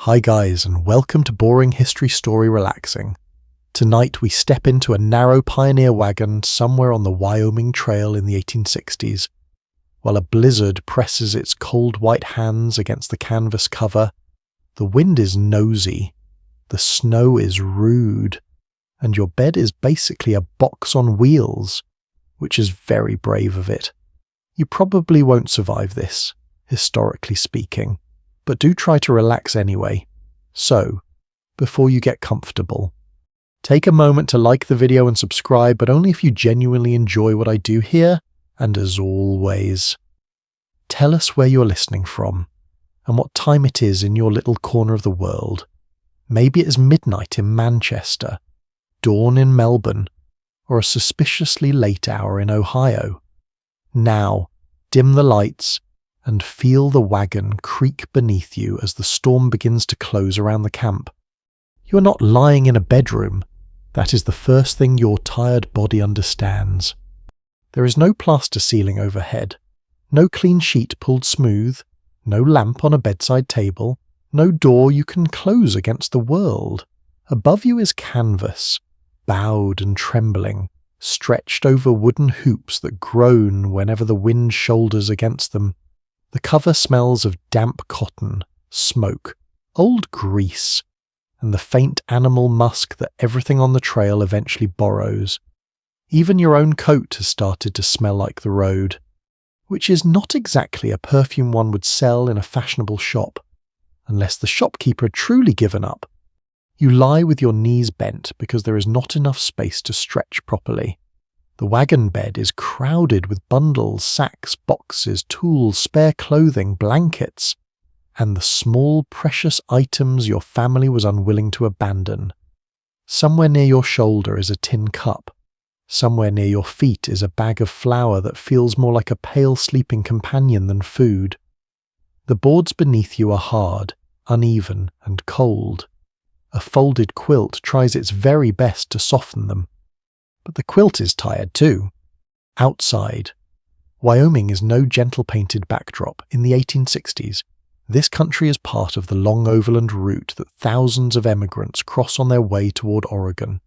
Hi guys, and welcome to Boring History Story Relaxing. Tonight we step into a narrow pioneer wagon somewhere on the Wyoming Trail in the 1860s. While a blizzard presses its cold white hands against the canvas cover, the wind is nosy, the snow is rude, and your bed is basically a box on wheels, which is very brave of it. You probably won't survive this, historically speaking, but do try to relax anyway. So, before you get comfortable, take a moment to like the video and subscribe, but only if you genuinely enjoy what I do here, and as always, tell us where you're listening from, and what time it is in your little corner of the world. Maybe it is midnight in Manchester, dawn in Melbourne, or a suspiciously late hour in Ohio. Now, dim the lights, and feel the wagon creak beneath you as the storm begins to close around the camp. You are not lying in a bedroom. That is the first thing your tired body understands. There is no plaster ceiling overhead, no clean sheet pulled smooth, no lamp on a bedside table, no door you can close against the world. Above you is canvas, bowed and trembling, stretched over wooden hoops that groan whenever the wind shoulders against them. The cover smells of damp cotton, smoke, old grease, and the faint animal musk that everything on the trail eventually borrows. Even your own coat has started to smell like the road, which is not exactly a perfume one would sell in a fashionable shop, unless the shopkeeper had truly given up. You lie with your knees bent because there is not enough space to stretch properly. The wagon bed is crowded with bundles, sacks, boxes, tools, spare clothing, blankets, and the small, precious items your family was unwilling to abandon. Somewhere near your shoulder is a tin cup. Somewhere near your feet is a bag of flour that feels more like a pale sleeping companion than food. The boards beneath you are hard, uneven, and cold. A folded quilt tries its very best to soften them. But the quilt is tired too. Outside, Wyoming is no gentle painted backdrop. In the 1860s, this country is part of the long overland route that thousands of emigrants cross on their way toward Oregon,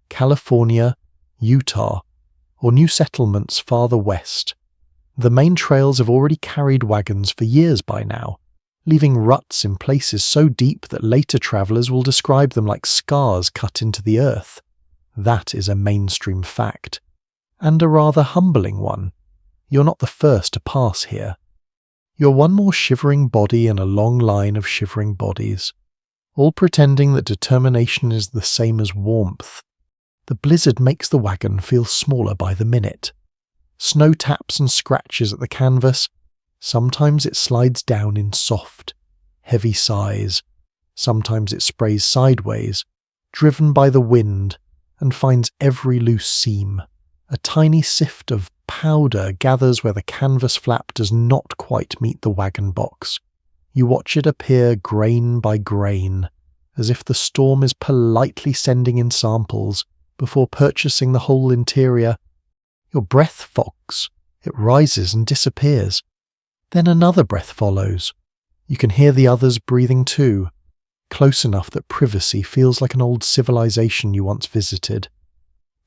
California, Utah, or new settlements farther west. The main trails have already carried wagons for years by now, leaving ruts in places so deep that later travelers will describe them like scars cut into the earth. That is a mainstream fact, and a rather humbling one. You're not the first to pass here. You're one more shivering body in a long line of shivering bodies, all pretending that determination is the same as warmth. The blizzard makes the wagon feel smaller by the minute. Snow taps and scratches at the canvas. Sometimes it slides down in soft, heavy sighs. Sometimes it sprays sideways, driven by the wind, and finds every loose seam. A tiny sift of powder gathers where the canvas flap does not quite meet the wagon box. You watch it appear grain by grain, as if the storm is politely sending in samples before purchasing the whole interior. Your breath fogs. It rises and disappears. Then another breath follows. You can hear the others breathing too, close enough that privacy feels like an old civilization you once visited.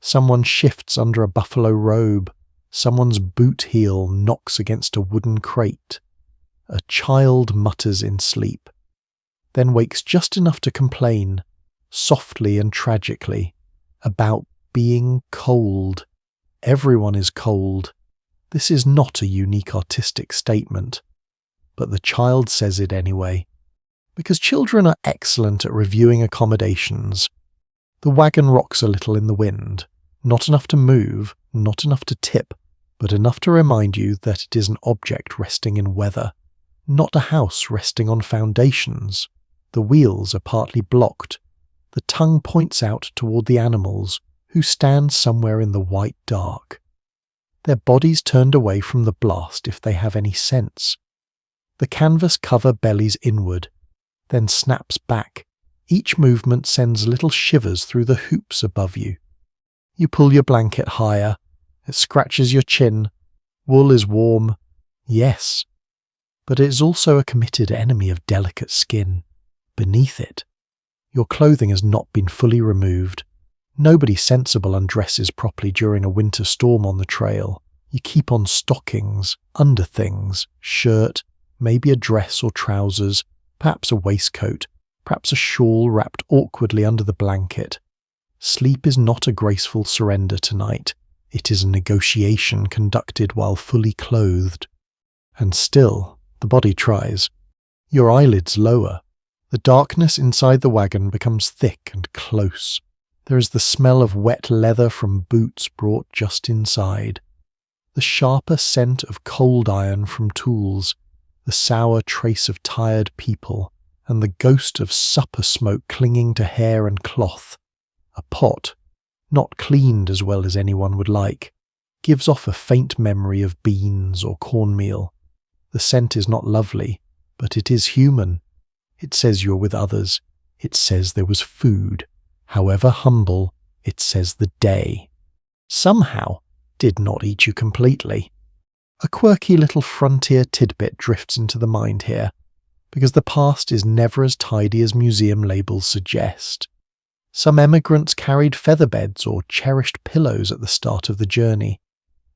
Someone shifts under a buffalo robe. Someone's boot heel knocks against a wooden crate. A child mutters in sleep, then wakes just enough to complain, softly and tragically, about being cold. Everyone is cold. This is not a unique artistic statement, but the child says it anyway. Because children are excellent at reviewing accommodations. The wagon rocks a little in the wind, not enough to move, not enough to tip, but enough to remind you that it is an object resting in weather, not a house resting on foundations. The wheels are partly blocked. The tongue points out toward the animals, who stand somewhere in the white dark. Their bodies turned away from the blast if they have any sense. The canvas cover bellies inward, then snaps back. Each movement sends little shivers through the hoops above you. You pull your blanket higher. It scratches your chin. Wool is warm. Yes. But it is also a committed enemy of delicate skin. beneath it. Your clothing has not been fully removed. Nobody sensible undresses properly during a winter storm on the trail. You keep on stockings, underthings, shirt, maybe a dress or trousers, perhaps a waistcoat, perhaps a shawl wrapped awkwardly under the blanket. Sleep is not a graceful surrender tonight. It is a negotiation conducted while fully clothed. And still, the body tries. Your eyelids lower. The darkness inside the wagon becomes thick and close. There is the smell of wet leather from boots brought just inside. The sharper scent of cold iron from tools, the sour trace of tired people, and the ghost of supper smoke clinging to hair and cloth. A pot, not cleaned as well as anyone would like, gives off a faint memory of beans or cornmeal. The scent is not lovely, but it is human. It says you're with others. It says there was food. However humble, it says the day somehow did not eat you completely. A quirky little frontier tidbit drifts into the mind here, because the past is never as tidy as museum labels suggest. Some emigrants carried featherbeds or cherished pillows at the start of the journey,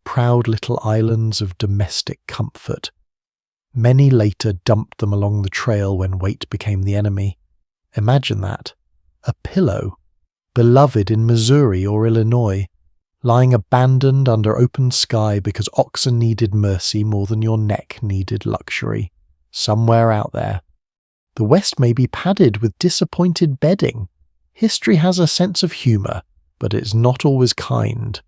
proud little islands of domestic comfort. Many later dumped them along the trail when weight became the enemy. Imagine that. A pillow, beloved in Missouri or Illinois, lying abandoned under open sky because oxen needed mercy more than your neck needed luxury, somewhere out there. The West may be padded with disappointed bedding. History has a sense of humour, but it's not always kind.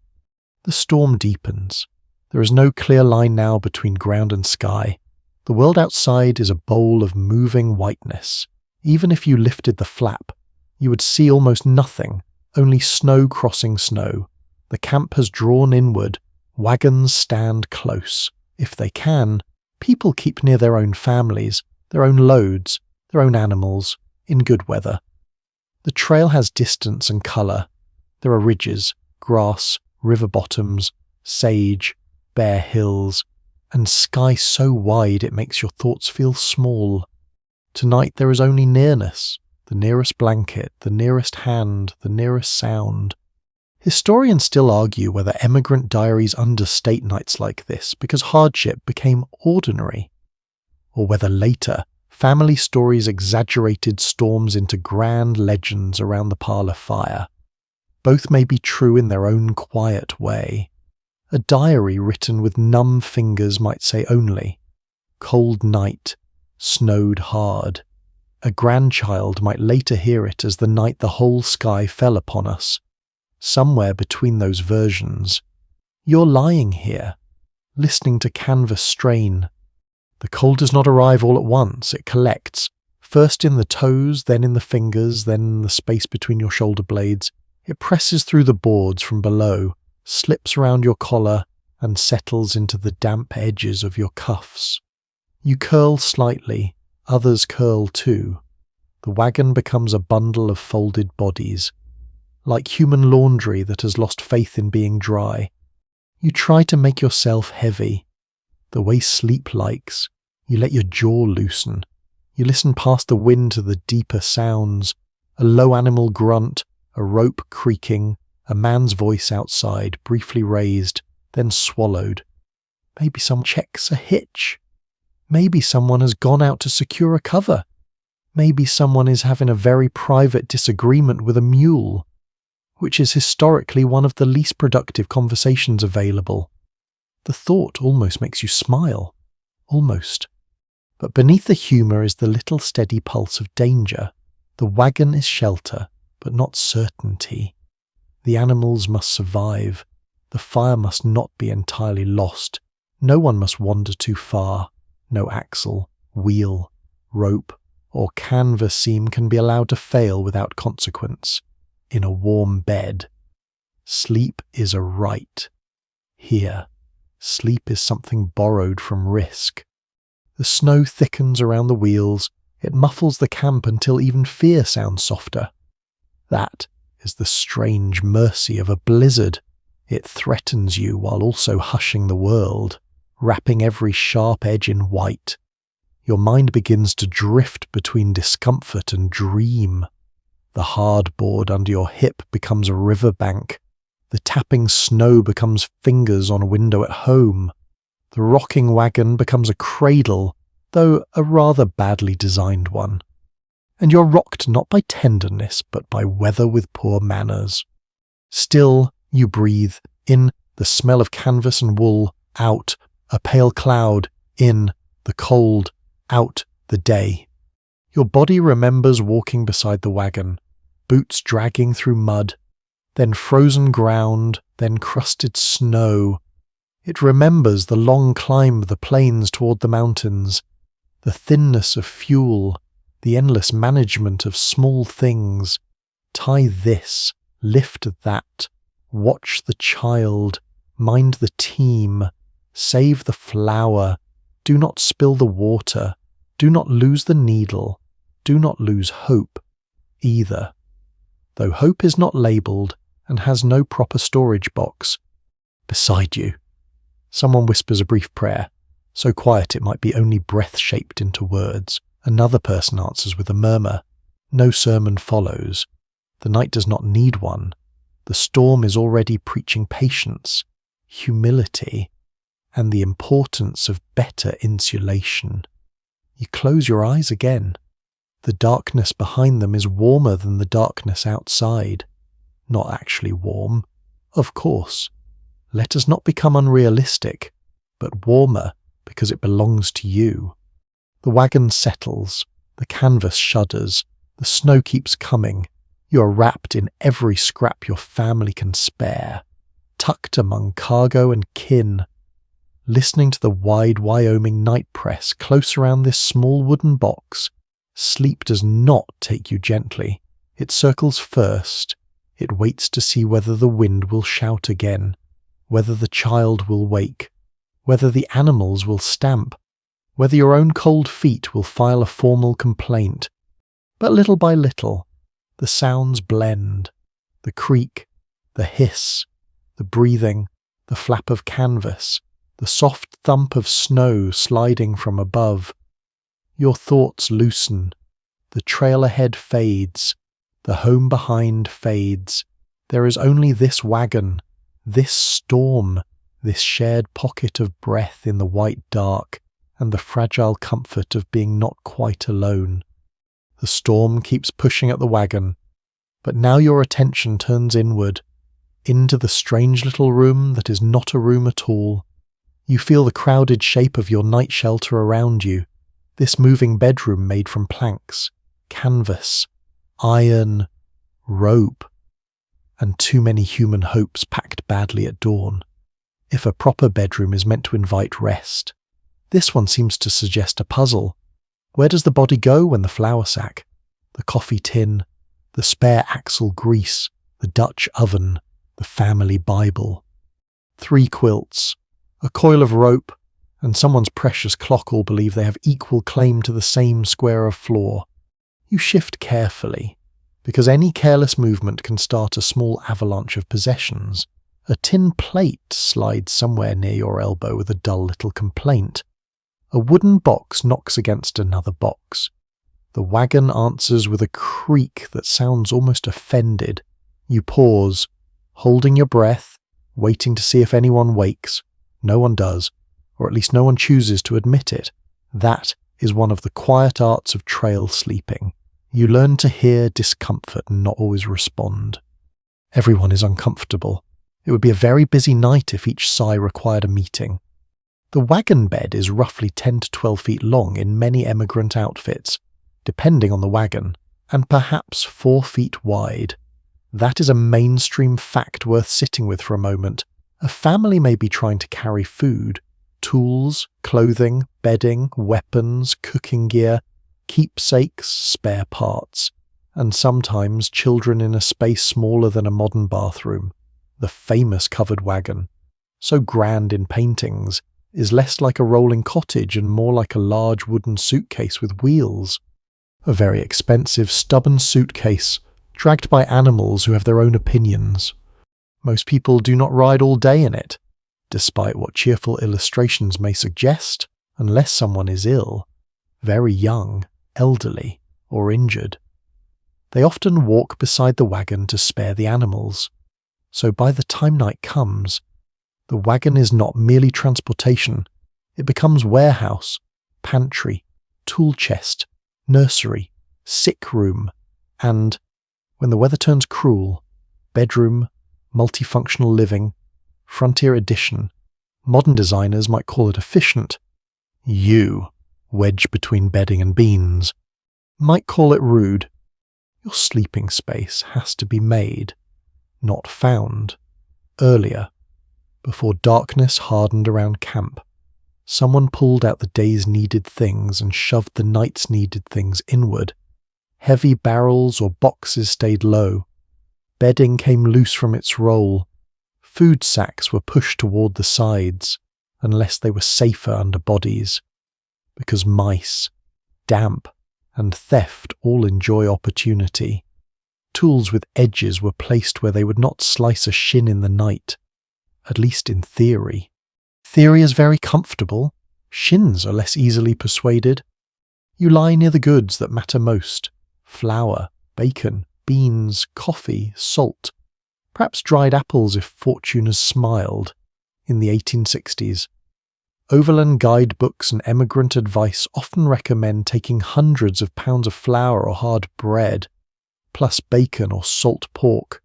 The storm deepens. There is no clear line now between ground and sky. The world outside is a bowl of moving whiteness. Even if you lifted the flap, you would see almost nothing, only snow crossing snow. The camp has drawn inward. Wagons stand close. If they can, people keep near their own families, their own loads, their own animals, in good weather. The trail has distance and colour. There are ridges, grass, river bottoms, sage, bare hills, and sky so wide it makes your thoughts feel small. Tonight there is only nearness, the nearest blanket, the nearest hand, the nearest sound. Historians still argue whether emigrant diaries understate nights like this because hardship became ordinary, or whether later family stories exaggerated storms into grand legends around the parlour fire. Both may be true in their own quiet way. A diary written with numb fingers might say only, "Cold night, snowed hard." A grandchild might later hear it as the night the whole sky fell upon us. Somewhere between those versions, you're lying here, listening to canvas strain. The cold does not arrive all at once. It collects, first in the toes, then in the fingers, then in the space between your shoulder blades. It presses through the boards from below, slips around your collar, and settles into the damp edges of your cuffs. You curl slightly, others curl too. The wagon becomes a bundle of folded bodies, like human laundry that has lost faith in being dry. You try to make yourself heavy. The way sleep likes, you let your jaw loosen. You listen past the wind to the deeper sounds, a low animal grunt, a rope creaking, a man's voice outside, briefly raised, then swallowed. Maybe someone checks a hitch. Maybe someone has gone out to secure a cover. Maybe someone is having a very private disagreement with a mule, which is historically one of the least productive conversations available. The thought almost makes you smile. Almost. But beneath the humour is the little steady pulse of danger. The wagon is shelter, but not certainty. The animals must survive. The fire must not be entirely lost. No one must wander too far. No axle, wheel, rope, or canvas seam can be allowed to fail without consequence. In a warm bed. Sleep is a right. Here, sleep is something borrowed from risk. The snow thickens around the wheels. It muffles the camp until even fear sounds softer. That is the strange mercy of a blizzard. It threatens you while also hushing the world, wrapping every sharp edge in white. your mind begins to drift between discomfort and dream. The hard board under your hip becomes a riverbank. The tapping snow becomes fingers on a window at home. The rocking wagon becomes a cradle, though a rather badly designed one. And you're rocked not by tenderness, but by weather with poor manners. Still, you breathe, in, the smell of canvas and wool, out, a pale cloud, in, the cold, out, the day. Your body remembers walking beside the wagon, boots dragging through mud, then frozen ground, then crusted snow. It remembers the long climb of the plains toward the mountains, the thinness of fuel, the endless management of small things. Tie this, lift that, watch the child, mind the team, save the flower, do not spill the water, do not lose the needle, do not lose hope, either. Though hope is not labelled and has no proper storage box. Beside you, someone whispers a brief prayer, so quiet it might be only breath shaped into words. Another person answers with a murmur. No sermon follows. The night does not need one. The storm is already preaching patience, humility, and the importance of better insulation. You close your eyes again. The darkness behind them is warmer than the darkness outside. Not actually warm, of course. Let us not become unrealistic, but warmer because it belongs to you. The wagon settles, the canvas shudders, the snow keeps coming. You are wrapped in every scrap your family can spare, tucked among cargo and kin. Listening to the wide Wyoming night press close around this small wooden box, sleep does not take you gently. It circles first. It waits to see whether the wind will shout again, whether the child will wake, whether the animals will stamp, whether your own cold feet will file a formal complaint. But little by little, the sounds blend. The creak, the hiss, the breathing, the flap of canvas, the soft thump of snow sliding from above. Your thoughts loosen. The trail ahead fades. The home behind fades. There is only this wagon, this storm, this shared pocket of breath in the white dark, and the fragile comfort of being not quite alone. The storm keeps pushing at the wagon, but now your attention turns inward, into the strange little room that is not a room at all. You feel the crowded shape of your night shelter around you, this moving bedroom made from planks, canvas, iron, rope, and too many human hopes packed badly at dawn. If a proper bedroom is meant to invite rest, this one seems to suggest a puzzle. Where does the body go when the flour sack, the coffee tin, the spare axle grease, the Dutch oven, the family Bible? 3 quilts, a coil of rope, and someone's precious clock all believe they have equal claim to the same square of floor. You shift carefully, because any careless movement can start a small avalanche of possessions. A tin plate slides somewhere near your elbow with a dull little complaint. A wooden box knocks against another box. The wagon answers with a creak that sounds almost offended. You pause, holding your breath, waiting to see if anyone wakes. No one does, or at least no one chooses to admit it. That is one of the quiet arts of trail sleeping. You learn to hear discomfort and not always respond. Everyone is uncomfortable. It would be a very busy night if each sigh required a meeting. The wagon bed is roughly 10 to 12 feet long in many emigrant outfits, depending on the wagon, and perhaps 4 feet wide. That is a mainstream fact worth sitting with for a moment. A family may be trying to carry food, tools, clothing, bedding, weapons, cooking gear, keepsakes, spare parts, and sometimes children in a space smaller than a modern bathroom. The famous covered wagon, so grand in paintings, is less like a rolling cottage and more like a large wooden suitcase with wheels. A very expensive, stubborn suitcase, dragged by animals who have their own opinions. Most people do not ride all day in it, despite what cheerful illustrations may suggest, unless someone is ill. very young, elderly, or injured. They often walk beside the wagon to spare the animals, so by the time night comes, the wagon is not merely transportation, it becomes warehouse, pantry, tool chest, nursery, sick room, and, when the weather turns cruel, bedroom, multifunctional living, frontier edition. Modern designers might call it efficient. You, wedged between bedding and beans, might call it rude. Your sleeping space has to be made, not found. Earlier, before darkness hardened around camp, someone pulled out the day's needed things and shoved the night's needed things inward. Heavy barrels or boxes stayed low. Bedding came loose from its roll. Food sacks were pushed toward the sides, unless they were safer under bodies, because mice, damp, and theft all enjoy opportunity. Tools with edges were placed where they would not slice a shin in the night, at least in theory. Theory is very comfortable. Shins are less easily persuaded. You lie near the goods that matter most: flour, bacon, beans, coffee, salt, perhaps dried apples if fortune has smiled. In the 1860s, overland guidebooks and emigrant advice often recommend taking hundreds of pounds of flour or hard bread, plus bacon or salt pork,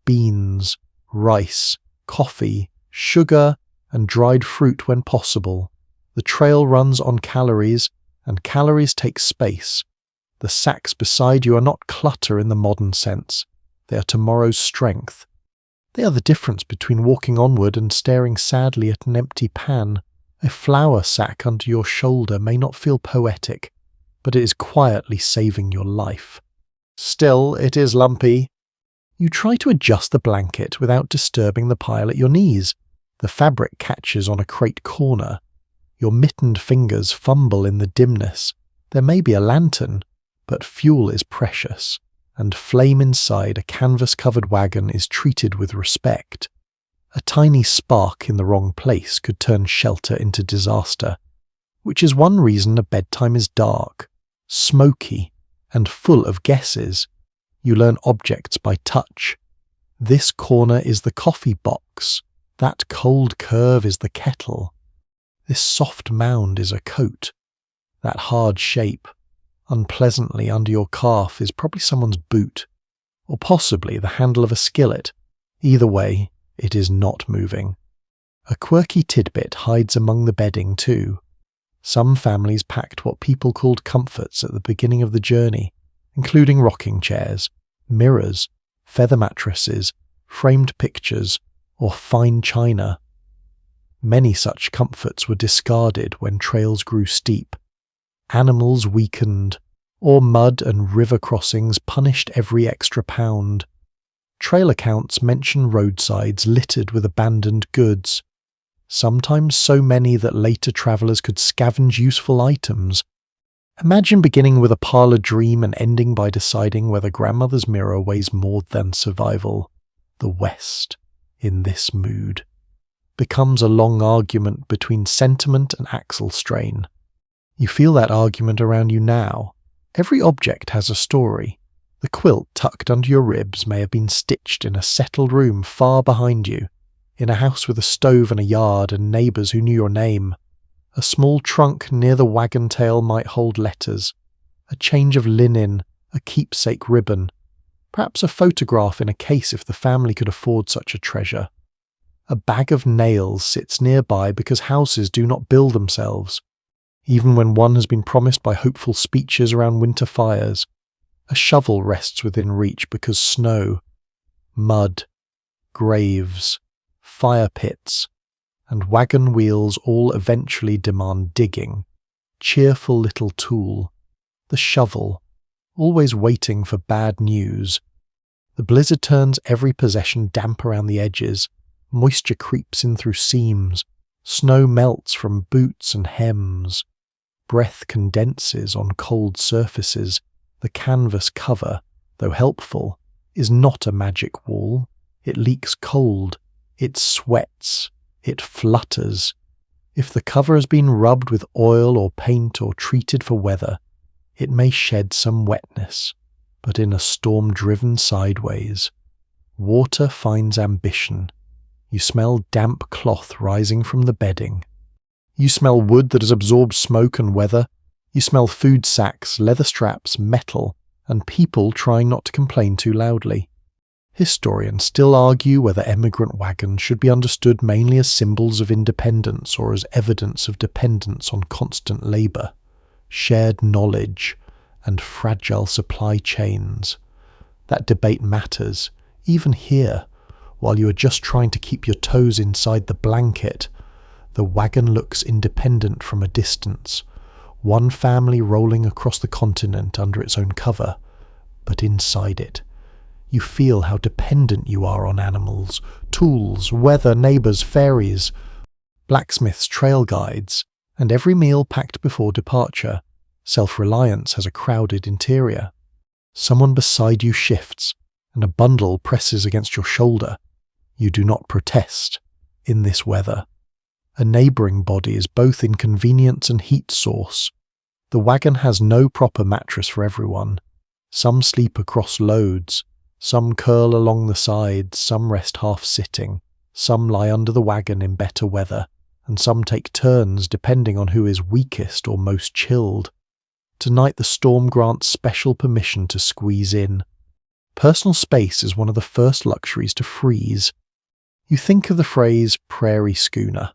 beans, rice, coffee, sugar, and dried fruit when possible. The trail runs on calories, and calories take space. The sacks beside you are not clutter in the modern sense. They are tomorrow's strength. They are the difference between walking onward and staring sadly at an empty pan. A flour sack under your shoulder may not feel poetic, but it is quietly saving your life. Still, it is lumpy. You try to adjust the blanket without disturbing the pile at your knees. The fabric catches on a crate corner. Your mittened fingers fumble in the dimness. There may be a lantern, but fuel is precious, and flame inside a canvas-covered wagon is treated with respect. A tiny spark in the wrong place could turn shelter into disaster, which is one reason a bedtime is dark, smoky, and full of guesses. You learn objects by touch. This corner is the coffee box. That cold curve is the kettle. This soft mound is a coat. That hard shape, unpleasantly under your calf, is probably someone's boot, or possibly the handle of a skillet. Either way, it is not moving. A quirky tidbit hides among the bedding too. Some families packed what people called comforts at the beginning of the journey, including rocking chairs, mirrors, feather mattresses, framed pictures, or fine china. Many such comforts were discarded when trails grew steep. Animals weakened, or mud and river crossings punished every extra pound. Trail accounts mention roadsides littered with abandoned goods, sometimes so many that later travellers could scavenge useful items. Imagine beginning with a parlour dream and ending by deciding whether grandmother's mirror weighs more than survival. The West, in this mood, becomes a long argument between sentiment and axle strain. You feel that argument around you now. Every object has a story. The quilt tucked under your ribs may have been stitched in a settled room far behind you, in a house with a stove and a yard and neighbours who knew your name. A small trunk near the wagon tail might hold letters, a change of linen, a keepsake ribbon, perhaps a photograph in a case if the family could afford such a treasure. A bag of nails sits nearby because houses do not build themselves, even when one has been promised by hopeful speeches around winter fires. A shovel rests within reach because snow, mud, graves, fire pits, and wagon wheels all eventually demand digging. Cheerful little tool, the shovel, always waiting for bad news. The blizzard turns every possession damp around the edges. Moisture creeps in through seams. Snow melts from boots and hems. Breath condenses on cold surfaces. The canvas cover, though helpful, is not a magic wall. It leaks cold. It sweats. It flutters. If the cover has been rubbed with oil or paint or treated for weather, it may shed some wetness, but in a storm driven sideways, water finds ambition. You smell damp cloth rising from the bedding. You smell wood that has absorbed smoke and weather. You smell food sacks, leather straps, metal, and people trying not to complain too loudly. Historians still argue whether emigrant wagons should be understood mainly as symbols of independence or as evidence of dependence on constant labour, shared knowledge, and fragile supply chains. That debate matters, even here, while you are just trying to keep your toes inside the blanket. The wagon looks independent from a distance, one family rolling across the continent under its own cover, but inside it, you feel how dependent you are on animals, tools, weather, neighbours, ferries, blacksmiths, trail guides, and every meal packed before departure. Self-reliance has a crowded interior. Someone beside you shifts, and a bundle presses against your shoulder. You do not protest in this weather. A neighbouring body is both inconvenience and heat source. The wagon has no proper mattress for everyone. Some sleep across loads, some curl along the sides, some rest half-sitting, some lie under the wagon in better weather, and some take turns depending on who is weakest or most chilled. Tonight the storm grants special permission to squeeze in. Personal space is one of the first luxuries to freeze. You think of the phrase prairie schooner,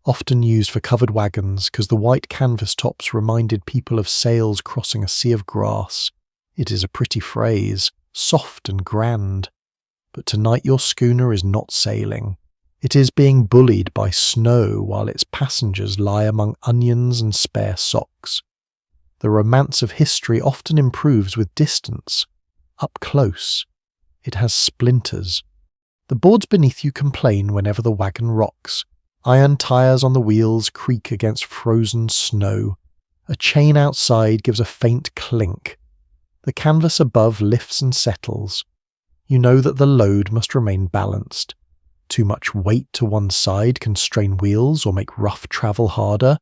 often used for covered wagons because the white canvas tops reminded people of sails crossing a sea of grass. It is a pretty phrase, soft and grand. But tonight your schooner is not sailing. It is being bullied by snow while its passengers lie among onions and spare socks. The romance of history often improves with distance. Up close, it has splinters. The boards beneath you complain whenever the wagon rocks. Iron tires on the wheels creak against frozen snow. A chain outside gives a faint clink. The canvas above lifts and settles. You know that the load must remain balanced. Too much weight to one side can strain wheels or make rough travel harder.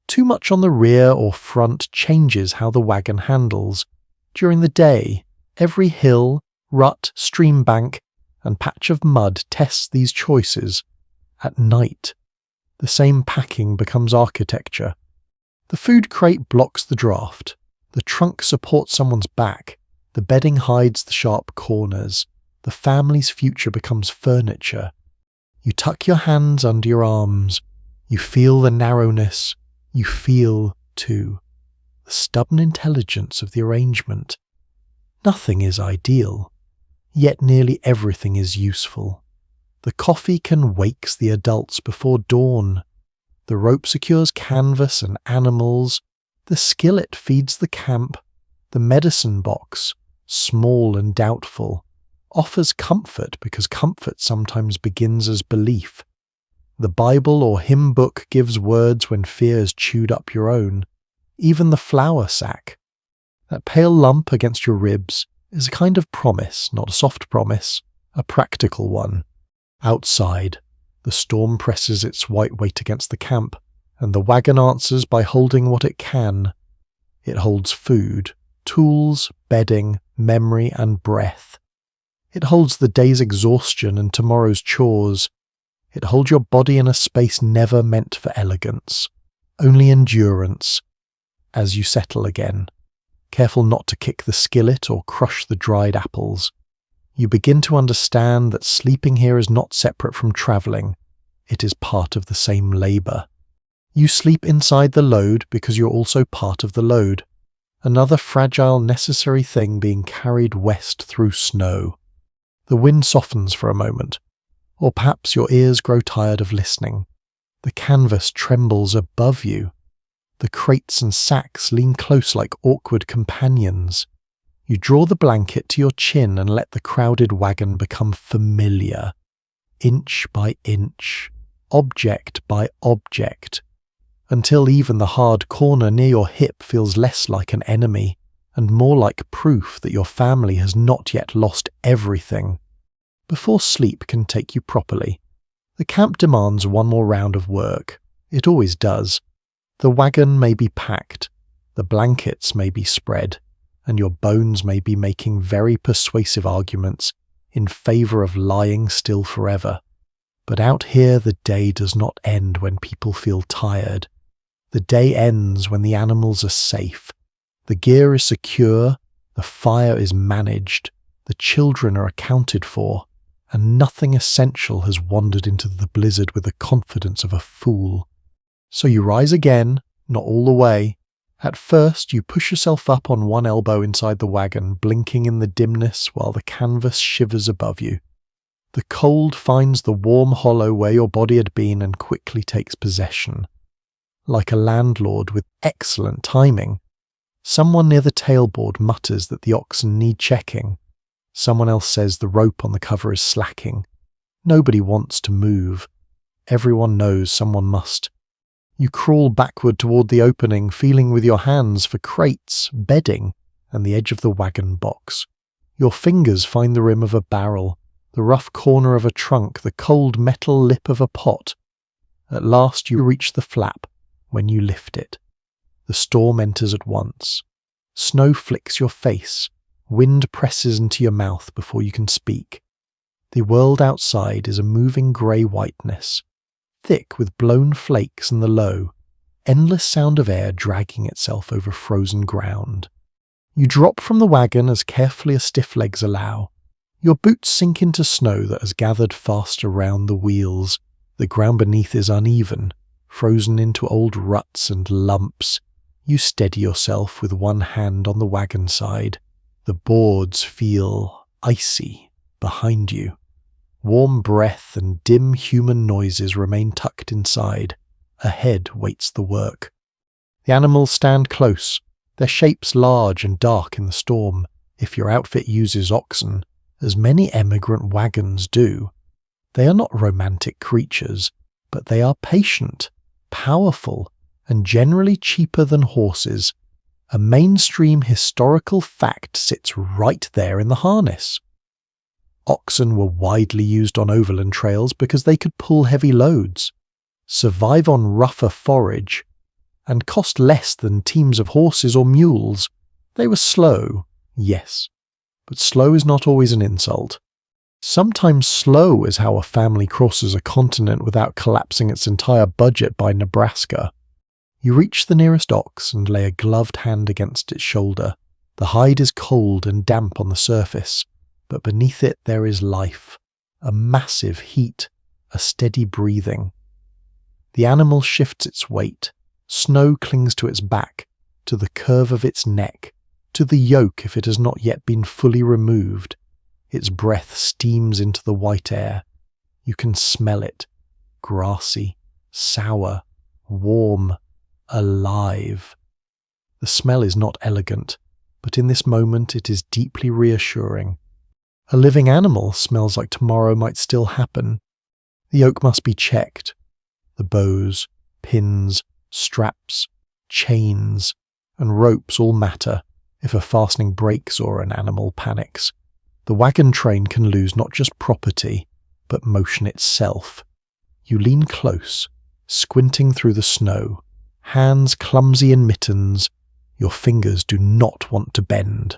Too much on the rear or front changes how the wagon handles. During the day, every hill, rut, stream bank, and patch of mud tests these choices. At night, the same packing becomes architecture. The food crate blocks the draft. The trunk supports someone's back. The bedding hides the sharp corners. The family's future becomes furniture. You tuck your hands under your arms. You feel the narrowness. You feel, too, the stubborn intelligence of the arrangement. Nothing is ideal, yet nearly everything is useful. The coffee can wakes the adults before dawn. The rope secures canvas and animals. The skillet feeds the camp. The medicine box, small and doubtful, offers comfort because comfort sometimes begins as belief. The Bible or hymn book gives words when fear has chewed up your own. Even the flour sack, that pale lump against your ribs, is a kind of promise, not a soft promise, a practical one. Outside, the storm presses its white weight against the camp, and the wagon answers by holding what it can. It holds food, tools, bedding, memory, and breath. It holds the day's exhaustion and tomorrow's chores. It holds your body in a space never meant for elegance, only endurance. As you settle again, careful not to kick the skillet or crush the dried apples, you begin to understand that sleeping here is not separate from travelling. It is part of the same labour. You sleep inside the load because you're also part of the load, another fragile, necessary thing being carried west through snow. The wind softens for a moment, or perhaps your ears grow tired of listening. The canvas trembles above you. The crates and sacks lean close like awkward companions. You draw the blanket to your chin and let the crowded wagon become familiar. Inch by inch, object by object, until even the hard corner near your hip feels less like an enemy and more like proof that your family has not yet lost everything. Before sleep can take you properly, the camp demands one more round of work. It always does. The wagon may be packed, the blankets may be spread, and your bones may be making very persuasive arguments in favour of lying still forever. But out here the day does not end when people feel tired. The day ends when the animals are safe, the gear is secure, the fire is managed, the children are accounted for, and nothing essential has wandered into the blizzard with the confidence of a fool. So you rise again, not all the way. At first you push yourself up on one elbow inside the wagon, blinking in the dimness while the canvas shivers above you. The cold finds the warm hollow where your body had been and quickly takes possession. Like a landlord with excellent timing, someone near the tailboard mutters that the oxen need checking. Someone else says the rope on the cover is slacking. Nobody wants to move. Everyone knows someone must. You crawl backward toward the opening, feeling with your hands for crates, bedding, and the edge of the wagon box. Your fingers find the rim of a barrel, the rough corner of a trunk, the cold metal lip of a pot. At last you reach the flap. When you lift it, the storm enters at once. Snow flicks your face. Wind presses into your mouth before you can speak. The world outside is a moving grey whiteness, thick with blown flakes and the low, endless sound of air dragging itself over frozen ground. You drop from the wagon as carefully as stiff legs allow. Your boots sink into snow that has gathered fast around the wheels. The ground beneath is uneven, frozen into old ruts and lumps. You steady yourself with one hand on the wagon side. The boards feel icy behind you. Warm breath and dim human noises remain tucked inside. Ahead waits the work. The animals stand close, their shapes large and dark in the storm, if your outfit uses oxen, as many emigrant wagons do. They are not romantic creatures, but they are patient, powerful, and generally cheaper than horses. A mainstream historical fact sits right there in the harness. Oxen were widely used on overland trails because they could pull heavy loads, survive on rougher forage, and cost less than teams of horses or mules. They were slow, yes, but slow is not always an insult. Sometimes slow is how a family crosses a continent without collapsing its entire budget by Nebraska. You reach the nearest ox and lay a gloved hand against its shoulder. The hide is cold and damp on the surface, but beneath it there is life, a massive heat, a steady breathing. The animal shifts its weight. Snow clings to its back, to the curve of its neck, to the yoke if it has not yet been fully removed. Its breath steams into the white air. You can smell it, grassy, sour, warm, alive. The smell is not elegant, but in this moment it is deeply reassuring. A living animal smells like tomorrow might still happen. The yoke must be checked. The bows, pins, straps, chains, and ropes all matter if a fastening breaks or an animal panics. The wagon train can lose not just property, but motion itself. You lean close, squinting through the snow, hands clumsy in mittens. Your fingers do not want to bend.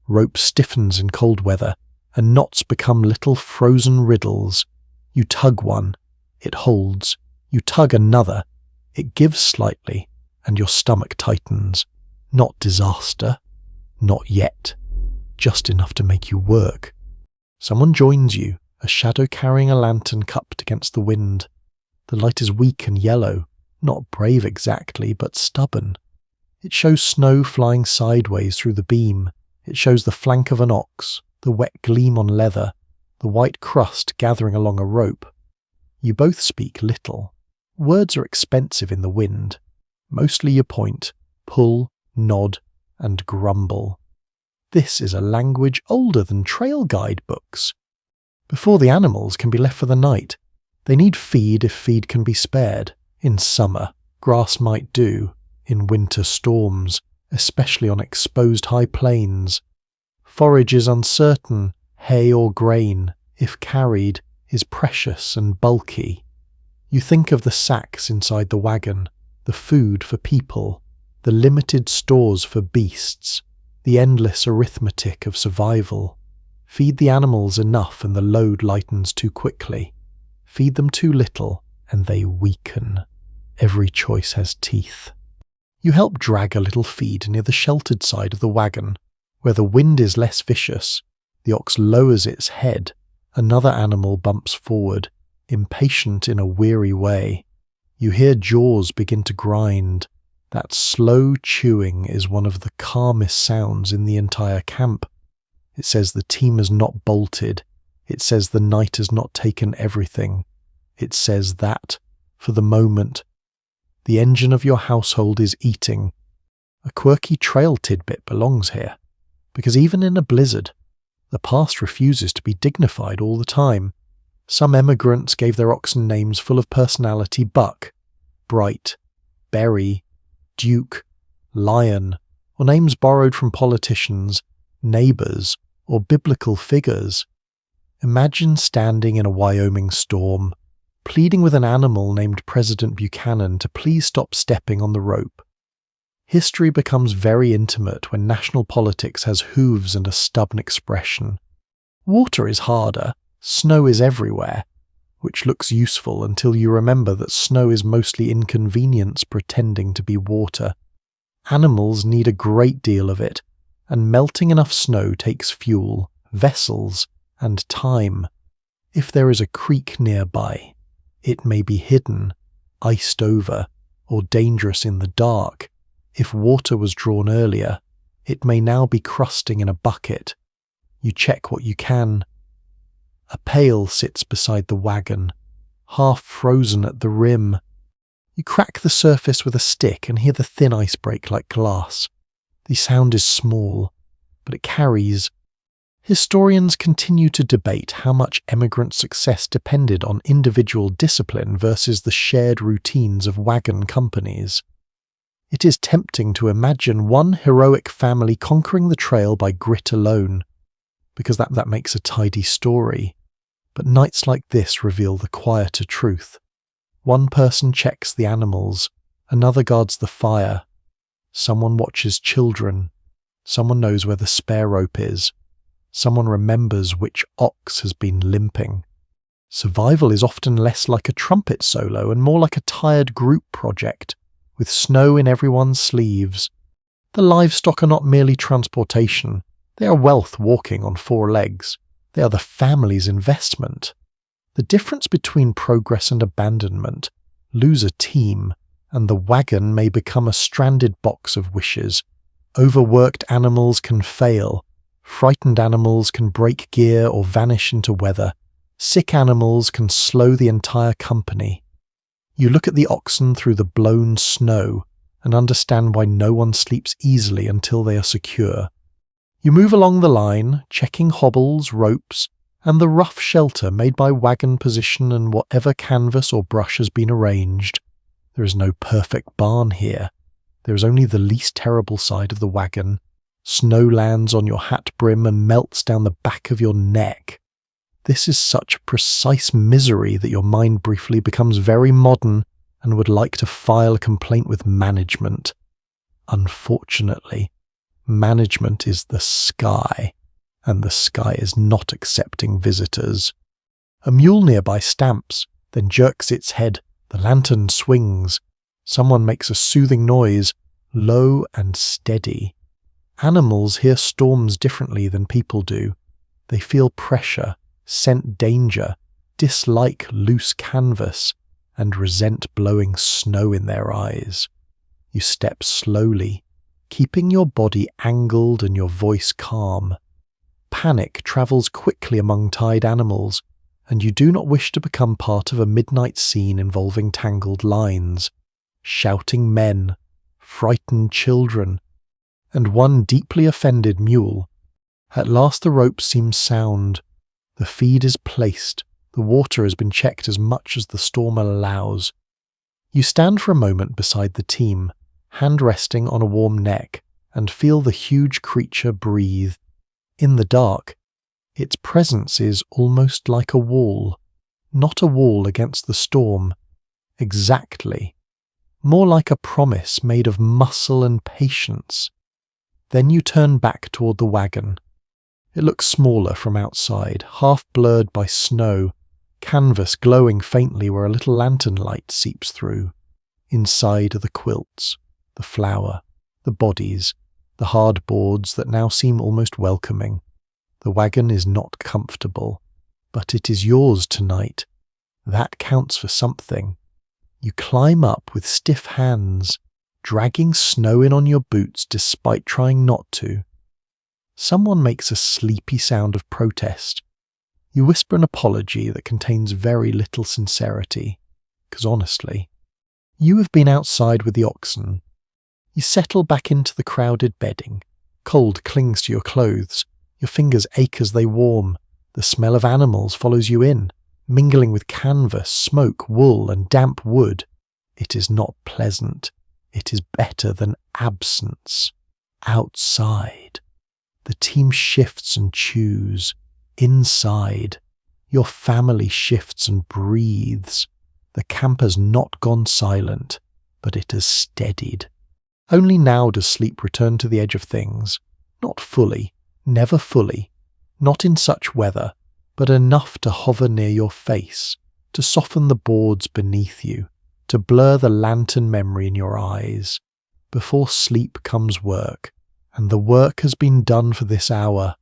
Rope stiffens in cold weather, and knots become little frozen riddles. You tug one, it holds. You tug another, it gives slightly, and your stomach tightens. Not disaster. Not yet. Just enough to make you work. Someone joins you, a shadow carrying a lantern cupped against the wind. The light is weak and yellow, not brave exactly, but stubborn. It shows snow flying sideways through the beam. It shows the flank of an ox, the wet gleam on leather, the white crust gathering along a rope. You both speak little. Words are expensive in the wind. Mostly you point, pull, nod, and grumble. This is a language older than trail guide books. Before the animals can be left for the night, they need feed if feed can be spared. In summer, grass might do. In winter storms, especially on exposed high plains. Forage is uncertain. Hay or grain, if carried, is precious and bulky. You think of the sacks inside the wagon, the food for people, the limited stores for beasts, the endless arithmetic of survival. Feed the animals enough and the load lightens too quickly. Feed them too little and they weaken. Every choice has teeth. You help drag a little feed near the sheltered side of the wagon, where the wind is less vicious. The ox lowers its head. Another animal bumps forward, impatient in a weary way. You hear jaws begin to grind. That slow chewing is one of the calmest sounds in the entire camp. It says the team has not bolted. It says the night has not taken everything. It says that, for the moment, the engine of your household is eating. A quirky trail tidbit belongs here, because even in a blizzard, the past refuses to be dignified all the time. Some emigrants gave their oxen names full of personality: Buck, Bright, Berry, Duke, Lion, or names borrowed from politicians, neighbors, or biblical figures. Imagine standing in a Wyoming storm, pleading with an animal named President Buchanan to please stop stepping on the rope. History becomes very intimate when national politics has hooves and a stubborn expression. Water is harder, snow is everywhere, which looks useful until you remember that snow is mostly inconvenience pretending to be water. Animals need a great deal of it, and melting enough snow takes fuel, vessels, and time. If there is a creek nearby, it may be hidden, iced over, or dangerous in the dark. If water was drawn earlier, it may now be crusting in a bucket. You check what you can. A pail sits beside the wagon, half frozen at the rim. You crack the surface with a stick and hear the thin ice break like glass. The sound is small, but it carries. Historians continue to debate how much emigrant success depended on individual discipline versus the shared routines of wagon companies. It is tempting to imagine one heroic family conquering the trail by grit alone, because that makes a tidy story. But nights like this reveal the quieter truth. One person checks the animals, another guards the fire. Someone watches children. Someone knows where the spare rope is. Someone remembers which ox has been limping. Survival is often less like a trumpet solo and more like a tired group project, with snow in everyone's sleeves. The livestock are not merely transportation. They are wealth walking on four legs. They are the family's investment. The difference between progress and abandonment: lose a team, and the wagon may become a stranded box of wishes. Overworked animals can fail. Frightened animals can break gear or vanish into weather. Sick animals can slow the entire company. You look at the oxen through the blown snow and understand why no one sleeps easily until they are secure. You move along the line, checking hobbles, ropes, and the rough shelter made by wagon position and whatever canvas or brush has been arranged. There is no perfect barn here. There is only the least terrible side of the wagon. Snow lands on your hat brim and melts down the back of your neck. This is such precise misery that your mind briefly becomes very modern and would like to file a complaint with management. Unfortunately, management is the sky, and the sky is not accepting visitors. A mule nearby stamps, then jerks its head. The lantern swings. Someone makes a soothing noise, low and steady. Animals hear storms differently than people do. They feel pressure, scent danger, dislike loose canvas, and resent blowing snow in their eyes. You step slowly, keeping your body angled and your voice calm. Panic travels quickly among tied animals, and you do not wish to become part of a midnight scene involving tangled lines, shouting men, frightened children, and one deeply offended mule. At last the rope seems sound. The feed is placed. The water has been checked as much as the storm allows. You stand for a moment beside the team, hand resting on a warm neck, and feel the huge creature breathe. In the dark, its presence is almost like a wall. Not a wall against the storm, Exactly. More like a promise made of muscle and patience. Then you turn back toward the wagon. It looks smaller from outside, half blurred by snow, canvas glowing faintly where a little lantern light seeps through. Inside are the quilts, the flour, the bodies, the hard boards that now seem almost welcoming. The wagon is not comfortable, but it is yours tonight. That counts for something. You climb up with stiff hands, dragging snow in on your boots despite trying not to. Someone makes a sleepy sound of protest. You whisper an apology that contains very little sincerity, because honestly, you have been outside with the oxen. You settle back into the crowded bedding. Cold clings to your clothes. Your fingers ache as they warm. The smell of animals follows you in, mingling with canvas, smoke, wool, and damp wood. It is not pleasant. It is better than absence. Outside. The team shifts and chews. Inside. Your family shifts and breathes. The camp has not gone silent, but it has steadied. Only now does sleep return to the edge of things. Not fully, never fully, not in such weather, but enough to hover near your face, to soften the boards beneath you, to blur the lantern memory in your eyes. Before sleep comes work, and the work has been done for this hour.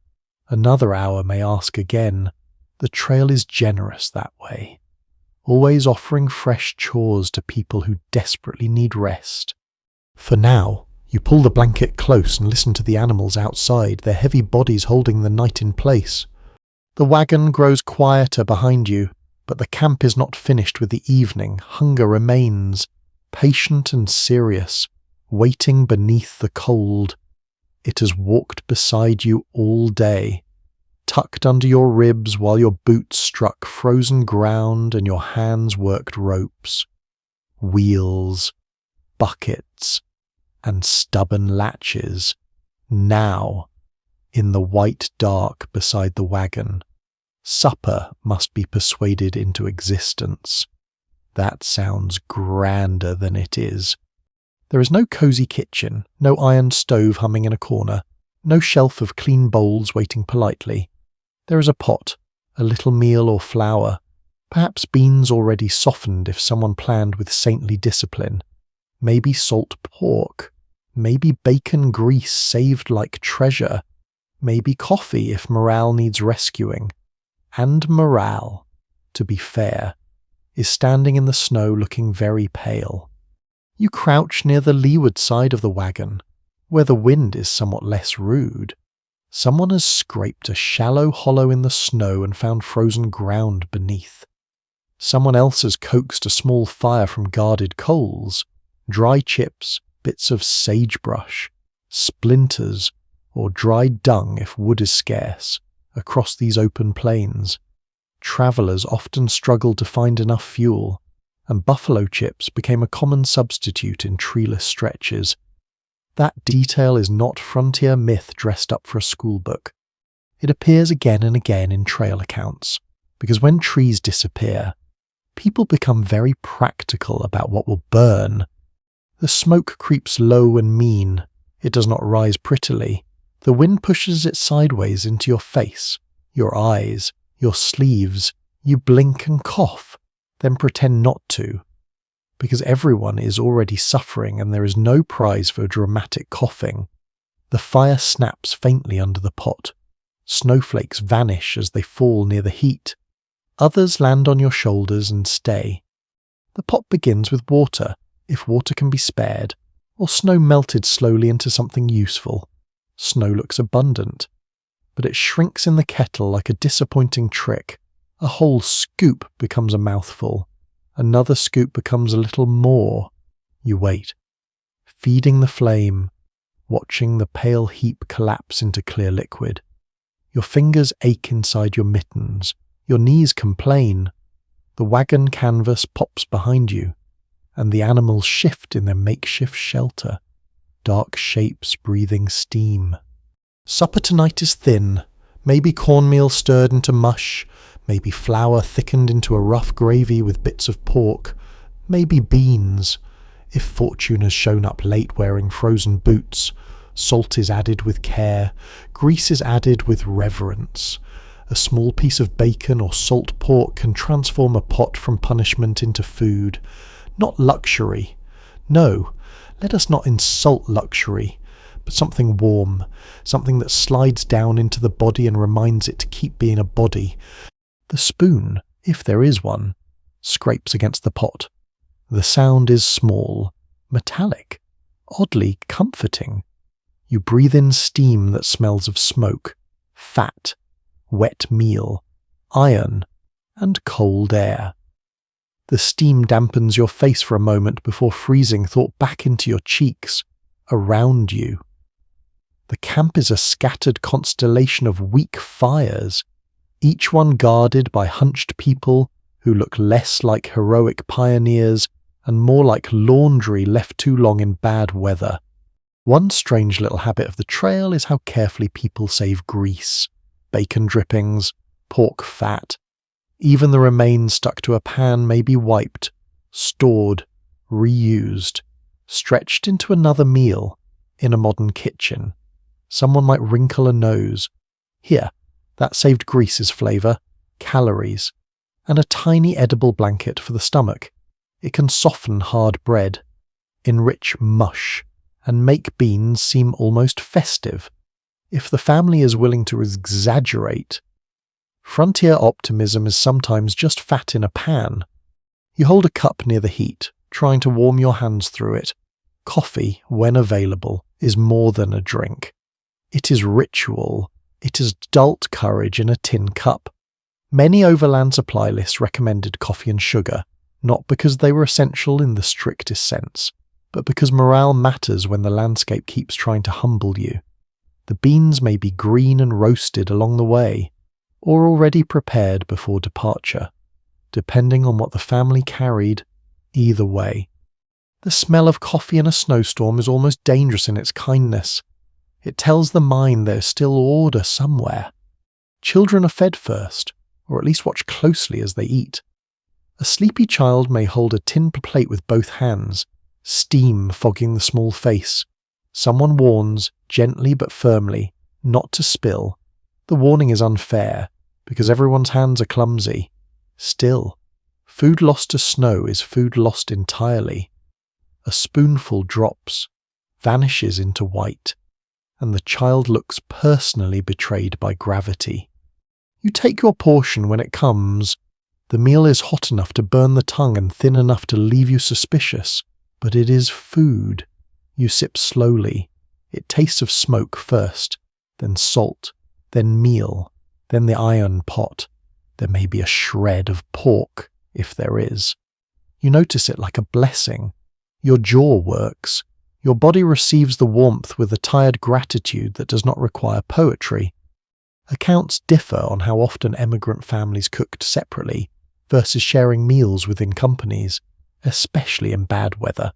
Another hour may ask again. The trail is generous that way, always offering fresh chores to people who desperately need rest. For now, you pull the blanket close and listen to the animals outside, their heavy bodies holding the night in place. The wagon grows quieter behind you, but the camp is not finished with the evening. Hunger remains, patient and serious, waiting beneath the cold. It has walked beside you all day, tucked under your ribs while your boots struck frozen ground and your hands worked ropes. Wheels, buckets, and stubborn latches. Now, in the white dark beside the wagon, supper must be persuaded into existence. That sounds grander than it is. There is no cosy kitchen, no iron stove humming in a corner, no shelf of clean bowls waiting politely. There is a pot, a little meal or flour, perhaps beans already softened if someone planned with saintly discipline, maybe salt pork, maybe bacon grease saved like treasure, maybe coffee if morale needs rescuing. And morale, to be fair, is standing in the snow looking very pale. You crouch near the leeward side of the wagon, where the wind is somewhat less rude. Someone has scraped a shallow hollow in the snow and found frozen ground beneath. Someone else has coaxed a small fire from guarded coals, dry chips, bits of sagebrush, splinters, or dried dung if wood is scarce, across these open plains. Travellers often struggled to find enough fuel, and buffalo chips became a common substitute in treeless stretches. That detail is not frontier myth dressed up for a schoolbook. It appears again and again in trail accounts, because when trees disappear, people become very practical about what will burn. The smoke creeps low and mean. It does not rise prettily. The wind pushes it sideways into your face, your eyes, your sleeves. You blink and cough, then pretend not to, because everyone is already suffering and there is no prize for dramatic coughing. The fire snaps faintly under the pot. Snowflakes vanish as they fall near the heat. Others land on your shoulders and stay. The pot begins with water, if water can be spared, or snow melted slowly into something useful. Snow looks abundant, but it shrinks in the kettle like a disappointing trick. A whole scoop becomes a mouthful. Another scoop becomes a little more. You wait, feeding the flame, watching the pale heap collapse into clear liquid. Your fingers ache inside your mittens. Your knees complain. The wagon canvas pops behind you, and the animals shift in their makeshift shelter, dark shapes breathing steam. Supper tonight is thin, maybe cornmeal stirred into mush, maybe flour thickened into a rough gravy with bits of pork, Maybe beans. If fortune has shown up late wearing frozen boots, salt is added with care, grease is added with reverence. A small piece of bacon or salt pork can transform a pot from punishment into food. Not luxury. No, let us not insult luxury, but something warm, something that slides down into the body and reminds it to keep being a body. The spoon, if there is one, scrapes against the pot. The sound is small, metallic, oddly comforting. You breathe in steam that smells of smoke, fat, wet meal, iron, and cold air. The steam dampens your face for a moment before freezing thought back into your cheeks, around you. The camp is a scattered constellation of weak fires, each one guarded by hunched people who look less like heroic pioneers and more like laundry left too long in bad weather. One strange little habit of the trail is how carefully people save grease, bacon drippings, pork fat. Even the remains stuck to a pan may be wiped, stored, reused, stretched into another meal in a modern kitchen. Someone might wrinkle a nose. Here, that saved grease's flavour, calories, and a tiny edible blanket for the stomach. It can soften hard bread, enrich mush, and make beans seem almost festive, if the family is willing to exaggerate. Frontier optimism is sometimes just fat in a pan. You hold a cup near the heat, trying to warm your hands through it. Coffee, when available, is more than a drink. It is ritual. It is adult courage in a tin cup. Many overland supply lists recommended coffee and sugar, not because they were essential in the strictest sense, but because morale matters when the landscape keeps trying to humble you. The beans may be green and roasted along the way, or already prepared before departure, depending on what the family carried, either way. The smell of coffee in a snowstorm is almost dangerous in its kindness. It tells the mind there's still order somewhere. Children are fed first, or at least watch closely as they eat. A sleepy child may hold a tin plate with both hands, steam fogging the small face. Someone warns, gently but firmly, not to spill. The warning is unfair, because everyone's hands are clumsy. Still, food lost to snow is food lost entirely. A spoonful drops, vanishes into white, and the child looks personally betrayed by gravity. You take your portion when it comes. The meal is hot enough to burn the tongue and thin enough to leave you suspicious, but it is food. You sip slowly. It tastes of smoke first, then salt, then meal, then the iron pot. There may be a shred of pork, if there is. You notice it like a blessing. Your jaw works. Your body receives the warmth with a tired gratitude that does not require poetry. Accounts differ on how often emigrant families cooked separately versus sharing meals within companies, especially in bad weather.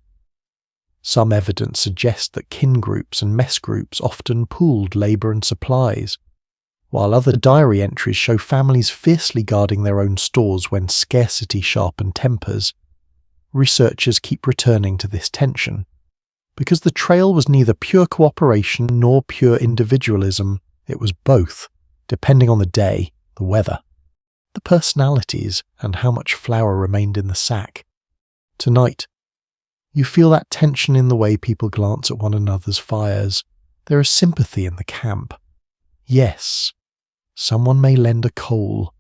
Some evidence suggests that kin groups and mess groups often pooled labour and supplies, while other diary entries show families fiercely guarding their own stores when scarcity sharpened tempers. Researchers keep returning to this tension, because the trail was neither pure cooperation nor pure individualism. It was both, depending on the day, the weather, the personalities, and how much flour remained in the sack. Tonight, you feel that tension in the way people glance at one another's fires. There is sympathy in the camp. Yes, someone may lend a coal,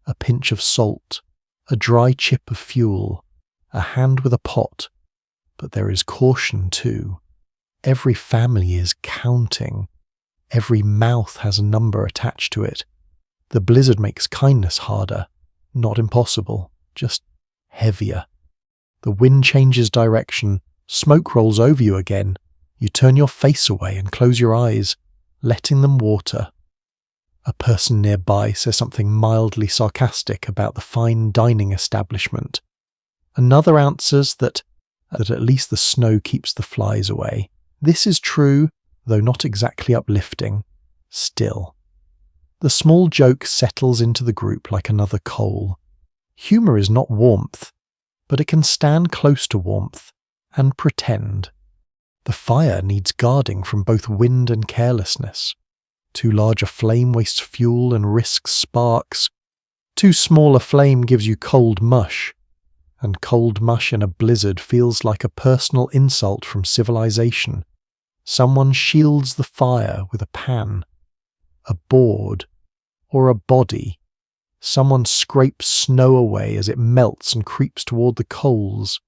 a pinch of salt, a dry chip of fuel, a hand with a pot, but there is caution too. Every family is counting. Every mouth has a number attached to it. The blizzard makes kindness harder, not impossible, just heavier. The wind changes direction, smoke rolls over you again. You turn your face away and close your eyes, letting them water. A person nearby says something mildly sarcastic about the fine dining establishment. Another answers that at least the snow keeps the flies away. This is true, though not exactly uplifting. Still. The small joke settles into the group like another coal. Humour is not warmth, but it can stand close to warmth and pretend. The fire needs guarding from both wind and carelessness. Too large a flame wastes fuel and risks sparks. Too small a flame gives you cold mush. And cold mush in a blizzard feels like a personal insult from civilization. Someone shields the fire with a pan, a board, or a body. Someone scrapes snow away as it melts and creeps toward the coals.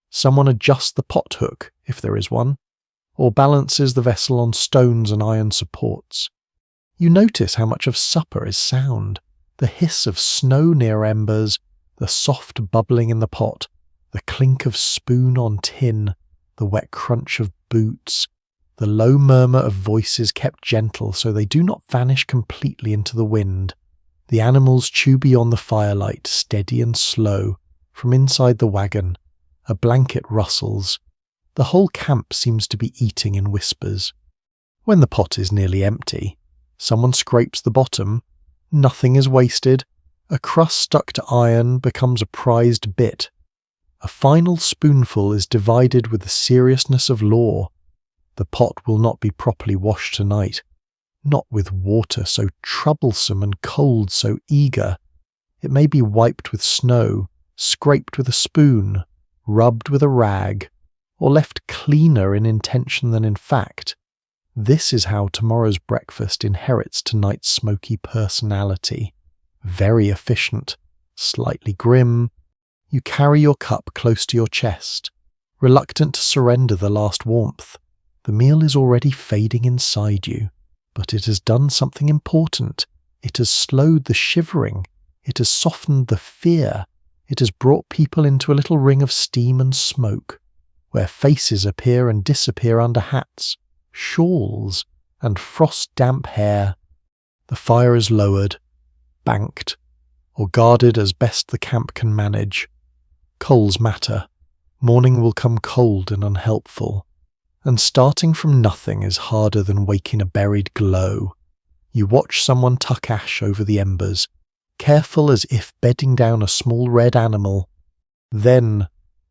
Someone adjusts the pot hook, if there is one, or balances the vessel on stones and iron supports. You notice how much of supper is sound, the hiss of snow near embers, the soft bubbling in the pot, the clink of spoon on tin, the wet crunch of boots, the low murmur of voices kept gentle so they do not vanish completely into the wind. The animals chew beyond the firelight, steady and slow. From inside the wagon, a blanket rustles. The whole camp seems to be eating in whispers. When the pot is nearly empty, someone scrapes the bottom. Nothing is wasted. A crust stuck to iron becomes a prized bit. A final spoonful is divided with the seriousness of law. The pot will not be properly washed tonight. Not with water so troublesome and cold so eager. It may be wiped with snow, scraped with a spoon, rubbed with a rag, or left cleaner in intention than in fact. This is how tomorrow's breakfast inherits tonight's smoky personality. Very efficient, slightly grim. You carry your cup close to your chest, reluctant to surrender the last warmth. The meal is already fading inside you. But it has done something important. It has slowed the shivering. It has softened the fear. It has brought people into a little ring of steam and smoke, where faces appear and disappear under hats, shawls, and frost-damp hair. The fire is lowered, banked, or guarded as best the camp can manage. Coals matter. Morning will come cold and unhelpful. And starting from nothing is harder than waking a buried glow. You watch someone tuck ash over the embers, careful as if bedding down a small red animal. Then,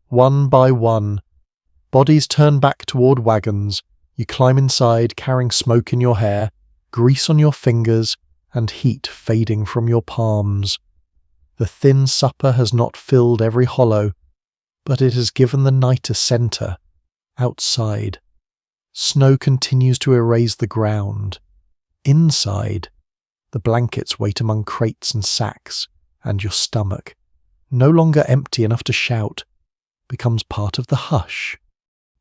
one by one, bodies turn back toward wagons. You climb inside, carrying smoke in your hair, grease on your fingers, and heat fading from your palms. The thin supper has not filled every hollow, but it has given the night a centre. Outside, snow continues to erase the ground. Inside, the blankets wait among crates and sacks, and your stomach, no longer empty enough to shout, becomes part of the hush.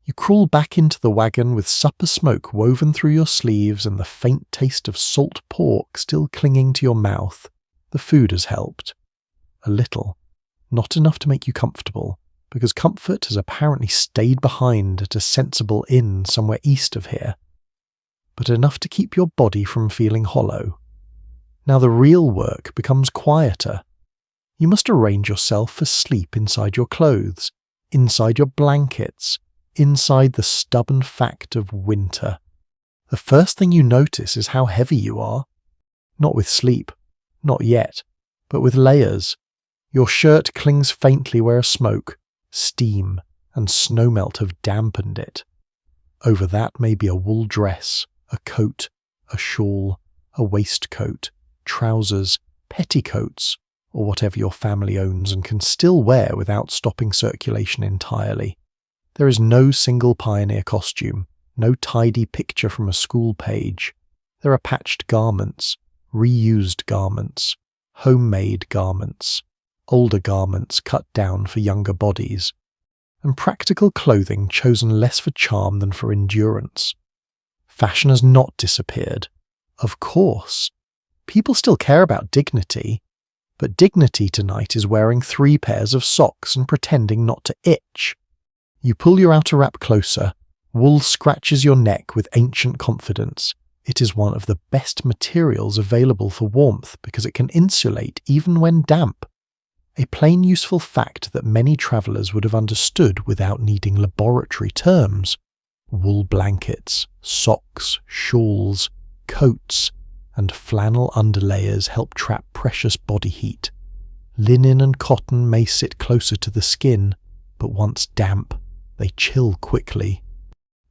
You crawl back into the wagon with supper smoke woven through your sleeves and the faint taste of salt pork still clinging to your mouth. The food has helped. A little. Not enough to make you comfortable, because comfort has apparently stayed behind at a sensible inn somewhere east of here, but enough to keep your body from feeling hollow. Now the real work becomes quieter. You must arrange yourself for sleep inside your clothes, inside your blankets, inside the stubborn fact of winter. The first thing you notice is how heavy you are. Not with sleep, not yet, but with layers. Your shirt clings faintly where a smoke, steam, and snowmelt have dampened it. Over that may be a wool dress, a coat, a shawl, a waistcoat, trousers, petticoats, or whatever your family owns and can still wear without stopping circulation entirely. There is no single pioneer costume, no tidy picture from a school page. There are patched garments, reused garments, homemade garments, older garments cut down for younger bodies, and practical clothing chosen less for charm than for endurance. Fashion has not disappeared. Of course. People still care about dignity, but dignity tonight is wearing 3 pairs of socks and pretending not to itch. You pull your outer wrap closer. Wool scratches your neck with ancient confidence. It is one of the best materials available for warmth because it can insulate even when damp. A plain useful fact that many travellers would have understood without needing laboratory terms. Wool blankets, socks, shawls, coats, and flannel underlayers help trap precious body heat. Linen and cotton may sit closer to the skin, but once damp, they chill quickly.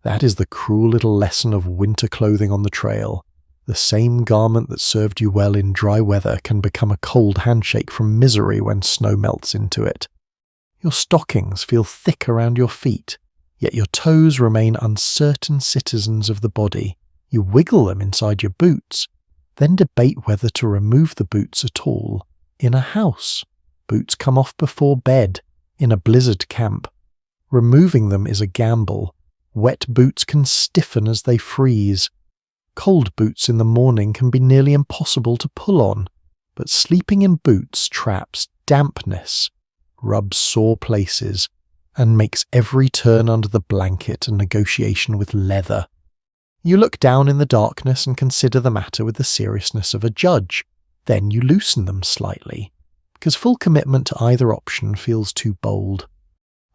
That is the cruel little lesson of winter clothing on the trail. The same garment that served you well in dry weather can become a cold handshake from misery when snow melts into it. Your stockings feel thick around your feet, yet your toes remain uncertain citizens of the body. You wiggle them inside your boots, then debate whether to remove the boots at all. In a house, boots come off before bed. In a blizzard camp, removing them is a gamble. Wet boots can stiffen as they freeze. Cold boots in the morning can be nearly impossible to pull on, but sleeping in boots traps dampness, rubs sore places, and makes every turn under the blanket a negotiation with leather. You look down in the darkness and consider the matter with the seriousness of a judge. Then you loosen them slightly, because full commitment to either option feels too bold.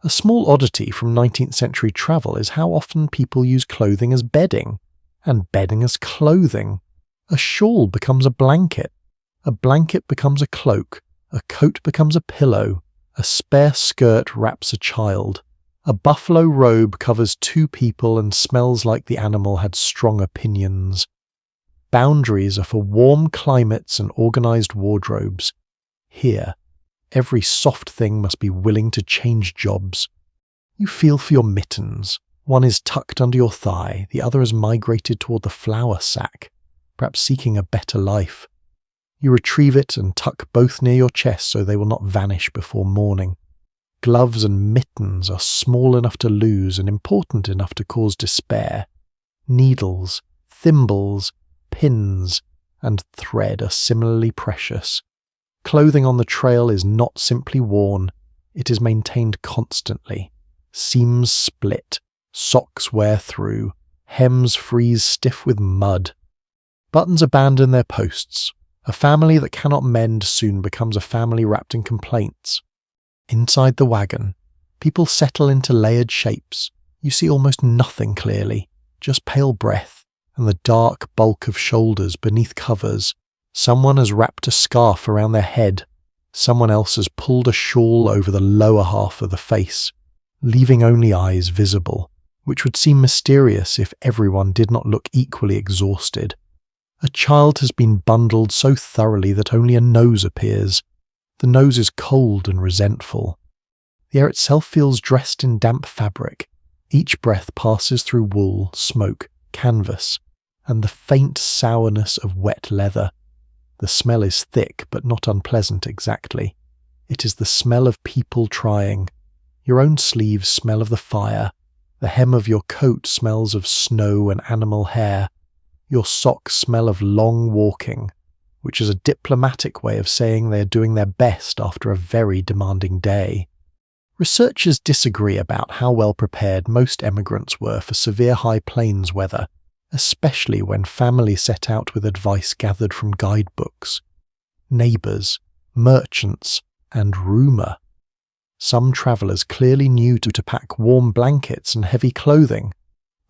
A small oddity from 19th century travel is how often people use clothing as bedding, and bedding as clothing. A shawl becomes a blanket becomes a cloak, a coat becomes a pillow, a spare skirt wraps a child, a buffalo robe covers two people and smells like the animal had strong opinions. Boundaries are for warm climates and organized wardrobes. Here, every soft thing must be willing to change jobs. You feel for your mittens. One is tucked under your thigh, the other has migrated toward the flour sack, perhaps seeking a better life. You retrieve it and tuck both near your chest so they will not vanish before morning. Gloves and mittens are small enough to lose and important enough to cause despair. Needles, thimbles, pins, and thread are similarly precious. Clothing on the trail is not simply worn, it is maintained constantly. Seams split, socks wear through, hems freeze stiff with mud. Buttons abandon their posts. A family that cannot mend soon becomes a family wrapped in complaints. Inside the wagon, people settle into layered shapes. You see almost nothing clearly, just pale breath and the dark bulk of shoulders beneath covers. Someone has wrapped a scarf around their head. Someone else has pulled a shawl over the lower half of the face, leaving only eyes visible, which would seem mysterious if everyone did not look equally exhausted. A child has been bundled so thoroughly that only a nose appears. The nose is cold and resentful. The air itself feels dressed in damp fabric. Each breath passes through wool, smoke, canvas, and the faint sourness of wet leather. The smell is thick but not unpleasant exactly. It is the smell of people trying. Your own sleeves smell of the fire. The hem of your coat smells of snow and animal hair. Your socks smell of long walking, which is a diplomatic way of saying they are doing their best after a very demanding day. Researchers disagree about how well prepared most emigrants were for severe high plains weather, especially when families set out with advice gathered from guidebooks, neighbours, merchants, and rumour. Some travellers clearly knew to pack warm blankets and heavy clothing.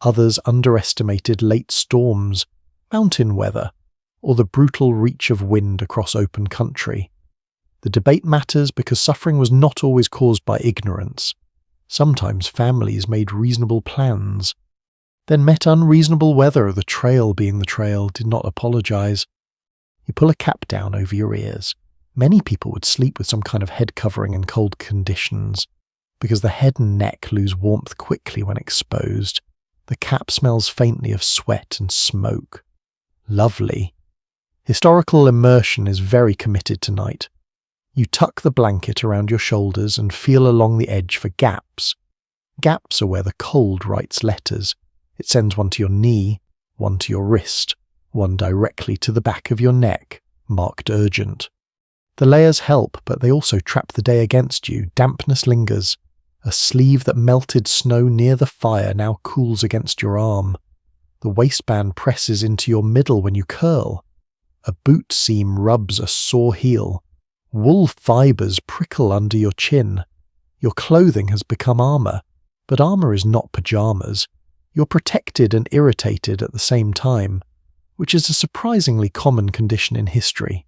Others underestimated late storms, mountain weather, or the brutal reach of wind across open country. The debate matters because suffering was not always caused by ignorance. Sometimes families made reasonable plans, then met unreasonable weather. The trail being the trail did not apologize. You pull a cap down over your ears. Many people would sleep with some kind of head covering in cold conditions, because the head and neck lose warmth quickly when exposed. The cap smells faintly of sweat and smoke. Lovely. Historical immersion is very committed tonight. You tuck the blanket around your shoulders and feel along the edge for gaps. Gaps are where the cold writes letters. It sends one to your knee, one to your wrist, one directly to the back of your neck, marked urgent. The layers help, but they also trap the day against you. Dampness lingers. A sleeve that melted snow near the fire now cools against your arm. The waistband presses into your middle when you curl. A boot seam rubs a sore heel. Wool fibres prickle under your chin. Your clothing has become armour, but armour is not pyjamas. You're protected and irritated at the same time, which is a surprisingly common condition in history.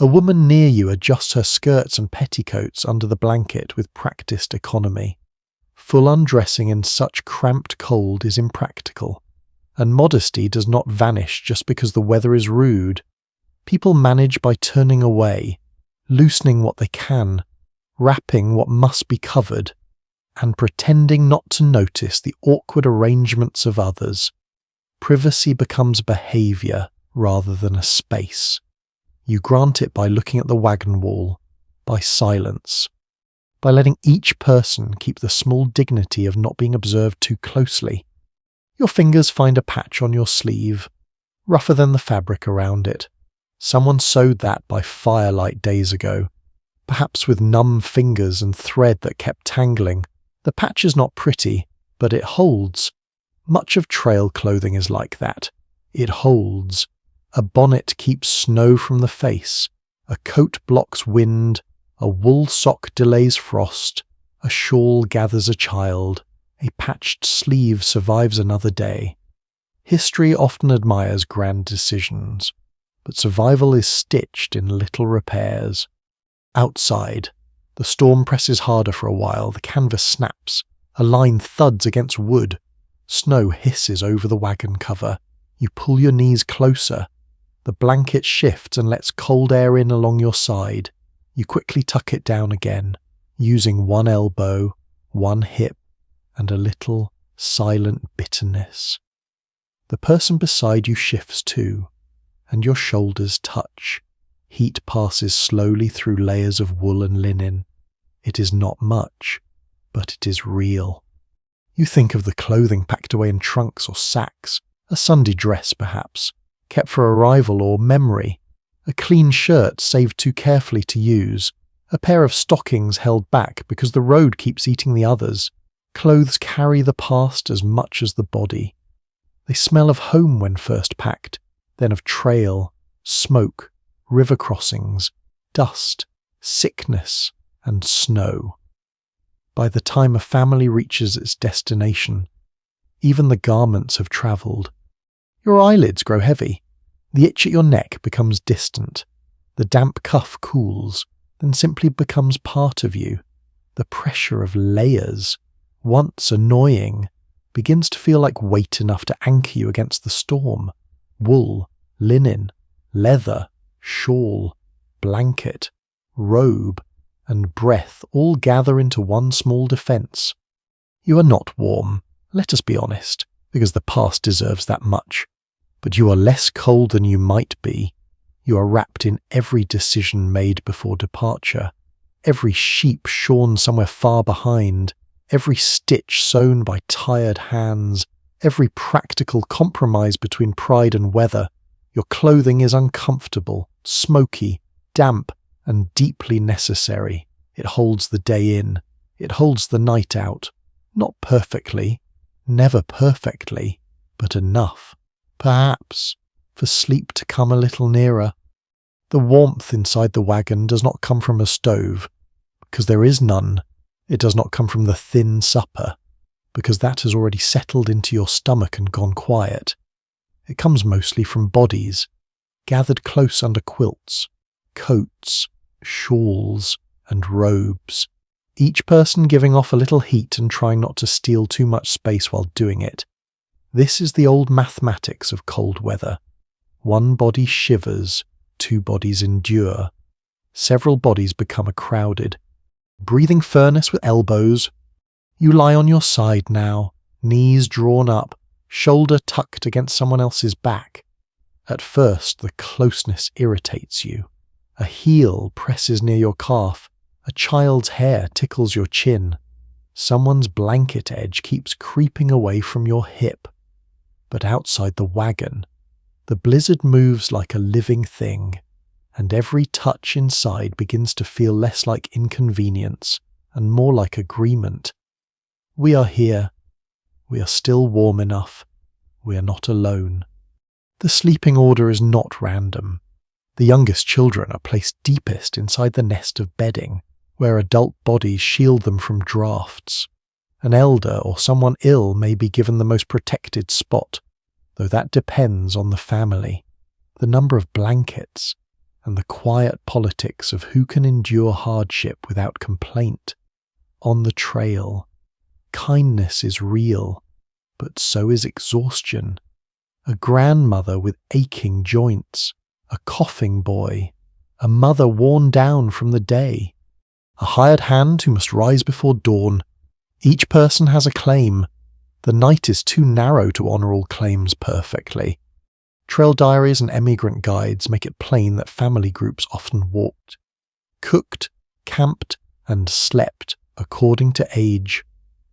A woman near you adjusts her skirts and petticoats under the blanket with practiced economy. Full undressing in such cramped cold is impractical, and modesty does not vanish just because the weather is rude. People manage by turning away, loosening what they can, wrapping what must be covered, and pretending not to notice the awkward arrangements of others. Privacy becomes behaviour rather than a space. You grant it by looking at the wagon wall, by silence, by letting each person keep the small dignity of not being observed too closely. Your fingers find a patch on your sleeve, rougher than the fabric around it. Someone sewed that by firelight days ago, perhaps with numb fingers and thread that kept tangling. The patch is not pretty, but it holds. Much of trail clothing is like that. It holds. A bonnet keeps snow from the face, a coat blocks wind, a wool sock delays frost, a shawl gathers a child, a patched sleeve survives another day. History often admires grand decisions, but survival is stitched in little repairs. Outside, the storm presses harder for a while, the canvas snaps, a line thuds against wood, snow hisses over the wagon cover. You pull your knees closer. The blanket shifts and lets cold air in along your side. You quickly tuck it down again, using one elbow, one hip, and a little silent bitterness. The person beside you shifts too, and your shoulders touch. Heat passes slowly through layers of wool and linen. It is not much, but it is real. You think of the clothing packed away in trunks or sacks, a Sunday dress perhaps, kept for arrival or memory, a clean shirt saved too carefully to use, a pair of stockings held back because the road keeps eating the others. Clothes carry the past as much as the body. They smell of home when first packed, then of trail, smoke, river crossings, dust, sickness, and snow. By the time a family reaches its destination, even the garments have travelled. Your eyelids grow heavy. The itch at your neck becomes distant. The damp cuff cools, then simply becomes part of you. The pressure of layers, once annoying, begins to feel like weight enough to anchor you against the storm. Wool, linen, leather, shawl, blanket, robe, and breath all gather into one small defence. You are not warm, let us be honest, because the past deserves that much. But you are less cold than you might be. You are wrapped in every decision made before departure, every sheep shorn somewhere far behind, every stitch sewn by tired hands, every practical compromise between pride and weather. Your clothing is uncomfortable, smoky, damp, and deeply necessary. It holds the day in. It holds the night out. Not perfectly, never perfectly, but enough, perhaps, for sleep to come a little nearer. The warmth inside the wagon does not come from a stove, because there is none. It does not come from the thin supper, because that has already settled into your stomach and gone quiet. It comes mostly from bodies, gathered close under quilts, coats, shawls, and robes, each person giving off a little heat and trying not to steal too much space while doing it. This is the old mathematics of cold weather. One body shivers, two bodies endure. Several bodies become a crowded, breathing furnace with elbows. You lie on your side now, knees drawn up, shoulder tucked against someone else's back. At first, the closeness irritates you. A heel presses near your calf. A child's hair tickles your chin. Someone's blanket edge keeps creeping away from your hip. But outside the wagon, the blizzard moves like a living thing, and every touch inside begins to feel less like inconvenience and more like agreement. We are here. We are still warm enough. We are not alone. The sleeping order is not random. The youngest children are placed deepest inside the nest of bedding, where adult bodies shield them from drafts. An elder or someone ill may be given the most protected spot, though that depends on the family, the number of blankets, and the quiet politics of who can endure hardship without complaint. On the trail, kindness is real, but so is exhaustion. A grandmother with aching joints, a coughing boy, a mother worn down from the day, a hired hand who must rise before dawn. Each person has a claim. The night is too narrow to honour all claims perfectly. Trail diaries and emigrant guides make it plain that family groups often walked, cooked, camped, and slept according to age,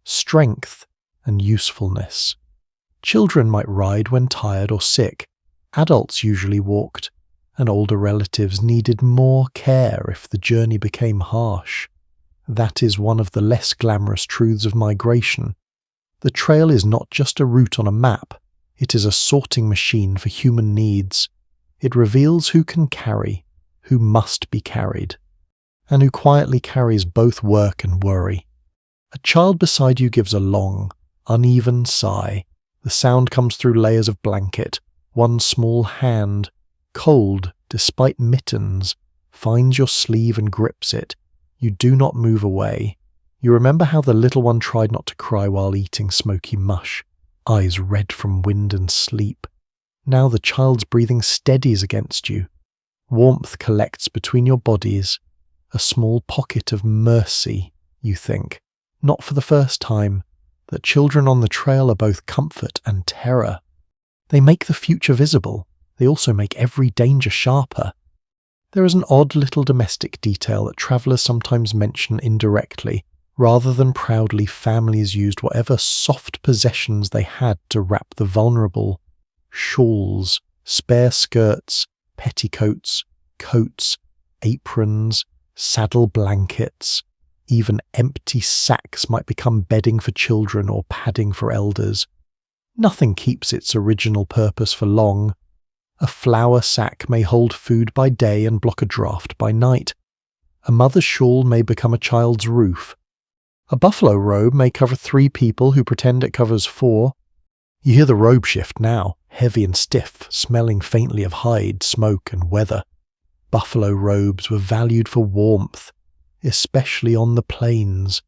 strength, and usefulness. Children might ride when tired or sick. Adults usually walked, and older relatives needed more care if the journey became harsh. That is one of the less glamorous truths of migration. The trail is not just a route on a map, it is a sorting machine for human needs. It reveals who can carry, who must be carried, and who quietly carries both work and worry. A child beside you gives a long, uneven sigh. The sound comes through layers of blanket. One small hand, cold despite mittens, finds your sleeve and grips it. You do not move away. You remember how the little one tried not to cry while eating smoky mush, eyes red from wind and sleep. Now the child's breathing steadies against you. Warmth collects between your bodies, a small pocket of mercy, you think, not for the first time, that children on the trail are both comfort and terror. They make the future visible. They also make every danger sharper. There is an odd little domestic detail that travellers sometimes mention indirectly. Rather than proudly, families used whatever soft possessions they had to wrap the vulnerable. Shawls, spare skirts, petticoats, coats, aprons, saddle blankets. Even empty sacks might become bedding for children or padding for elders. Nothing keeps its original purpose for long. A flour sack may hold food by day and block a draught by night. A mother's shawl may become a child's roof. A buffalo robe may cover 3 people who pretend it covers 4. You hear the robe shift now, heavy and stiff, smelling faintly of hide, smoke, and weather. Buffalo robes were valued for warmth, especially on the plains.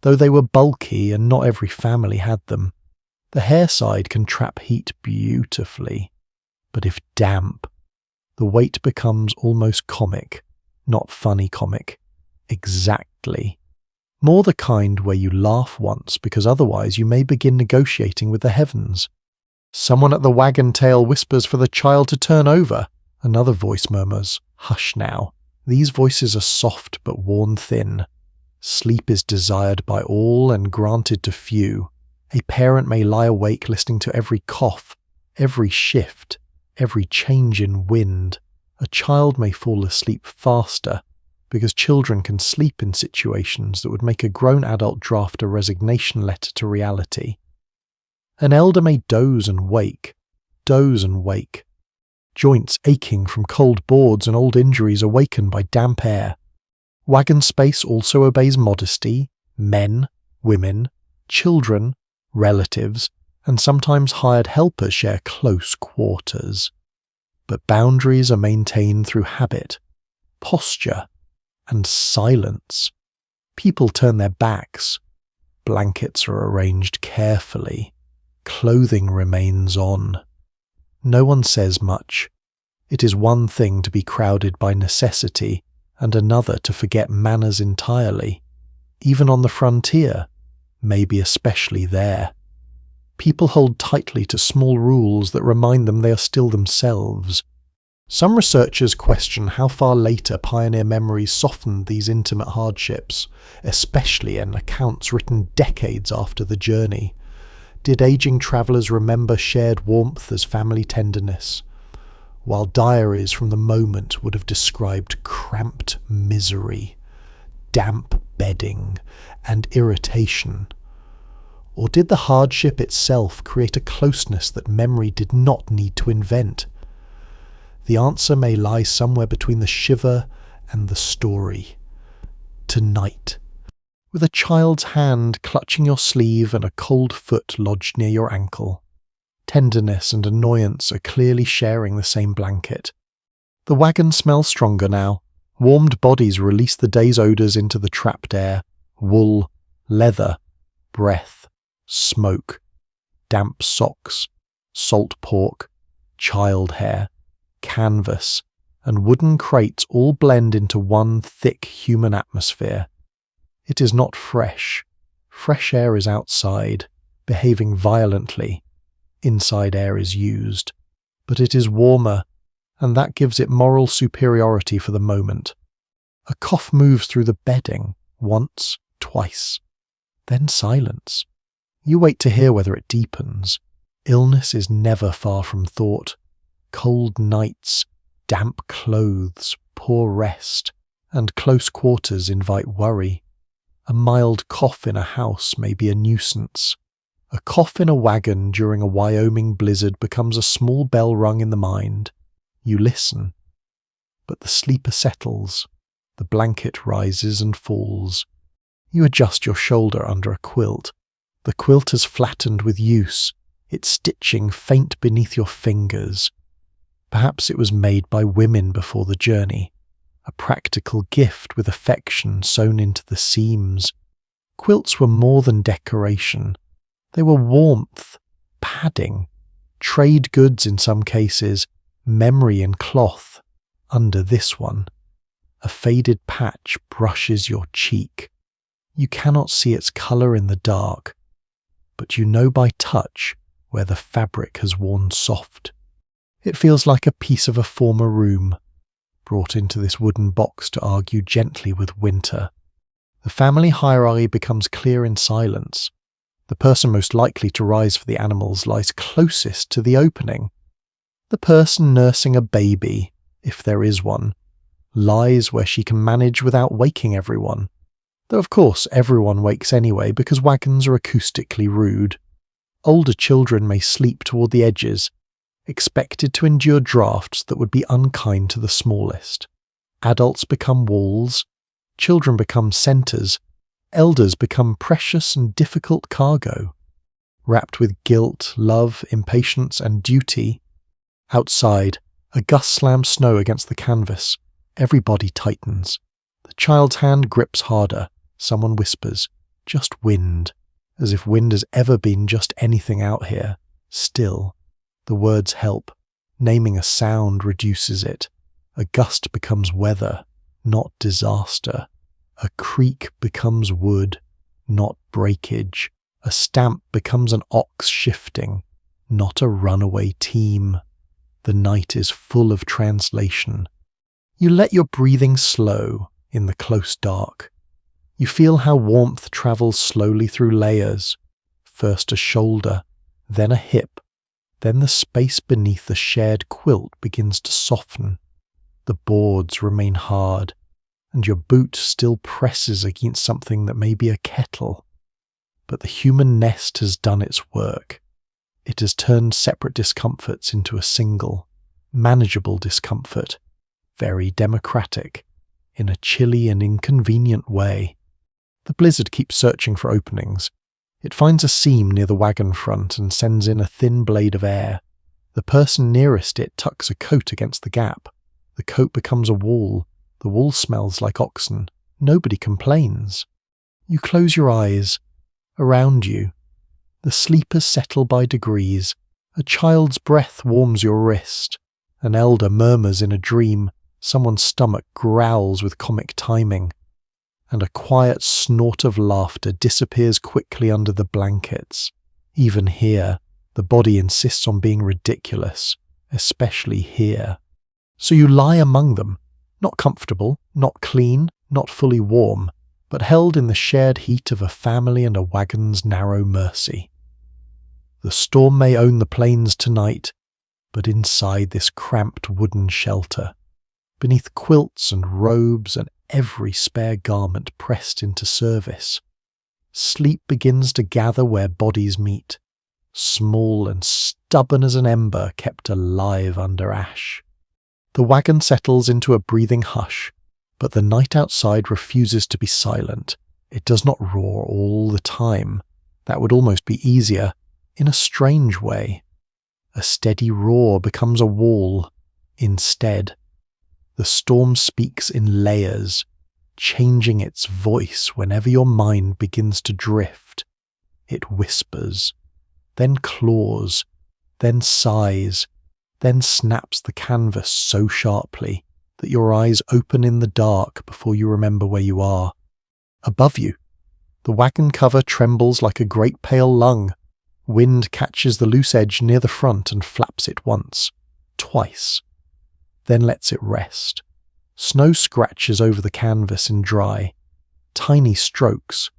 Though they were bulky and not every family had them, the hair side can trap heat beautifully. But if damp, the weight becomes almost comic, not funny comic. Exactly. More the kind where you laugh once because otherwise you may begin negotiating with the heavens. Someone at the wagon tail whispers for the child to turn over. Another voice murmurs, "Hush now." These voices are soft but worn thin. Sleep is desired by all and granted to few. A parent may lie awake listening to every cough, every shift, every change in wind. A child may fall asleep faster, because children can sleep in situations that would make a grown adult draft a resignation letter to reality. An elder may doze and wake. Joints aching from cold boards and old injuries awakened by damp air. Wagon space also obeys modesty. Men, women, children, relatives, and sometimes hired helpers share close quarters. But boundaries are maintained through habit, posture, and silence. People turn their backs. Blankets are arranged carefully. Clothing remains on. No one says much. It is one thing to be crowded by necessity, and another to forget manners entirely. Even on the frontier, maybe especially there. People hold tightly to small rules that remind them they are still themselves. Some researchers question how far later pioneer memories softened these intimate hardships, especially in accounts written decades after the journey. Did aging travellers remember shared warmth as family tenderness, while diaries from the moment would have described cramped misery, damp bedding, and irritation? Or did the hardship itself create a closeness that memory did not need to invent? The answer may lie somewhere between the shiver and the story. Tonight, with a child's hand clutching your sleeve and a cold foot lodged near your ankle, tenderness and annoyance are clearly sharing the same blanket. The wagon smells stronger now. Warmed bodies release the day's odours into the trapped air. Wool, leather, breath, smoke, damp socks, salt pork, child hair, canvas, and wooden crates all blend into one thick human atmosphere. It is not fresh. Fresh air is outside, behaving violently. Inside air is used. But it is warmer, and that gives it moral superiority for the moment. A cough moves through the bedding, once, twice. Then silence. You wait to hear whether it deepens. Illness is never far from thought. Cold nights, damp clothes, poor rest, and close quarters invite worry. A mild cough in a house may be a nuisance. A cough in a wagon during a Wyoming blizzard becomes a small bell rung in the mind. You listen. But the sleeper settles. The blanket rises and falls. You adjust your shoulder under a quilt. The quilt has flattened with use, its stitching faint beneath your fingers. Perhaps it was made by women before the journey, a practical gift with affection sewn into the seams. Quilts were more than decoration. They were warmth, padding, trade goods in some cases, memory in cloth. Under this one, a faded patch brushes your cheek. You cannot see its colour in the dark, but you know by touch where the fabric has worn soft. It feels like a piece of a former room, brought into this wooden box to argue gently with winter. The family hierarchy becomes clear in silence. The person most likely to rise for the animals lies closest to the opening. The person nursing a baby, if there is one, lies where she can manage without waking everyone. Though of course everyone wakes anyway because wagons are acoustically rude. Older children may sleep toward the edges, expected to endure drafts that would be unkind to the smallest. Adults become walls, children become centres, elders become precious and difficult cargo. Wrapped with guilt, love, impatience and duty. Outside, a gust slams snow against the canvas. Everybody tightens. The child's hand grips harder. Someone whispers, "Just wind," as if wind has ever been just anything out here. Still, the words help. Naming a sound reduces it. A gust becomes weather, not disaster. A creak becomes wood, not breakage. A stamp becomes an ox shifting, not a runaway team. The night is full of translation. You let your breathing slow in the close dark. You feel how warmth travels slowly through layers. First a shoulder, then a hip, then the space beneath the shared quilt begins to soften. The boards remain hard, and your boot still presses against something that may be a kettle. But the human nest has done its work. It has turned separate discomforts into a single, manageable discomfort, very democratic, in a chilly and inconvenient way. The blizzard keeps searching for openings. It finds a seam near the wagon front and sends in a thin blade of air. The person nearest it tucks a coat against the gap. The coat becomes a wall. The wool smells like oxen. Nobody complains. You close your eyes. Around you, the sleepers settle by degrees. A child's breath warms your wrist. An elder murmurs in a dream. Someone's stomach growls with comic timing. And a quiet snort of laughter disappears quickly under the blankets. Even here, the body insists on being ridiculous, especially here. So you lie among them, not comfortable, not clean, not fully warm, but held in the shared heat of a family and a wagon's narrow mercy. The storm may own the plains tonight, but inside this cramped wooden shelter, beneath quilts and robes and every spare garment pressed into service, sleep begins to gather where bodies meet, small and stubborn as an ember kept alive under ash. The wagon settles into a breathing hush, but the night outside refuses to be silent. It does not roar all the time. That would almost be easier, in a strange way. A steady roar becomes a wall. Instead, The storm speaks in layers, changing its voice whenever your mind begins to drift. It whispers, then claws, then sighs, then snaps the canvas so sharply that your eyes open in the dark before you remember where you are. Above you, the wagon cover trembles like a great pale lung. Wind catches the loose edge near the front and flaps it once, twice, then lets it rest. Snow scratches over the canvas in dry, tiny strokes.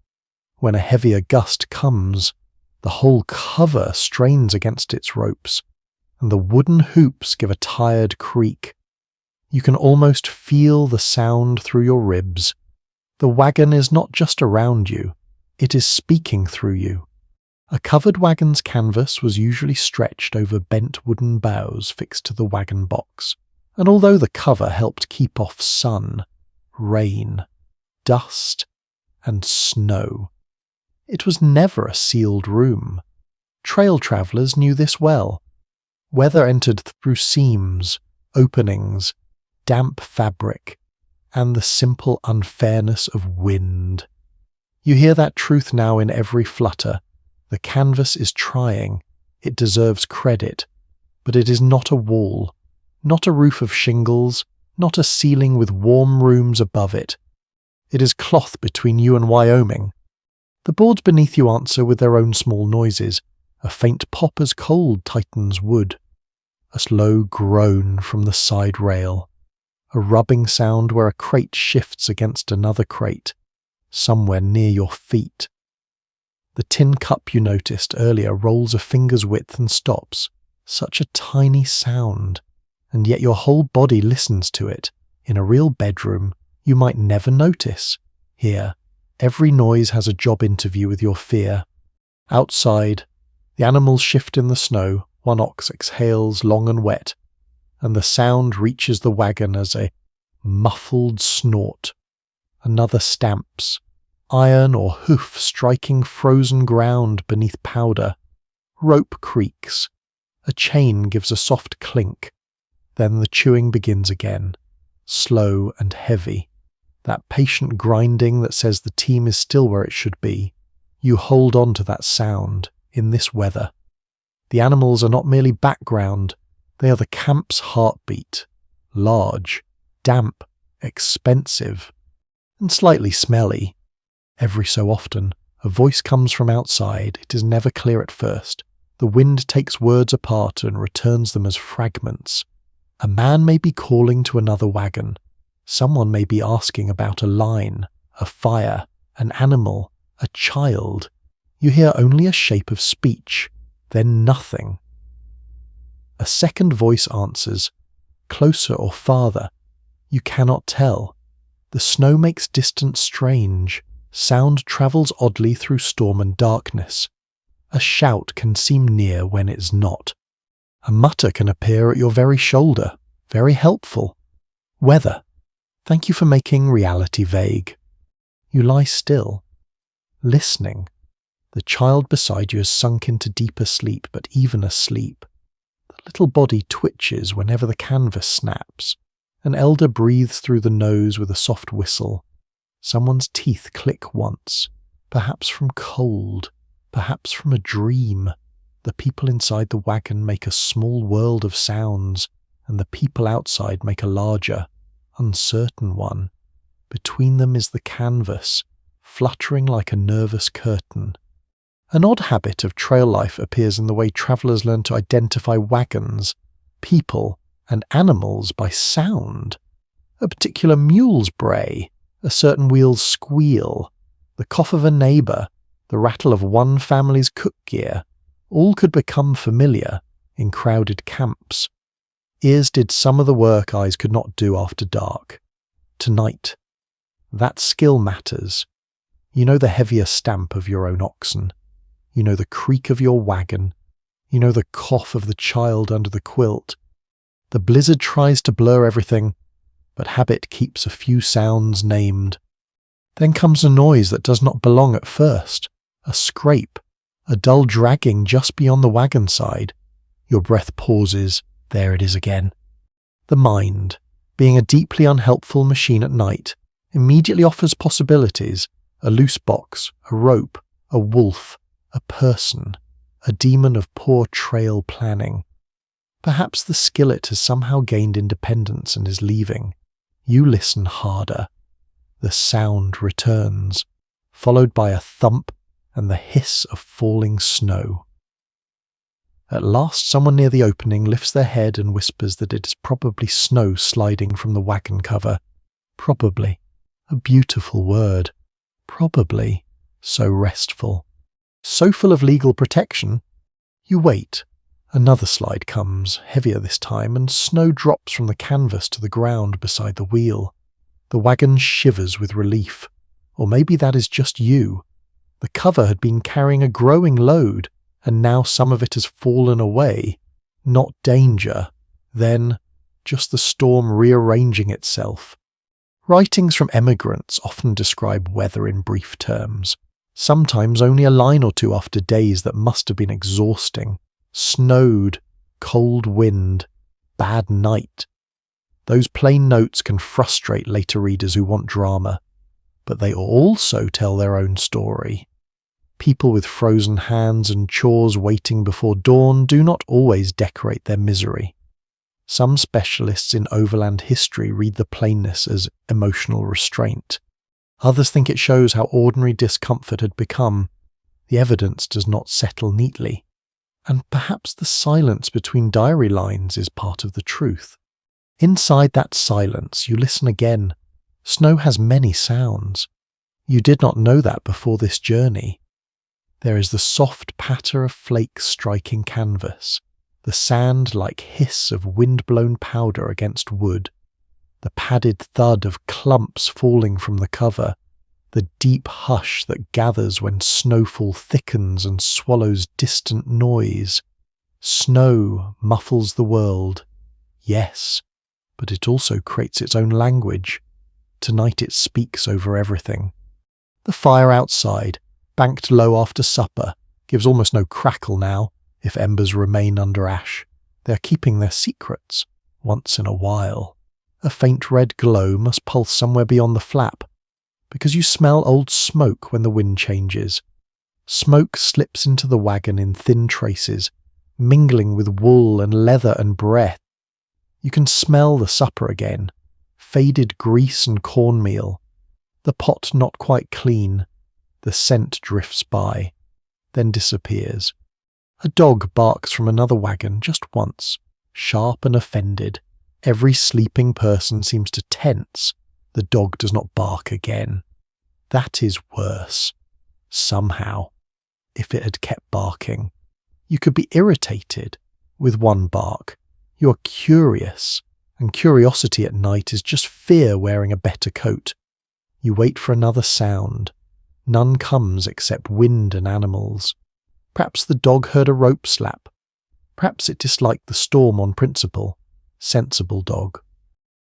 When a heavier gust comes, the whole cover strains against its ropes, and the wooden hoops give a tired creak. You can almost feel the sound through your ribs. The wagon is not just around you, it is speaking through you. A covered wagon's canvas was usually stretched over bent wooden boughs fixed to the wagon box, and although the cover helped keep off sun, rain, dust, and snow, it was never a sealed room. Trail travellers knew this well. Weather entered through seams, openings, damp fabric, and the simple unfairness of wind. You hear that truth now in every flutter. The canvas is trying, it deserves credit, but it is not a wall, not a roof of shingles, not a ceiling with warm rooms above it. It is cloth between you and Wyoming. The boards beneath you answer with their own small noises, a faint pop as cold tightens wood, a slow groan from the side rail, a rubbing sound where a crate shifts against another crate, somewhere near your feet. The tin cup you noticed earlier rolls a finger's width and stops. Such a tiny sound, and yet your whole body listens to it. In a real bedroom, you might never notice. Here, every noise has a job interview with your fear. Outside, the animals shift in the snow, one ox exhales long and wet, and the sound reaches the wagon as a muffled snort. Another stamps, iron or hoof striking frozen ground beneath powder. Rope creaks. A chain gives a soft clink. Then the chewing begins again, slow and heavy. That patient grinding that says the team is still where it should be. You hold on to that sound in this weather. The animals are not merely background, they are the camp's heartbeat. Large, damp, expensive, and slightly smelly. Every so often, a voice comes from outside. It is never clear at first. The wind takes words apart and returns them as fragments. A man may be calling to another wagon. Someone may be asking about a line, a fire, an animal, a child. You hear only a shape of speech, then nothing. A second voice answers, closer or farther. You cannot tell. The snow makes distance strange. Sound travels oddly through storm and darkness. A shout can seem near when it's not. A mutter can appear at your very shoulder, very helpful. Weather. Thank you for making reality vague. You lie still, listening. The child beside you has sunk into deeper sleep, but even asleep. The little body twitches whenever the canvas snaps. An elder breathes through the nose with a soft whistle. Someone's teeth click once, perhaps from cold, perhaps from a dream. The people inside the wagon make a small world of sounds, and the people outside make a larger, uncertain one. Between them is the canvas, fluttering like a nervous curtain. An odd habit of trail life appears in the way travellers learn to identify wagons, people, and animals by sound. A particular mule's bray, a certain wheel's squeal, the cough of a neighbour, the rattle of one family's cook gear, all could become familiar in crowded camps. Ears did some of the work eyes could not do after dark. Tonight, that skill matters. You know the heavier stamp of your own oxen. You know the creak of your wagon. You know the cough of the child under the quilt. The blizzard tries to blur everything, but habit keeps a few sounds named. Then comes a noise that does not belong at first, a scrape, a dull dragging just beyond the wagon side. Your breath pauses, there it is again. The mind, Being a deeply unhelpful machine at night immediately offers possibilities: a loose box, a rope, a wolf, a person, a demon of poor trail planning. Perhaps the skillet has somehow gained independence and is leaving. You listen harder. The sound returns, followed by a thump and the hiss of falling snow. At last someone near the opening lifts their head and whispers that it is probably snow sliding from the wagon cover. Probably. A beautiful word. Probably. So restful. So full of legal protection. You wait. Another slide comes, heavier this time, and snow drops from the canvas to the ground beside the wheel. The wagon shivers with relief. Or maybe that is just you. The cover had been carrying a growing load, and now some of it has fallen away. Not danger. Then, just the storm rearranging itself. Writings from emigrants often describe weather in brief terms, sometimes only a line or two after days that must have been exhausting. Snowed, cold wind, bad night. Those plain notes can frustrate later readers who want drama, but they also tell their own story. People with frozen hands and chores waiting before dawn do not always decorate their misery. Some specialists in overland history read the plainness as emotional restraint. Others think it shows how ordinary discomfort had become. The evidence does not settle neatly. And perhaps the silence between diary lines is part of the truth. Inside that silence, you listen again. Snow has many sounds. You did not know that before this journey. There is the soft patter of flakes striking canvas, the sand-like hiss of wind-blown powder against wood, the padded thud of clumps falling from the cover, the deep hush that gathers when snowfall thickens and swallows distant noise. Snow muffles the world. Yes, but it also creates its own language. Tonight it speaks over everything. The fire outside, banked low after supper, gives almost no crackle now, if embers remain under ash. They are keeping their secrets, once in a while. A faint red glow must pulse somewhere beyond the flap, because you smell old smoke when the wind changes. Smoke slips into the wagon in thin traces, mingling with wool and leather and breath. You can smell the supper again, faded grease and cornmeal. The pot not quite clean. The scent drifts by, then disappears. A dog barks from another wagon just once, sharp and offended. Every sleeping person seems to tense. The dog does not bark again. That is worse. Somehow, if it had kept barking. You could be irritated with one bark. You are curious, and curiosity at night is just fear wearing a better coat. You wait for another sound. None comes except wind and animals. Perhaps the dog heard a rope slap. Perhaps it disliked the storm on principle. Sensible dog.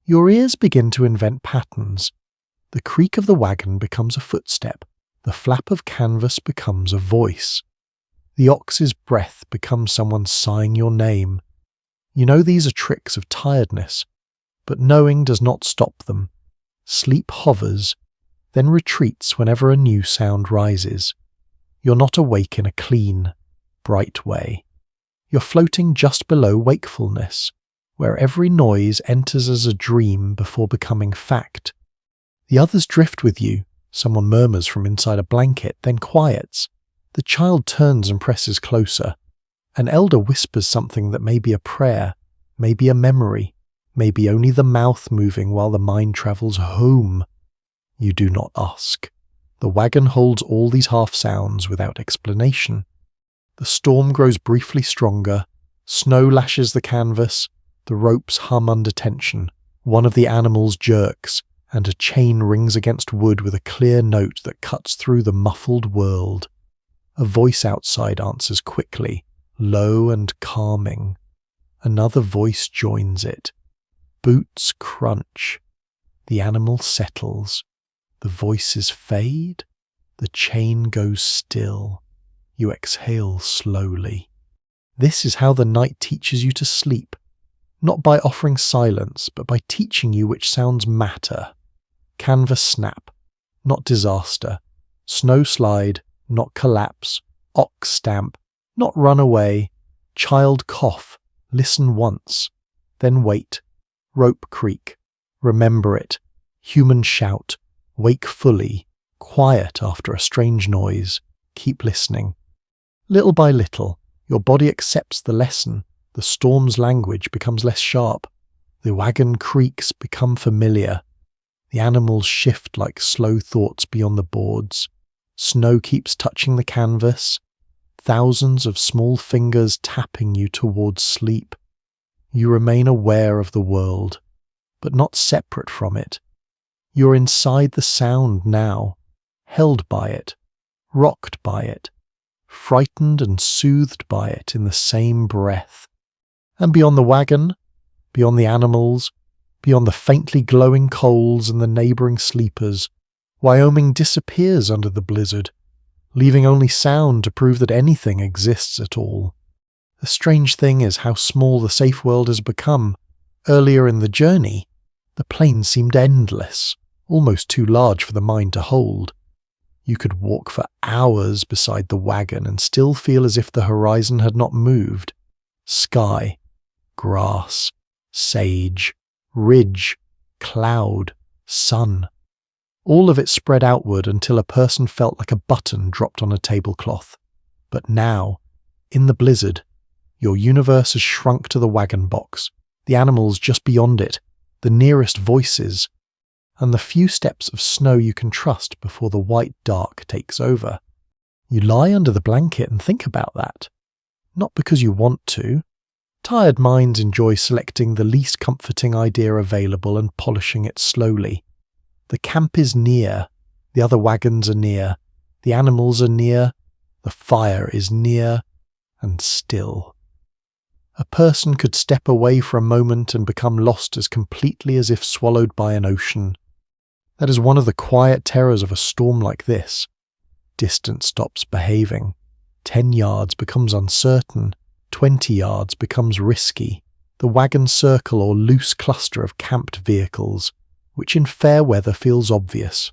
Your ears begin to invent patterns. The creak of the wagon becomes a footstep. The flap of canvas becomes a voice. The ox's breath becomes someone sighing your name. You know these are tricks of tiredness, but knowing does not stop them. Sleep hovers, then retreats whenever a new sound rises. You're not awake in a clean, bright way. You're floating just below wakefulness, where every noise enters as a dream before becoming fact. The others drift with you. Someone murmurs from inside a blanket, then quiets. The child turns and presses closer. An elder whispers something that may be a prayer, maybe a memory, maybe only the mouth moving while the mind travels home. You do not ask. The wagon holds all these half sounds without explanation. The storm grows briefly stronger. Snow lashes the canvas. The ropes hum under tension. One of the animals jerks, and a chain rings against wood with a clear note that cuts through the muffled world. A voice outside answers quickly, low and calming. Another voice joins it. Boots crunch. The animal settles. The voices fade. The chain goes still. You exhale slowly. This is how the night teaches you to sleep. not by offering silence, but by teaching you which sounds matter. Canvas snap, not disaster. Snow slide, not collapse. Ox stamp, not run away. Child cough, listen once. Then wait. Rope creak, remember it. Human shout, wake fully. Quiet after a strange noise, keep listening. Little by little, your body accepts the lesson. The storm's language becomes less sharp. The wagon creaks become familiar. The animals shift like slow thoughts beyond the boards. Snow keeps touching the canvas. Thousands of small fingers tapping you towards sleep. You remain aware of the world, but not separate from it. You're inside the sound now, held by it, rocked by it, frightened and soothed by it in the same breath. And beyond the wagon, beyond the animals, beyond the faintly glowing coals and the neighbouring sleepers, Wyoming disappears under the blizzard, leaving only sound to prove that anything exists at all. The strange thing is how small the safe world has become. Earlier in the journey, the plain seemed endless, almost too large for the mind to hold. You could walk for hours beside the wagon and still feel as if the horizon had not moved. Sky, grass, sage, ridge, cloud, sun. All of it spread outward until a person felt like a button dropped on a tablecloth. But now, in the blizzard, your universe has shrunk to the wagon box, the animals just beyond it, the nearest voices, and the few steps of snow you can trust before the white dark takes over. You lie under the blanket and think about that. Not because you want to. Tired minds enjoy selecting the least comforting idea available and polishing it slowly. The camp is near, the other wagons are near, the animals are near, the fire is near, and still. A person could step away for a moment and become lost as completely as if swallowed by an ocean. That is one of the quiet terrors of a storm like this. Distance stops behaving. 10 yards becomes uncertain. 20 yards becomes risky. The wagon circle or loose cluster of camped vehicles, which in fair weather feels obvious,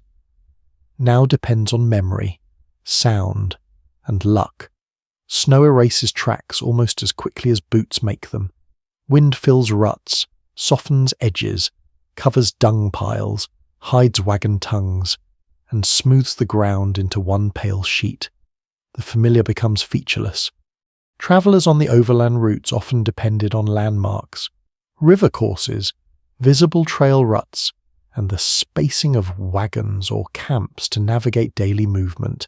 now depends on memory, sound, and luck. Snow erases tracks almost as quickly as boots make them. Wind fills ruts, softens edges, covers dung piles, hides wagon tongues, and smooths the ground into one pale sheet. The familiar becomes featureless. Travellers on the overland routes often depended on landmarks, river courses, visible trail ruts, and the spacing of wagons or camps to navigate daily movement.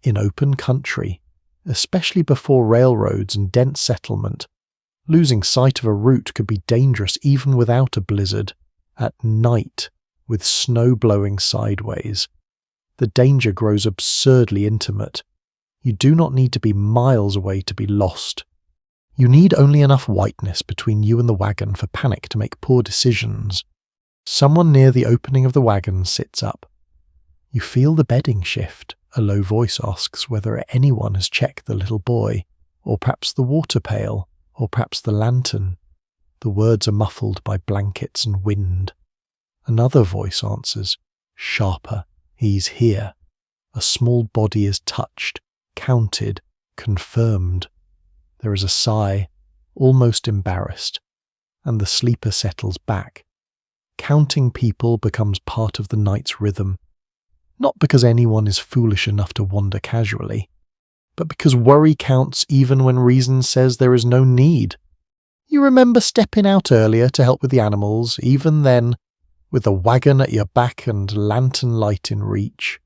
In open country, especially before railroads and dense settlement, losing sight of a route could be dangerous even without a blizzard. At night, with snow blowing sideways, the danger grows absurdly intimate. You do not need to be miles away to be lost. You need only enough whiteness between you and the wagon for panic to make poor decisions. Someone near the opening of the wagon sits up. You feel the bedding shift. A low voice asks whether anyone has checked the little boy, or perhaps the water pail, or perhaps the lantern. The words are muffled by blankets and wind. Another voice answers, sharper. He's here. A small body is touched, counted, confirmed. There is a sigh, almost embarrassed, and the sleeper settles back. Counting people becomes part of the night's rhythm, not because anyone is foolish enough to wander casually, but because worry counts even when reason says there is no need. You remember stepping out earlier to help with the animals, even then, with the wagon at your back and lantern light in reach.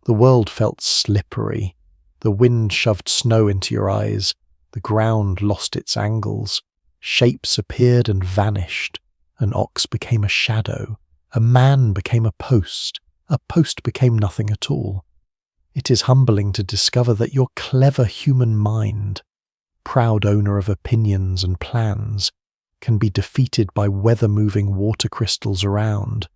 The world felt slippery. The wind shoved snow into your eyes. The ground lost its angles. Shapes appeared and vanished. An ox became a shadow. A man became a post became nothing at all. It is humbling to discover that your clever human mind, proud owner of opinions and plans, can be defeated by weather-moving water crystals around.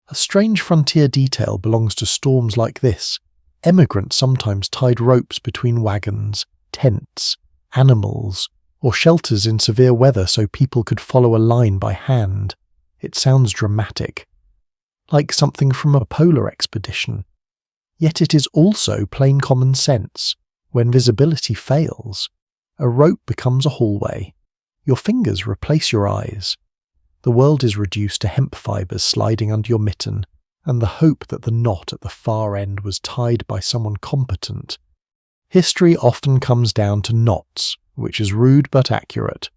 A strange frontier detail belongs to storms like this. Emigrants sometimes tied ropes between wagons, tents, animals, or shelters in severe weather so people could follow a line by hand. It sounds dramatic, like something from a polar expedition. Yet it is also plain common sense. When visibility fails, a rope becomes a hallway. Your fingers replace your eyes. The world is reduced to hemp fibres sliding under your mitten, and the hope that the knot at the far end was tied by someone competent. History often comes down to knots, which is rude but accurate.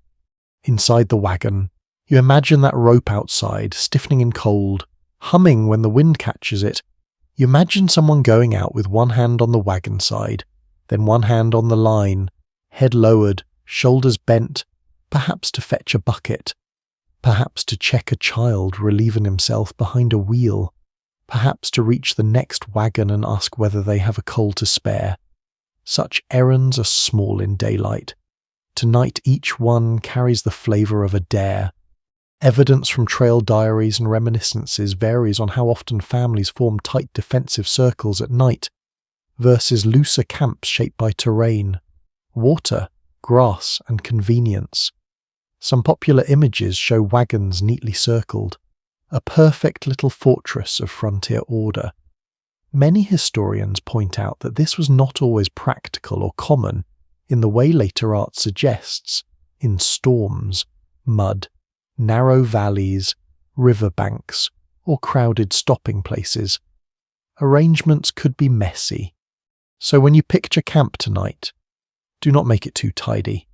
Inside the wagon, you imagine that rope outside, stiffening in cold, humming when the wind catches it. You imagine someone going out with one hand on the wagon side, then one hand on the line, head lowered, shoulders bent, perhaps to fetch a bucket, perhaps to check a child relieving himself behind a wheel, perhaps to reach the next wagon and ask whether they have a coal to spare. Such errands are small in daylight. Tonight each one carries the flavour of a dare. Evidence from trail diaries and reminiscences varies on how often families form tight defensive circles at night, versus looser camps shaped by terrain, water, grass, and convenience. Some popular images show wagons neatly circled, a perfect little fortress of frontier order. Many historians point out that this was not always practical or common in the way later art suggests, in storms, mud, narrow valleys, riverbanks, or crowded stopping places. Arrangements could be messy. So when you picture camp tonight, do not make it too tidy.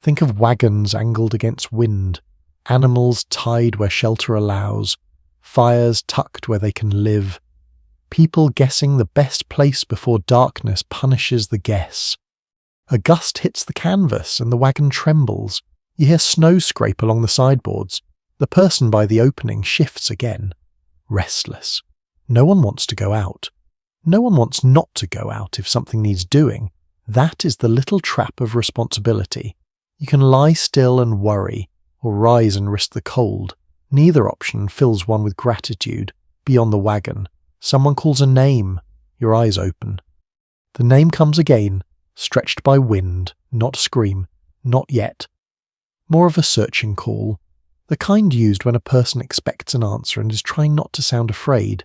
Think of wagons angled against wind, animals tied where shelter allows, fires tucked where they can live, people guessing the best place before darkness punishes the guess. A gust hits the canvas and the wagon trembles. You hear snow scrape along the sideboards. The person by the opening shifts again. Restless. No one wants to go out. No one wants not to go out if something needs doing. That is the little trap of responsibility. You can lie still and worry, or rise and risk the cold. Neither option fills one with gratitude. Beyond the wagon, someone calls a name. Your eyes open. The name comes again, stretched by wind, not scream, not yet. More of a searching call, the kind used when a person expects an answer and is trying not to sound afraid.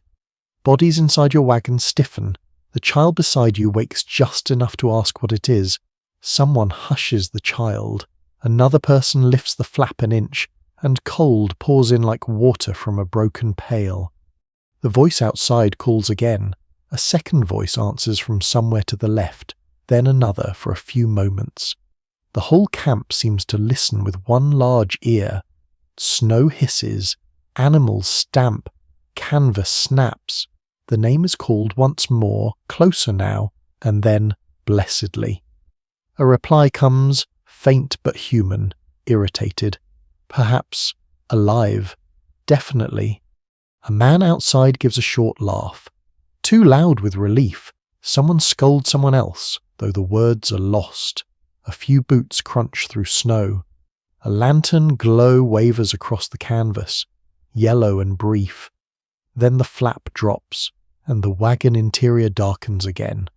Bodies inside your wagon stiffen. The child beside you wakes just enough to ask what it is. Someone hushes the child. Another person lifts the flap an inch, and cold pours in like water from a broken pail. The voice outside calls again. A second voice answers from somewhere to the left, then another for a few moments. The whole camp seems to listen with one large ear. Snow hisses, animals stamp, canvas snaps. The name is called once more, closer now, and then blessedly. A reply comes, faint but human, irritated, perhaps alive, definitely. A man outside gives a short laugh. Too loud with relief. Someone scolds someone else, though the words are lost. A few boots crunch through snow. A lantern glow wavers across the canvas, yellow and brief. Then the flap drops, and the wagon interior darkens again.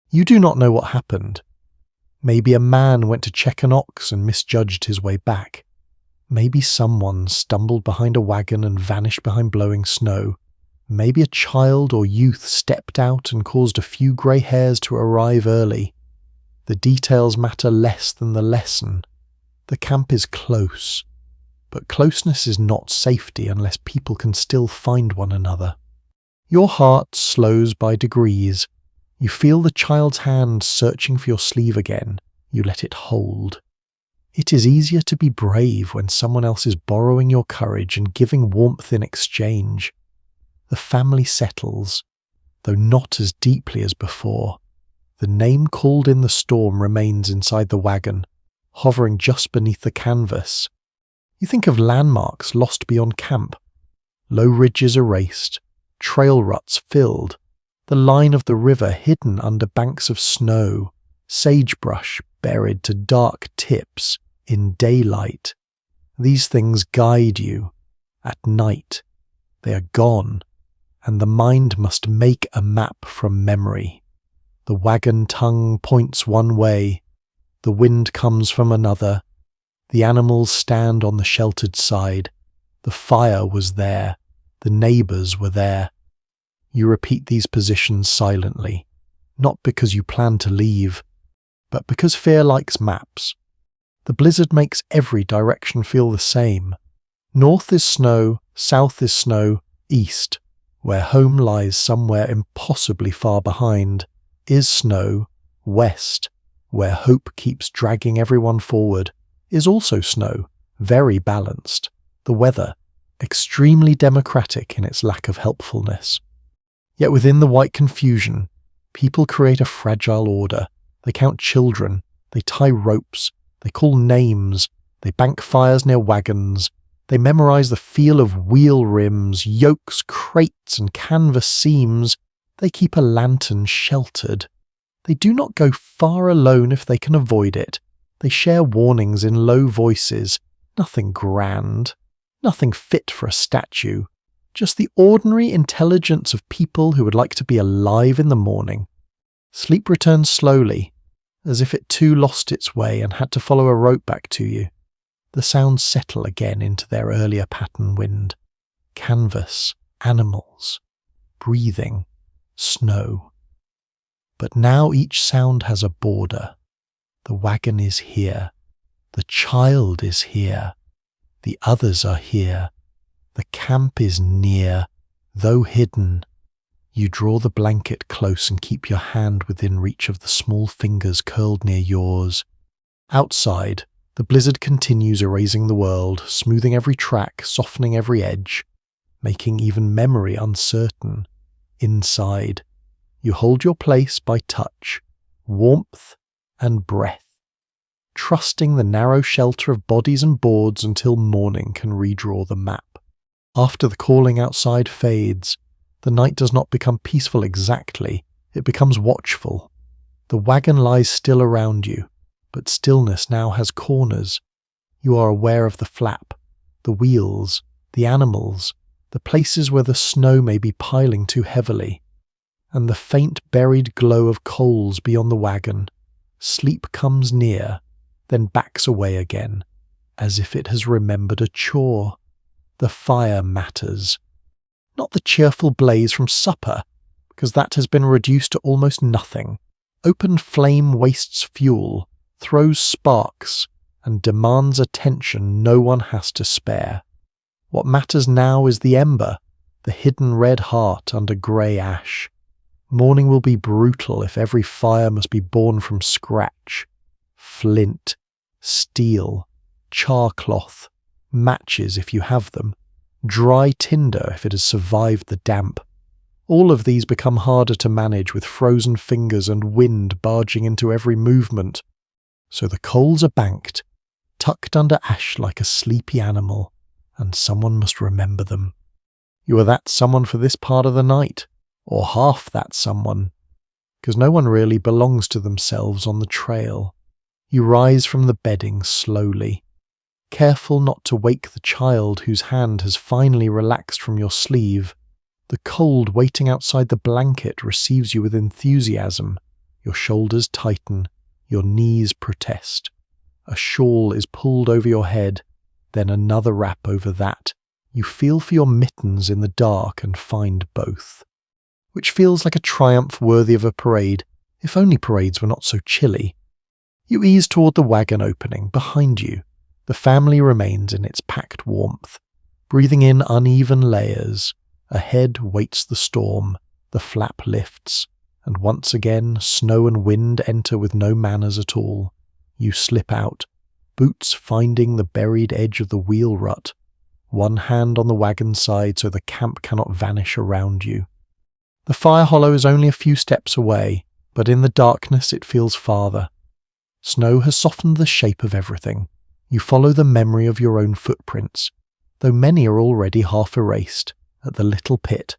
You do not know what happened. Maybe a man went to check an ox and misjudged his way back. Maybe someone stumbled behind a wagon and vanished behind blowing snow. Maybe a child or youth stepped out and caused a few grey hairs to arrive early. The details matter less than the lesson. The camp is close, but closeness is not safety unless people can still find one another. Your heart slows by degrees. You feel the child's hand searching for your sleeve again. You let it hold. It is easier to be brave when someone else is borrowing your courage and giving warmth in exchange. The family settles, though not as deeply as before. The name called in the storm remains inside the wagon, hovering just beneath the canvas. You think of landmarks lost beyond camp. Low ridges erased, trail ruts filled, the line of the river hidden under banks of snow, sagebrush buried to dark tips in daylight. These things guide you. At night, they are gone, and the mind must make a map from memory. The wagon tongue points one way, the wind comes from another, The animals stand on the sheltered side. The fire was there. The neighbours were there. You repeat these positions silently, not because you plan to leave, but because fear likes maps. The blizzard makes every direction feel the same. North is snow, south is snow, east, where home lies somewhere impossibly far behind, is snow. West, where hope keeps dragging everyone forward, is also snow, very balanced. The weather, extremely democratic in its lack of helpfulness. Yet within the white confusion, people create a fragile order. They count children, they tie ropes, they call names, they bank fires near wagons, they memorize the feel of wheel rims, yokes, crates, and canvas seams. They keep a lantern sheltered. They do not go far alone if they can avoid it. They share warnings in low voices, nothing grand, nothing fit for a statue, just the ordinary intelligence of people who would like to be alive in the morning. Sleep returns slowly, as if it too lost its way and had to follow a rope back to you. The sounds settle again into their earlier pattern wind. Canvas, animals, breathing, snow. But now each sound has a border. The wagon is here. The child is here. The others are here. The camp is near, though hidden. You draw the blanket close and keep your hand within reach of the small fingers curled near yours. Outside, the blizzard continues erasing the world, smoothing every track, softening every edge, making even memory uncertain. Inside, you hold your place by touch, warmth, and breath, trusting the narrow shelter of bodies and boards until morning can redraw the map. After the calling outside fades, the night does not become peaceful exactly, it becomes watchful. The wagon lies still around you, but stillness now has corners. You are aware of the flap, the wheels, the animals, the places where the snow may be piling too heavily, and the faint buried glow of coals beyond the wagon. Sleep comes near, then backs away again, as if it has remembered a chore. The fire matters. Not the cheerful blaze from supper, because that has been reduced to almost nothing. Open flame wastes fuel, throws sparks, and demands attention no one has to spare. What matters now is the ember, the hidden red heart under grey ash. Morning will be brutal if every fire must be born from scratch. Flint, steel, char cloth, matches if you have them, dry tinder if it has survived the damp. All of these become harder to manage with frozen fingers and wind barging into every movement. So the coals are banked, tucked under ash like a sleepy animal, and someone must remember them. You are that someone for this part of the night, or half that someone, because no one really belongs to themselves on the trail. You rise from the bedding slowly, careful not to wake the child whose hand has finally relaxed from your sleeve. The cold waiting outside the blanket receives you with enthusiasm. Your shoulders tighten, your knees protest. A shawl is pulled over your head, then another wrap over that. You feel for your mittens in the dark and find both, which feels like a triumph worthy of a parade, if only parades were not so chilly. You ease toward the wagon opening behind you. The family remains in its packed warmth, breathing in uneven layers. Ahead waits the storm, the flap lifts, and once again snow and wind enter with no manners at all. You slip out, boots finding the buried edge of the wheel rut, one hand on the wagon side so the camp cannot vanish around you. The fire hollow is only a few steps away, but in the darkness it feels farther. Snow has softened the shape of everything. You follow the memory of your own footprints, though many are already half erased, at the little pit.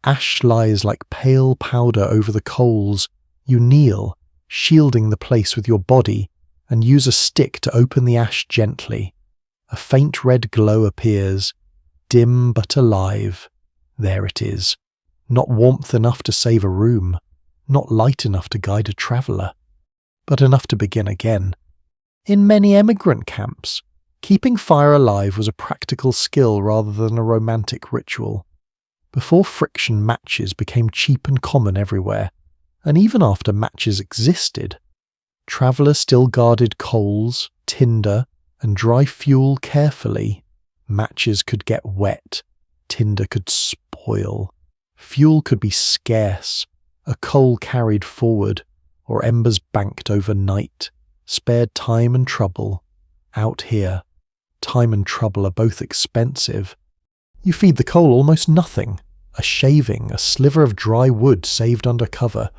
Ash lies like pale powder over the coals. You kneel, shielding the place with your body, and use a stick to open the ash gently. A faint red glow appears, dim but alive. There it is. Not warmth enough to save a room, not light enough to guide a traveller, but enough to begin again. In many emigrant camps, keeping fire alive was a practical skill rather than a romantic ritual. Before friction matches became cheap and common everywhere, and even after matches existed, travellers still guarded coals, tinder, and dry fuel carefully. Matches could get wet, tinder could spoil, fuel could be scarce, a coal carried forward, or embers banked overnight, spared time and trouble. Out here, time and trouble are both expensive. You feed the coal almost nothing. A shaving, a sliver of dry wood saved under cover,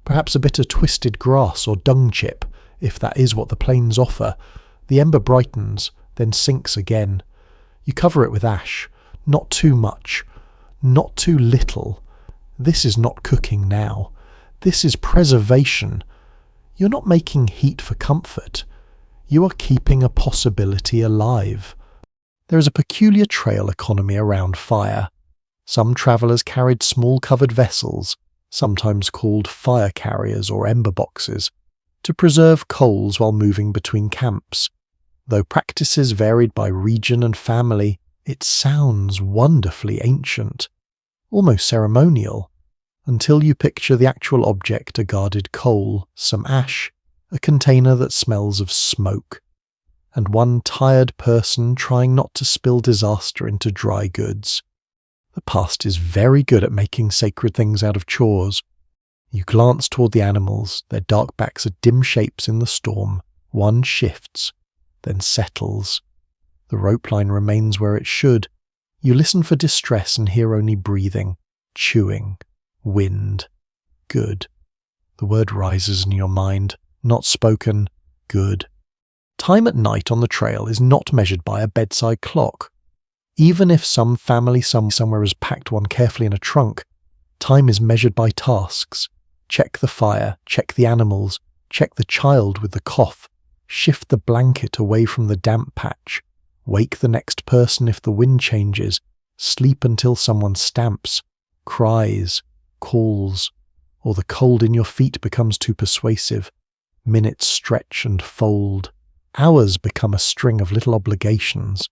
perhaps a bit of twisted grass or dung chip, if that is what the plains offer. The ember brightens, then sinks again. You cover it with ash, not too much, not too little. This is not cooking now. This is preservation. You're not making heat for comfort. You are keeping a possibility alive. There is a peculiar trail economy around fire. Some travellers carried small covered vessels, sometimes called fire carriers or ember boxes, to preserve coals while moving between camps. Though practices varied by region and family, it sounds wonderfully ancient, almost ceremonial, until you picture the actual object: a guarded coal, some ash, a container that smells of smoke, and one tired person trying not to spill disaster into dry goods. The past is very good at making sacred things out of chores. You glance toward the animals, their dark backs are dim shapes in the storm. One shifts, then settles. The rope line remains where it should. You listen for distress and hear only breathing, chewing, wind. Good. The word rises in your mind, not spoken. Good. Time at night on the trail is not measured by a bedside clock. Even if some family somewhere has packed one carefully in a trunk, time is measured by tasks. Check the fire, check the animals, check the child with the cough, shift the blanket away from the damp patch, wake the next person if the wind changes, sleep until someone stamps, cries, calls, or the cold in your feet becomes too persuasive. Minutes stretch and fold. Hours become a string of little obligations.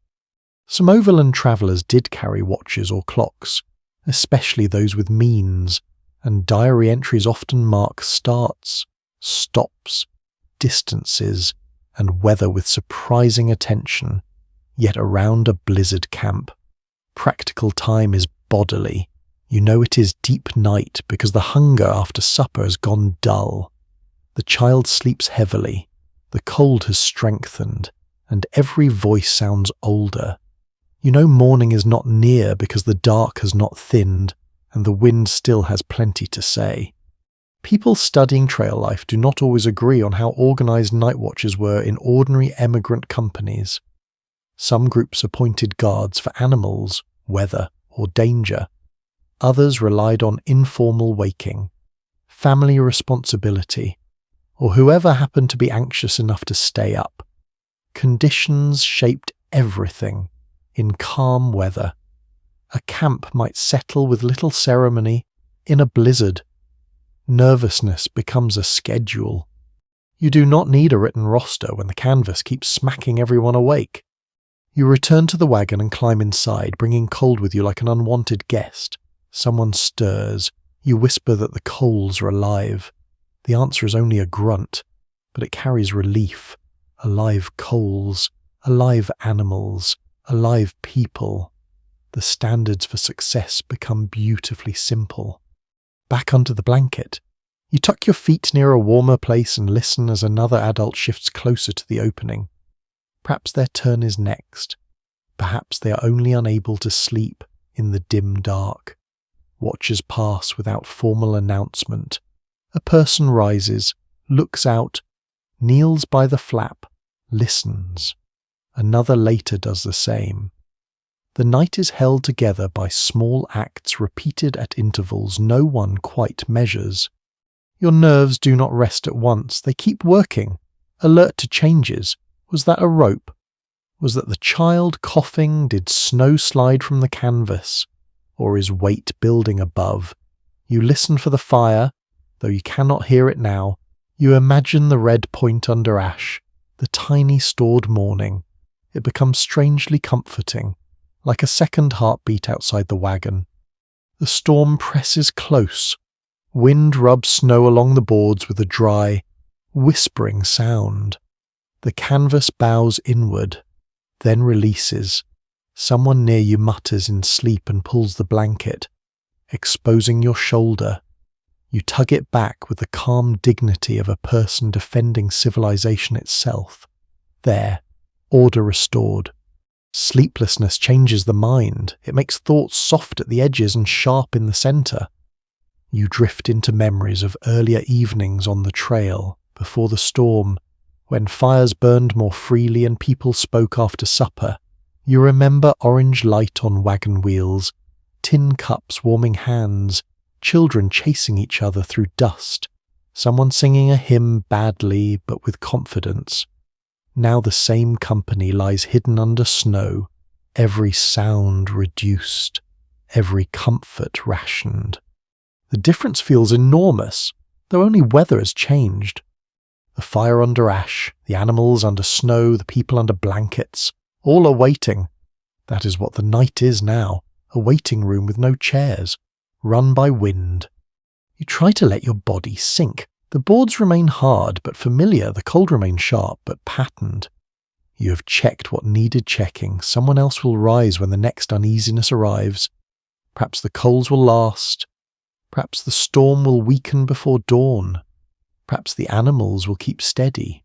Some overland travellers did carry watches or clocks, especially those with means, and diary entries often mark starts, stops, distances, and weather with surprising attention. Yet around a blizzard camp, practical time is bodily. You know it is deep night because the hunger after supper has gone dull. The child sleeps heavily, the cold has strengthened, and every voice sounds older. You know morning is not near because the dark has not thinned, and the wind still has plenty to say. People studying trail life do not always agree on how organised night watches were in ordinary emigrant companies. Some groups appointed guards for animals, weather, or danger. Others relied on informal waking, family responsibility, or whoever happened to be anxious enough to stay up. Conditions shaped everything. In calm weather, a camp might settle with little ceremony. In a blizzard, nervousness becomes a schedule. You do not need a written roster when the canvas keeps smacking everyone awake. You return to the wagon and climb inside, bringing cold with you like an unwanted guest. Someone stirs. You whisper that the coals are alive. The answer is only a grunt, but it carries relief. Alive coals, alive animals, alive people. The standards for success become beautifully simple. Back under the blanket, you tuck your feet near a warmer place and listen as another adult shifts closer to the opening. Perhaps their turn is next. Perhaps they are only unable to sleep in the dim dark. Watches pass without formal announcement. A person rises, looks out, kneels by the flap, listens. Another later does the same. The night is held together by small acts repeated at intervals no one quite measures. Your nerves do not rest at once, they keep working, alert to changes. Was that a rope? Was that the child coughing? Did snow slide from the canvas? Or is weight building above? You listen for the fire, though you cannot hear it now. You imagine the red point under ash, the tiny stored morning. It becomes strangely comforting, like a second heartbeat outside the wagon. The storm presses close. Wind rubs snow along the boards with a dry, whispering sound. The canvas bows inward, then releases. Someone near you mutters in sleep and pulls the blanket, exposing your shoulder. You tug it back with the calm dignity of a person defending civilization itself. There, order restored. Sleeplessness changes the mind. It makes thoughts soft at the edges and sharp in the center. You drift into memories of earlier evenings on the trail, before the storm, when fires burned more freely and people spoke after supper. You remember orange light on wagon wheels, tin cups warming hands, children chasing each other through dust, someone singing a hymn badly but with confidence. Now the same company lies hidden under snow, every sound reduced, every comfort rationed. The difference feels enormous, though only weather has changed. The fire under ash, the animals under snow, the people under blankets, all are waiting. That is what the night is now, a waiting room with no chairs, run by wind. You try to let your body sink. The boards remain hard but familiar, the cold remains sharp but patterned. You have checked what needed checking. Someone else will rise when the next uneasiness arrives. Perhaps the coals will last. Perhaps the storm will weaken before dawn. Perhaps the animals will keep steady.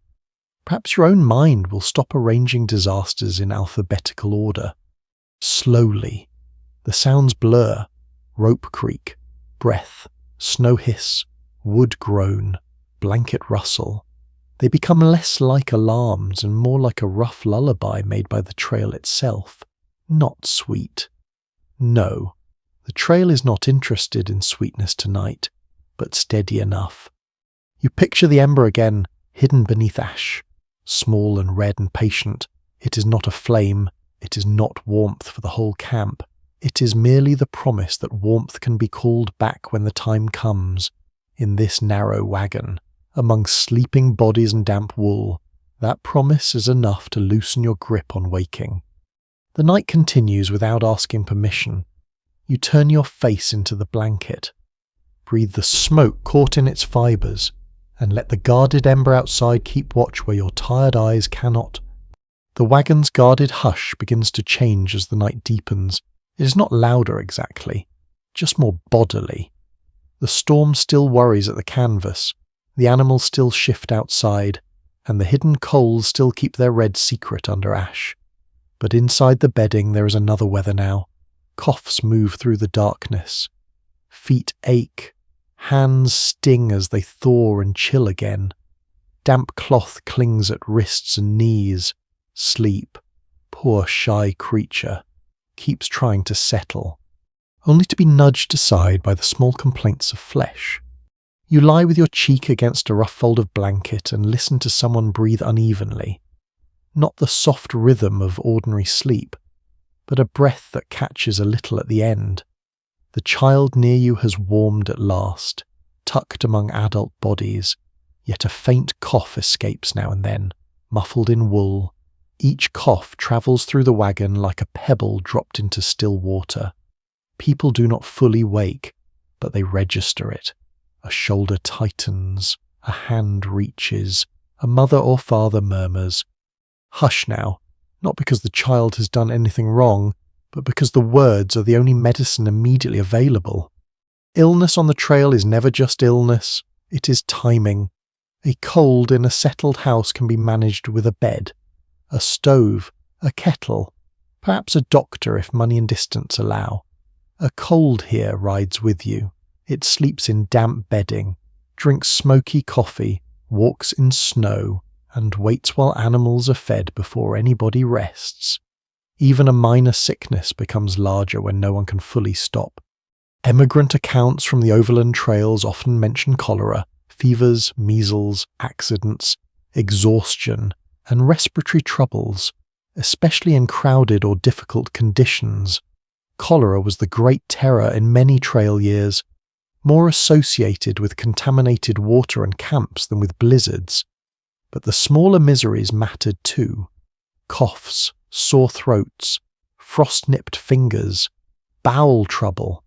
Perhaps your own mind will stop arranging disasters in alphabetical order. Slowly, the sounds blur. Rope creak, breath, snow hiss, wood groan, blanket rustle. They become less like alarms and more like a rough lullaby made by the trail itself. Not sweet. No, the trail is not interested in sweetness tonight, but steady enough. You picture the ember again, hidden beneath ash, small and red and patient. It is not a flame, it is not warmth for the whole camp. It is merely the promise that warmth can be called back when the time comes. In this narrow wagon, among sleeping bodies and damp wool, that promise is enough to loosen your grip on waking. The night continues without asking permission. You turn your face into the blanket, breathe the smoke caught in its fibres, and let the guarded ember outside keep watch where your tired eyes cannot. The wagon's guarded hush begins to change as the night deepens. It is not louder exactly, just more bodily. The storm still worries at the canvas, the animals still shift outside, and the hidden coals still keep their red secret under ash. But inside the bedding there is another weather now. Coughs move through the darkness. Feet ache, hands sting as they thaw and chill again. Damp cloth clings at wrists and knees. Sleep, poor shy creature, keeps trying to settle, only to be nudged aside by the small complaints of flesh. You lie with your cheek against a rough fold of blanket and listen to someone breathe unevenly. Not the soft rhythm of ordinary sleep, but a breath that catches a little at the end. The child near you has warmed at last, tucked among adult bodies, yet a faint cough escapes now and then, muffled in wool. Each cough travels through the wagon like a pebble dropped into still water. People do not fully wake, but they register it. A shoulder tightens, a hand reaches, a mother or father murmurs. Hush now, not because the child has done anything wrong, but because the words are the only medicine immediately available. Illness on the trail is never just illness, it is timing. A cold in a settled house can be managed with a bed, a stove, a kettle, perhaps a doctor if money and distance allow. A cold here rides with you. It sleeps in damp bedding, drinks smoky coffee, walks in snow, and waits while animals are fed before anybody rests. Even a minor sickness becomes larger when no one can fully stop. Emigrant accounts from the overland trails often mention cholera, fevers, measles, accidents, exhaustion, and respiratory troubles, especially in crowded or difficult conditions. Cholera was the great terror in many trail years, more associated with contaminated water and camps than with blizzards. But the smaller miseries mattered too. Coughs, sore throats, frost-nipped fingers, bowel trouble,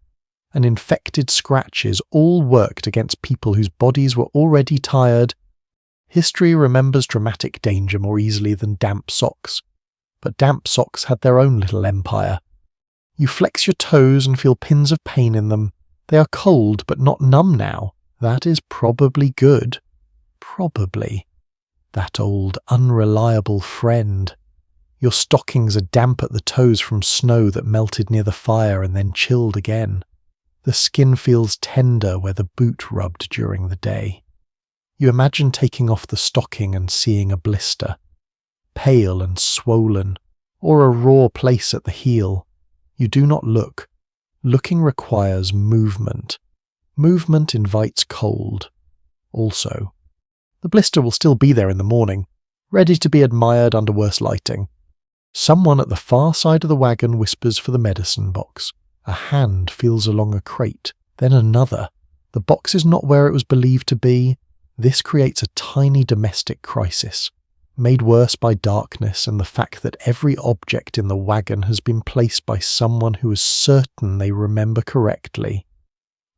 and infected scratches all worked against people whose bodies were already tired. History remembers dramatic danger more easily than damp socks, but damp socks had their own little empire. You flex your toes and feel pins of pain in them. They are cold but not numb now. That is probably good. Probably. That old unreliable friend. Your stockings are damp at the toes from snow that melted near the fire and then chilled again. The skin feels tender where the boot rubbed during the day. You imagine taking off the stocking and seeing a blister, pale and swollen, or a raw place at the heel. You do not look. Looking requires movement. Movement invites cold. Also, the blister will still be there in the morning, ready to be admired under worse lighting. Someone at the far side of the wagon whispers for the medicine box. A hand feels along a crate, then another. The box is not where it was believed to be. This creates a tiny domestic crisis, made worse by darkness and the fact that every object in the wagon has been placed by someone who is certain they remember correctly.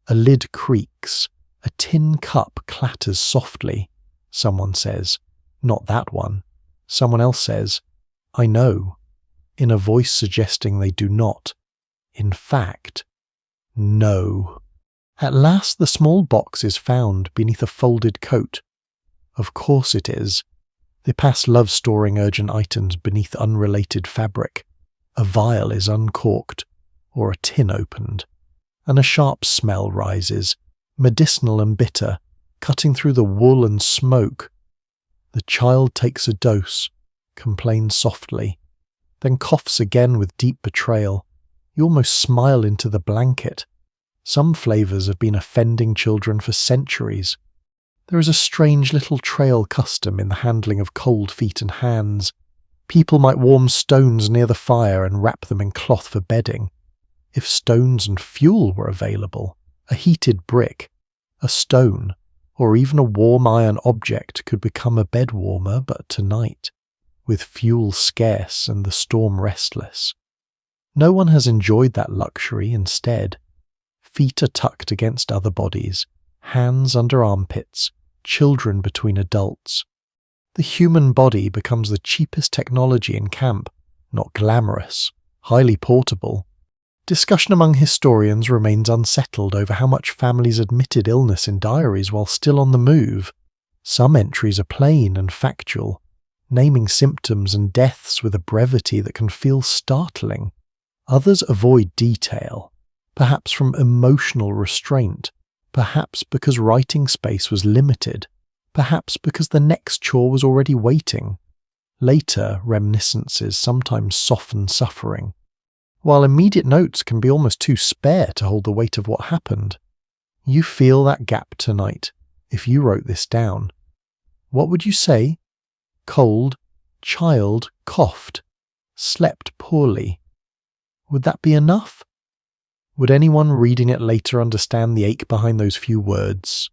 A lid creaks. A tin cup clatters softly. Someone says, "Not that one." Someone else says, "I know," in a voice suggesting they do not. In fact, no. At last the small box is found beneath a folded coat. Of course it is. The past loves storing urgent items beneath unrelated fabric. A vial is uncorked, or a tin opened, and a sharp smell rises, medicinal and bitter, cutting through the wool and smoke. The child takes a dose, complains softly, then coughs again with deep betrayal. You almost smile into the blanket. Some flavors have been offending children for centuries. There is a strange little trail custom in the handling of cold feet and hands. People might warm stones near the fire and wrap them in cloth for bedding. If stones and fuel were available, a heated brick, a stone, or even a warm iron object could become a bed warmer, but tonight, with fuel scarce and the storm restless, no one has enjoyed that luxury. Instead, feet are tucked against other bodies, hands under armpits, children between adults. The human body becomes the cheapest technology in camp, not glamorous, highly portable. Discussion among historians remains unsettled over how much families admitted illness in diaries while still on the move. Some entries are plain and factual, naming symptoms and deaths with a brevity that can feel startling. Others avoid detail, perhaps from emotional restraint, perhaps because writing space was limited, perhaps because the next chore was already waiting. Later reminiscences sometimes soften suffering, while immediate notes can be almost too spare to hold the weight of what happened. You feel that gap tonight, if you wrote this down. What would you say? Cold, child, coughed, slept poorly. Would that be enough? Would anyone reading it later understand the ache behind those few words?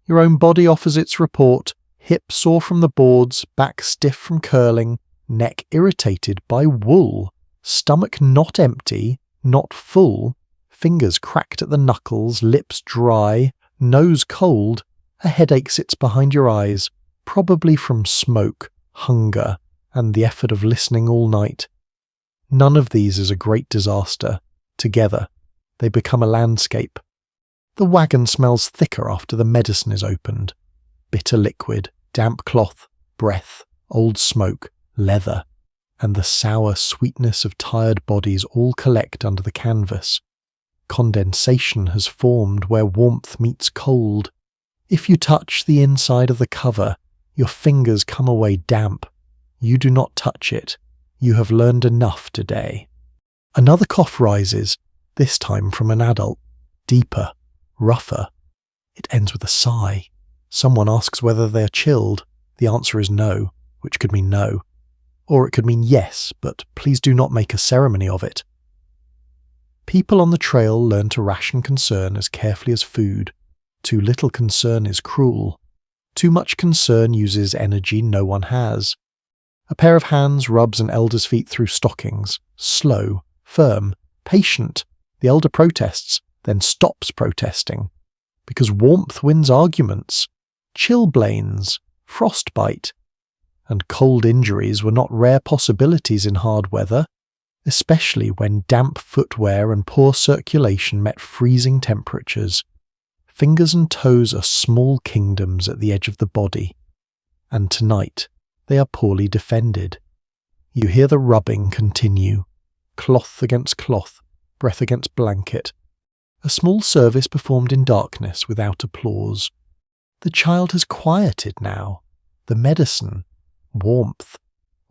Your own body offers its report, hip sore from the boards, back stiff from curling, neck irritated by wool, stomach not empty, not full, fingers cracked at the knuckles, lips dry, nose cold, a headache sits behind your eyes, probably from smoke, hunger, and the effort of listening all night. None of these is a great disaster. Together, they become a landscape. The wagon smells thicker after the medicine is opened. Bitter liquid, damp cloth, breath, old smoke, leather, and the sour sweetness of tired bodies all collect under the canvas. Condensation has formed where warmth meets cold. If you touch the inside of the cover, your fingers come away damp. You do not touch it. You have learned enough today. Another cough rises, this time from an adult, deeper, rougher. It ends with a sigh. Someone asks whether they are chilled. The answer is no, which could mean no. Or it could mean yes, but please do not make a ceremony of it. People on the trail learn to ration concern as carefully as food. Too little concern is cruel. Too much concern uses energy no one has. A pair of hands rubs an elder's feet through stockings, slow, firm, patient. The elder protests, then stops protesting. Because warmth wins arguments. Chilblains, frostbite, and cold injuries were not rare possibilities in hard weather, especially when damp footwear and poor circulation met freezing temperatures. Fingers and toes are small kingdoms at the edge of the body, and tonight they are poorly defended. You hear the rubbing continue, cloth against cloth, breath against blanket. A small service performed in darkness without applause. The child has quieted now. The medicine, warmth,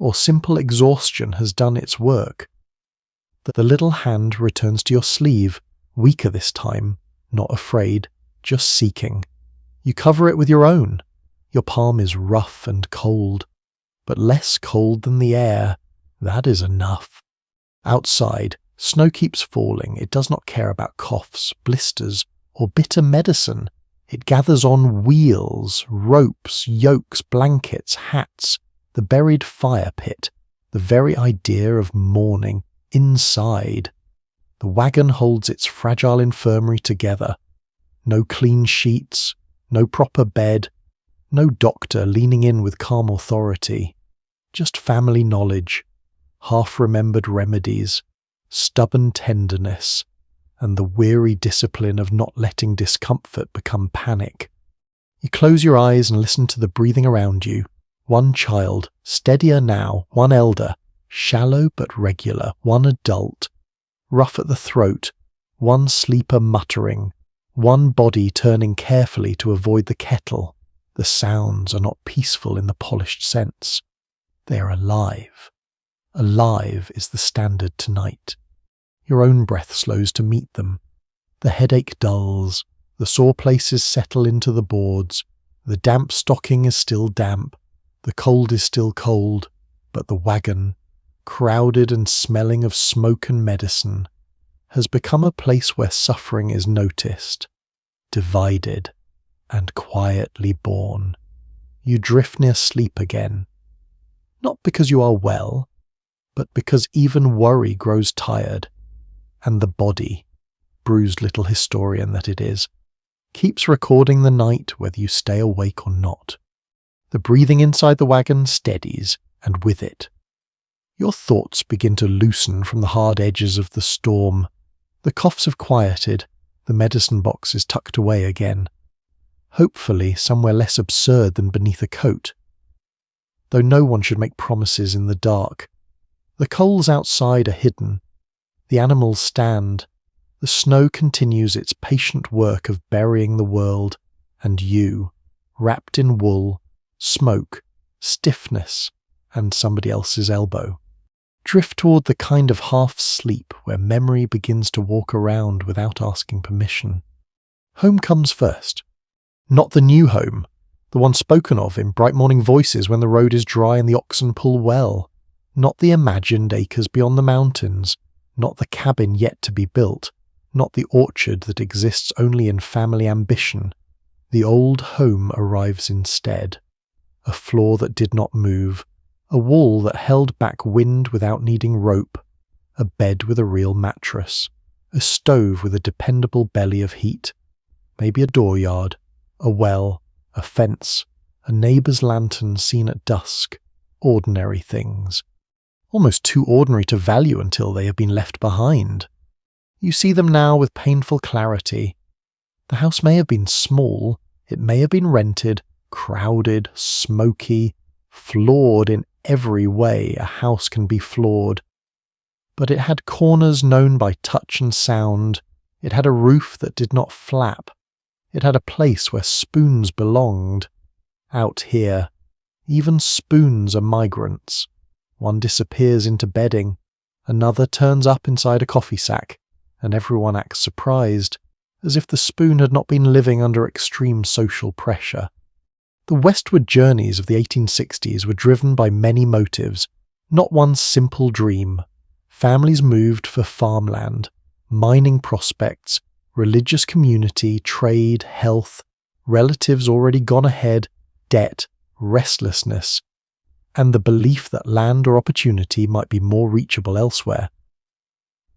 or simple exhaustion has done its work. The little hand returns to your sleeve, weaker this time, not afraid, just seeking. You cover it with your own. Your palm is rough and cold, but less cold than the air. That is enough. Outside, snow keeps falling. It does not care about coughs, blisters, or bitter medicine. It gathers on wheels, ropes, yokes, blankets, hats, the buried fire pit, the very idea of mourning, inside. The wagon holds its fragile infirmary together. No clean sheets, no proper bed, no doctor leaning in with calm authority. Just family knowledge, half-remembered remedies, stubborn tenderness, and the weary discipline of not letting discomfort become panic. You close your eyes and listen to the breathing around you. One child, steadier now, one elder, shallow but regular, one adult, rough at the throat, one sleeper muttering, one body turning carefully to avoid the kettle. The sounds are not peaceful in the polished sense. They are alive. Alive is the standard tonight. Your own breath slows to meet them. The headache dulls, the sore places settle into the boards, the damp stocking is still damp, the cold is still cold, but the wagon, crowded and smelling of smoke and medicine, has become a place where suffering is noticed, divided, and quietly borne. You drift near sleep again, not because you are well, but because even worry grows tired, and the body, bruised little historian that it is, keeps recording the night whether you stay awake or not. The breathing inside the wagon steadies, and with it, your thoughts begin to loosen from the hard edges of the storm. The coughs have quieted, the medicine box is tucked away again, hopefully somewhere less absurd than beneath a coat. Though no one should make promises in the dark. The coals outside are hidden. The animals stand. The snow continues its patient work of burying the world, and you, wrapped in wool, smoke, stiffness, and somebody else's elbow, drift toward the kind of half-sleep where memory begins to walk around without asking permission. Home comes first. Not the new home, the one spoken of in bright morning voices when the road is dry and the oxen pull well. Not the imagined acres beyond the mountains, not the cabin yet to be built, not the orchard that exists only in family ambition. The old home arrives instead. A floor that did not move, a wall that held back wind without needing rope, a bed with a real mattress, a stove with a dependable belly of heat, maybe a dooryard, a well, a fence, a neighbour's lantern seen at dusk, ordinary things. Almost too ordinary to value until they have been left behind. You see them now with painful clarity. The house may have been small, it may have been rented, crowded, smoky, flawed in every way a house can be flawed. But it had corners known by touch and sound, it had a roof that did not flap, it had a place where spoons belonged. Out here, even spoons are migrants. One disappears into bedding, another turns up inside a coffee sack, and everyone acts surprised, as if the spoon had not been living under extreme social pressure. The westward journeys of the 1860s were driven by many motives, not one simple dream. Families moved for farmland, mining prospects, religious community, trade, health, relatives already gone ahead, debt, restlessness, and the belief that land or opportunity might be more reachable elsewhere.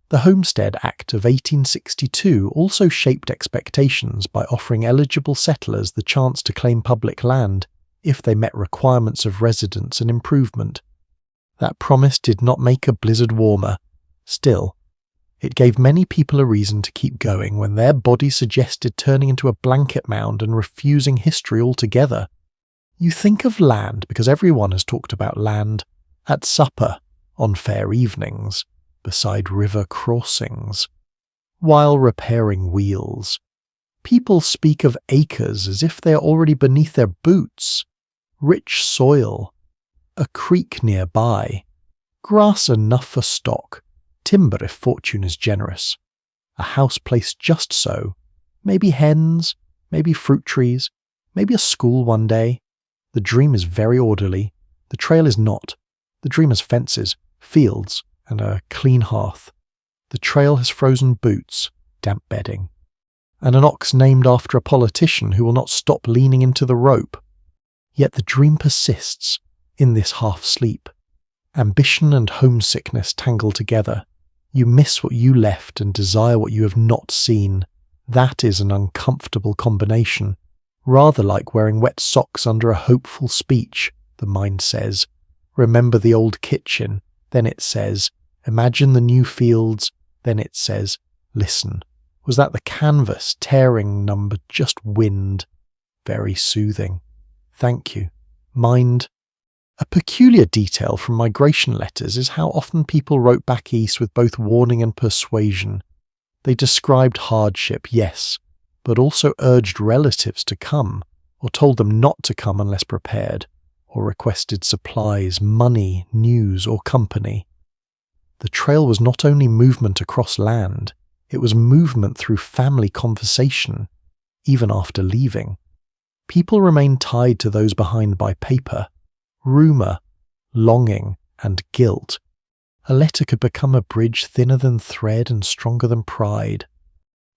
The Homestead Act of 1862 also shaped expectations by offering eligible settlers the chance to claim public land if they met requirements of residence and improvement. That promise did not make a blizzard warmer. Still, it gave many people a reason to keep going when their body suggested turning into a blanket mound and refusing history altogether. You think of land because everyone has talked about land at supper, on fair evenings, beside river crossings, while repairing wheels. People speak of acres as if they are already beneath their boots, rich soil, a creek nearby, grass enough for stock, timber if fortune is generous, a house placed just so, maybe hens, maybe fruit trees, maybe a school one day. The dream is very orderly, the trail is not. The dream has fences, fields, and a clean hearth. The trail has frozen boots, damp bedding, and an ox named after a politician who will not stop leaning into the rope. Yet the dream persists in this half-sleep. Ambition and homesickness tangle together. You miss what you left and desire what you have not seen. That is an uncomfortable combination, rather like wearing wet socks under a hopeful speech. The mind says, remember the old kitchen. Then it says, imagine the new fields. Then it says, listen. Was that the canvas tearing number just wind? Very soothing. Thank you. Mind. A peculiar detail from migration letters is how often people wrote back east with both warning and persuasion. They described hardship, yes, but also urged relatives to come, or told them not to come unless prepared, or requested supplies, money, news, or company. The trail was not only movement across land, it was movement through family conversation, even after leaving. People remained tied to those behind by paper, rumour, longing, and guilt. A letter could become a bridge thinner than thread and stronger than pride.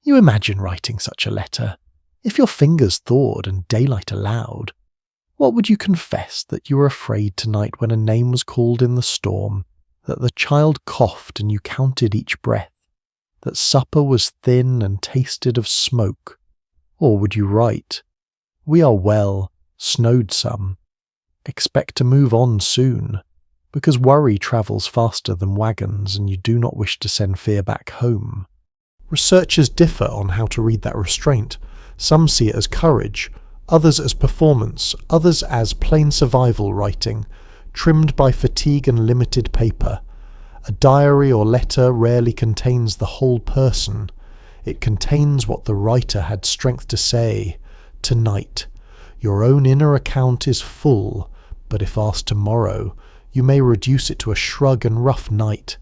You imagine writing such a letter. If your fingers thawed and daylight allowed, what would you confess that you were afraid tonight when a name was called in the storm, that the child coughed and you counted each breath, that supper was thin and tasted of smoke? Or would you write, we are well, snowed some. Expect to move on soon, because worry travels faster than wagons and you do not wish to send fear back home. Researchers differ on how to read that restraint. Some see it as courage, others as performance, others as plain survival writing, trimmed by fatigue and limited paper. A diary or letter rarely contains the whole person. It contains what the writer had strength to say. Tonight, your own inner account is full, but if asked tomorrow, you may reduce it to a shrug and rough night.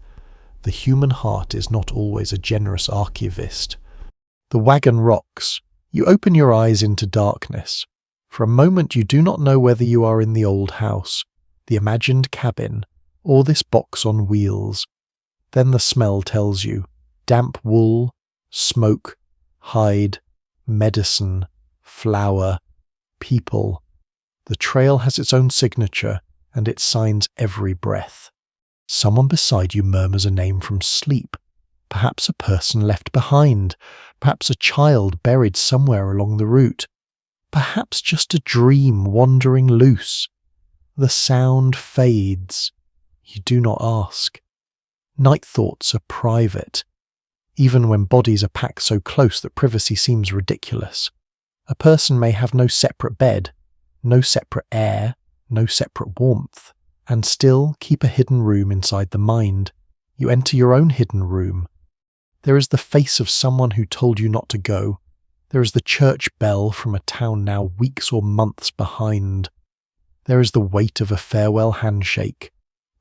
The human heart is not always a generous archivist. The wagon rocks. You open your eyes into darkness. For a moment you do not know whether you are in the old house, the imagined cabin, or this box on wheels. Then the smell tells you. Damp wool, smoke, hide, medicine, flour, people. The trail has its own signature, and it signs every breath. Someone beside you murmurs a name from sleep. Perhaps a person left behind. Perhaps a child buried somewhere along the route. Perhaps just a dream wandering loose. The sound fades. You do not ask. Night thoughts are private, even when bodies are packed so close that privacy seems ridiculous. A person may have no separate bed, no separate air, no separate warmth, and still keep a hidden room inside the mind. You enter your own hidden room. There is the face of someone who told you not to go. There is the church bell from a town now weeks or months behind. There is the weight of a farewell handshake,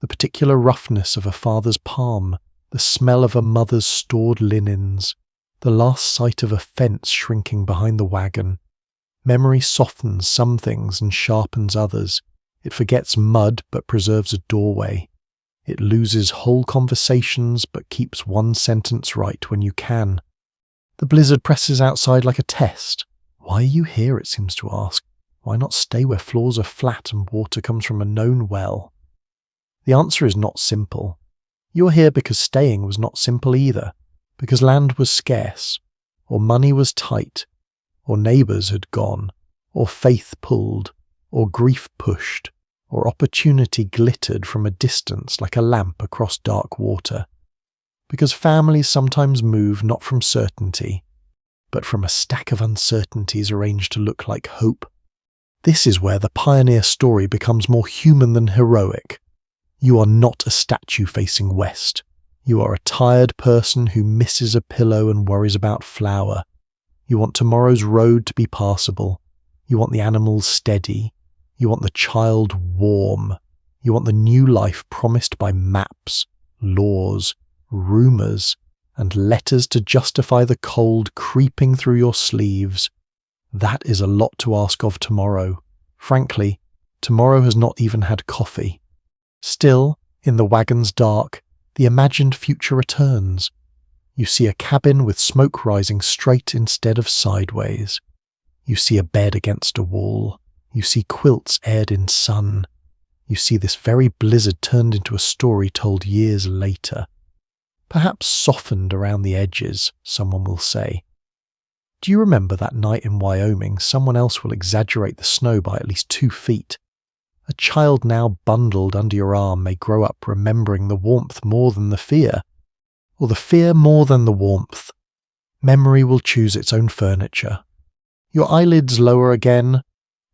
the particular roughness of a father's palm, the smell of a mother's stored linens, the last sight of a fence shrinking behind the wagon. Memory softens some things and sharpens others. It forgets mud but preserves a doorway. It loses whole conversations but keeps one sentence right when you can. The blizzard presses outside like a test. Why are you here, it seems to ask. Why not stay where floors are flat and water comes from a known well? The answer is not simple. You are here because staying was not simple either, because land was scarce, or money was tight, or neighbours had gone, or faith pulled, or grief pushed, or opportunity glittered from a distance like a lamp across dark water. Because families sometimes move not from certainty, but from a stack of uncertainties arranged to look like hope. This is where the pioneer story becomes more human than heroic. You are not a statue facing west. You are a tired person who misses a pillow and worries about flour. You want tomorrow's road to be passable. You want the animals steady. You want the child warm. You want the new life promised by maps, laws, rumours, and letters to justify the cold creeping through your sleeves. That is a lot to ask of tomorrow. Frankly, tomorrow has not even had coffee. Still, in the wagon's dark, the imagined future returns. You see a cabin with smoke rising straight instead of sideways. You see a bed against a wall. You see quilts aired in sun. You see this very blizzard turned into a story told years later. Perhaps softened around the edges, someone will say. Do you remember that night in Wyoming? Someone else will exaggerate the snow by at least 2 feet. A child now bundled under your arm may grow up remembering the warmth more than the fear, or the fear more than the warmth. Memory will choose its own furniture. Your eyelids lower again.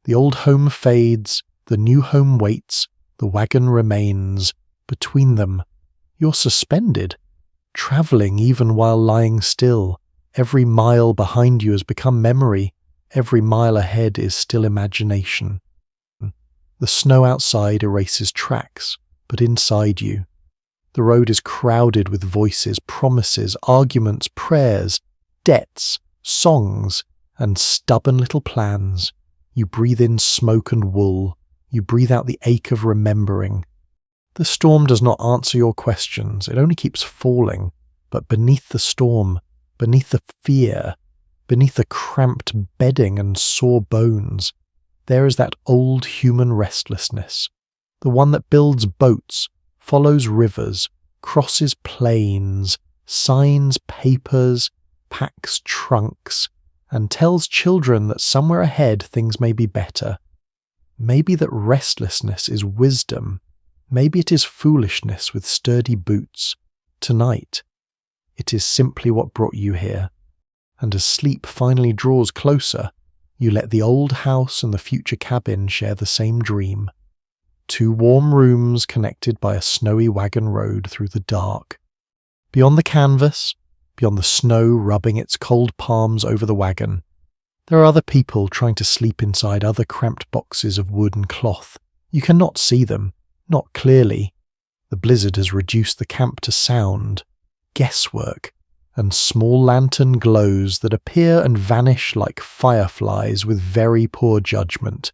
The old home fades, the new home waits, the wagon remains. Between them, you're suspended, travelling even while lying still. Every mile behind you has become memory. Every mile ahead is still imagination. The snow outside erases tracks, but inside you, the road is crowded with voices, promises, arguments, prayers, debts, songs, and stubborn little plans. You breathe in smoke and wool. You breathe out the ache of remembering. The storm does not answer your questions. It only keeps falling. But beneath the storm, beneath the fear, beneath the cramped bedding and sore bones, there is that old human restlessness, the one that builds boats, follows rivers, crosses plains, signs papers, packs trunks, and tells children that somewhere ahead things may be better. Maybe that restlessness is wisdom. Maybe it is foolishness with sturdy boots. Tonight, it is simply what brought you here. And as sleep finally draws closer, you let the old house and the future cabin share the same dream. 2 warm rooms connected by a snowy wagon road through the dark. Beyond the canvas, beyond the snow rubbing its cold palms over the wagon, there are other people trying to sleep inside other cramped boxes of wood and cloth. You cannot see them, not clearly. The blizzard has reduced the camp to sound, guesswork, and small lantern glows that appear and vanish like fireflies with very poor judgment.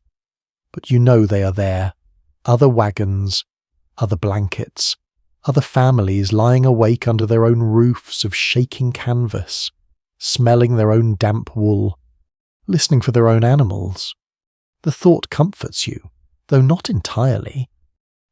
But you know they are there. Other wagons, other blankets, other families lying awake under their own roofs of shaking canvas, smelling their own damp wool, listening for their own animals. The thought comforts you, though not entirely.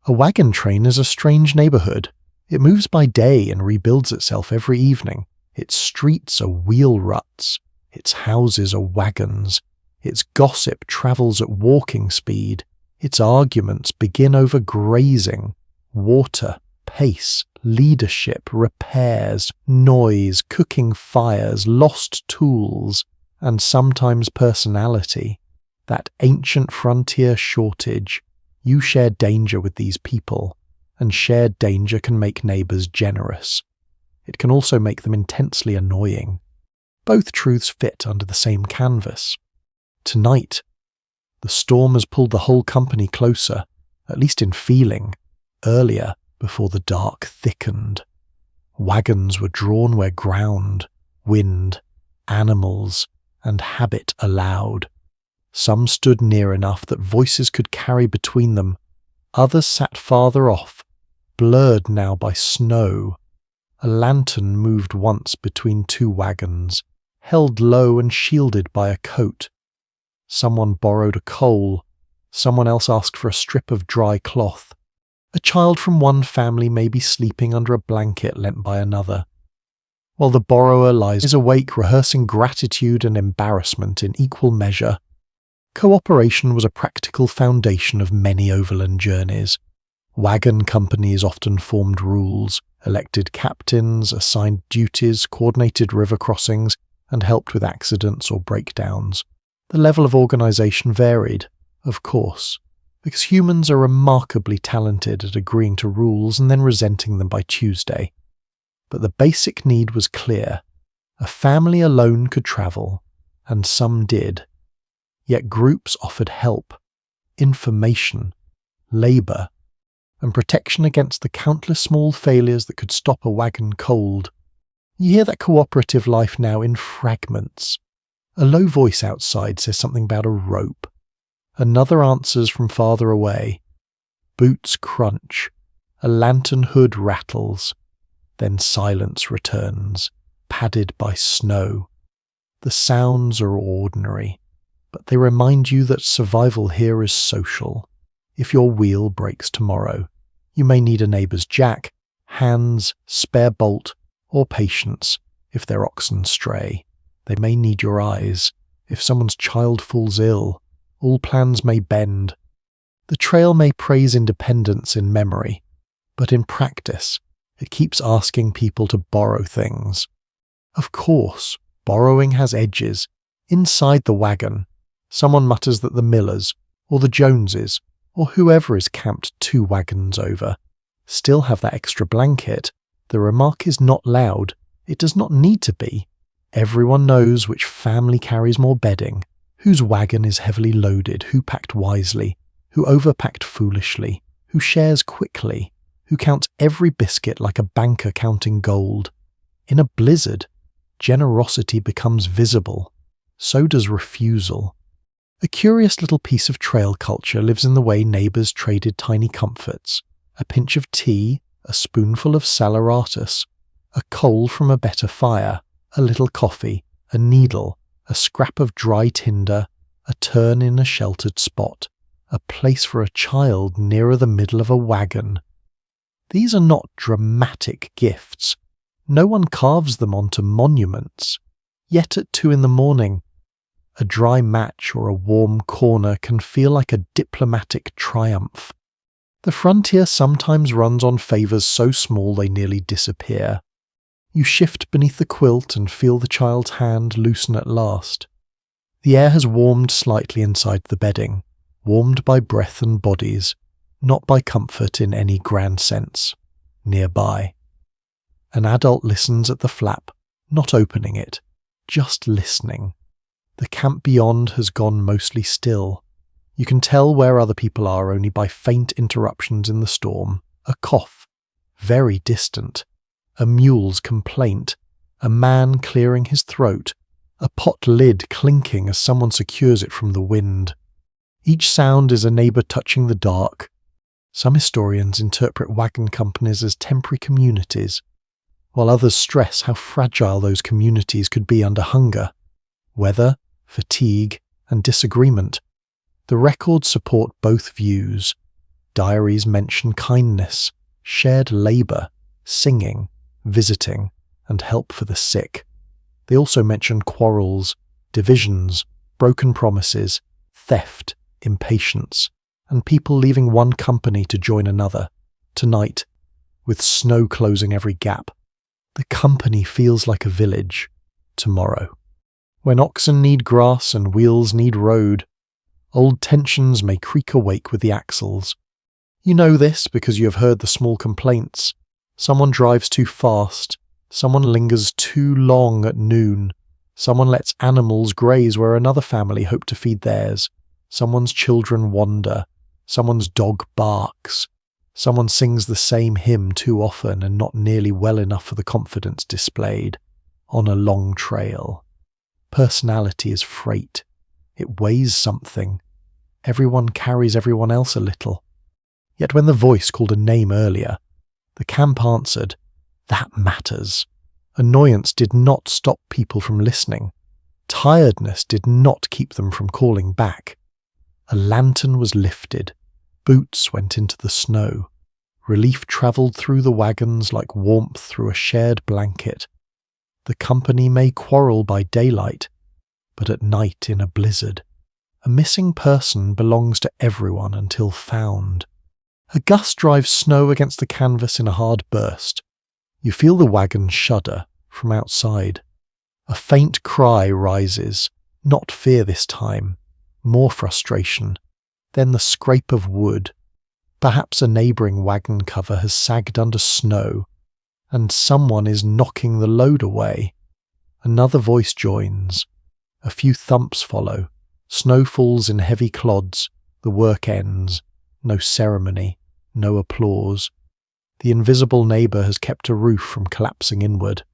A wagon train is a strange neighbourhood. It moves by day and rebuilds itself every evening. Its streets are wheel ruts. Its houses are wagons. Its gossip travels at walking speed. Its arguments begin over grazing, water, pace, leadership, repairs, noise, cooking fires, lost tools, and sometimes personality. That ancient frontier shortage. You share danger with these people, and shared danger can make neighbours generous. It can also make them intensely annoying. Both truths fit under the same canvas. Tonight, the storm has pulled the whole company closer, at least in feeling, earlier before the dark thickened. Wagons were drawn where ground, wind, animals, and habit allowed. Some stood near enough that voices could carry between them. Others sat farther off, blurred now by snow. A lantern moved once between 2 wagons, held low and shielded by a coat. Someone borrowed a coal. Someone else asked for a strip of dry cloth. A child from one family may be sleeping under a blanket lent by another, while the borrower lies awake rehearsing gratitude and embarrassment in equal measure. Cooperation was a practical foundation of many overland journeys. Wagon companies often formed rules, elected captains, assigned duties, coordinated river crossings, and helped with accidents or breakdowns. The level of organization varied, of course, because humans are remarkably talented at agreeing to rules and then resenting them by Tuesday. But the basic need was clear. A family alone could travel, and some did. Yet groups offered help, information, labour, and protection against the countless small failures that could stop a wagon cold. You hear that cooperative life now in fragments. A low voice outside says something about a rope. Another answers from farther away. Boots crunch. A lantern hood rattles. Then silence returns, padded by snow. The sounds are ordinary, but they remind you that survival here is social. If your wheel breaks tomorrow, you may need a neighbour's jack, hands, spare bolt, or patience if their oxen stray. They may need your eyes. If someone's child falls ill, all plans may bend. The trail may praise independence in memory, but in practice, it keeps asking people to borrow things. Of course, borrowing has edges. Inside the wagon, someone mutters that the Millers, or the Joneses, or whoever is camped 2 wagons over, still have that extra blanket. The remark is not loud. It does not need to be. Everyone knows which family carries more bedding, whose wagon is heavily loaded, who packed wisely, who overpacked foolishly, who shares quickly, who counts every biscuit like a banker counting gold. In a blizzard, generosity becomes visible. So does refusal. A curious little piece of trail culture lives in the way neighbours traded tiny comforts. A pinch of tea, a spoonful of saleratus, a coal from a better fire, a little coffee, a needle, a scrap of dry tinder, a turn in a sheltered spot, a place for a child nearer the middle of a wagon. These are not dramatic gifts. No one carves them onto monuments. Yet at 2 a.m, a dry match or a warm corner can feel like a diplomatic triumph. The frontier sometimes runs on favours so small they nearly disappear. You shift beneath the quilt and feel the child's hand loosen at last. The air has warmed slightly inside the bedding, warmed by breath and bodies, not by comfort in any grand sense. Nearby, an adult listens at the flap, not opening it, just listening. The camp beyond has gone mostly still. You can tell where other people are only by faint interruptions in the storm. A cough, very distant. A mule's complaint. A man clearing his throat. A pot lid clinking as someone secures it from the wind. Each sound is a neighbour touching the dark. Some historians interpret wagon companies as temporary communities, while others stress how fragile those communities could be under hunger, weather, fatigue, and disagreement. The records support both views. Diaries mention kindness, shared labour, singing, visiting, and help for the sick. They also mention quarrels, divisions, broken promises, theft, impatience, and people leaving one company to join another. Tonight, with snow closing every gap, the company feels like a village. Tomorrow, when oxen need grass and wheels need road, old tensions may creak awake with the axles. You know this because you have heard the small complaints. Someone drives too fast. Someone lingers too long at noon. Someone lets animals graze where another family hope to feed theirs. Someone's children wander. Someone's dog barks. Someone sings the same hymn too often and not nearly well enough for the confidence displayed. On a long trail. Personality is freight. It weighs something. Everyone carries everyone else a little. Yet when the voice called a name earlier, the camp answered, "That matters." Annoyance did not stop people from listening. Tiredness did not keep them from calling back. A lantern was lifted. Boots went into the snow. Relief travelled through the wagons like warmth through a shared blanket. The company may quarrel by daylight, but at night in a blizzard, a missing person belongs to everyone until found. A gust drives snow against the canvas in a hard burst. You feel the wagon shudder from outside. A faint cry rises, not fear this time, more frustration, then the scrape of wood. Perhaps a neighbouring wagon cover has sagged under snow, and someone is knocking the load away. Another voice joins. A few thumps follow. Snow falls in heavy clods. The work ends. No ceremony. No applause. The invisible neighbour has kept a roof from collapsing inward,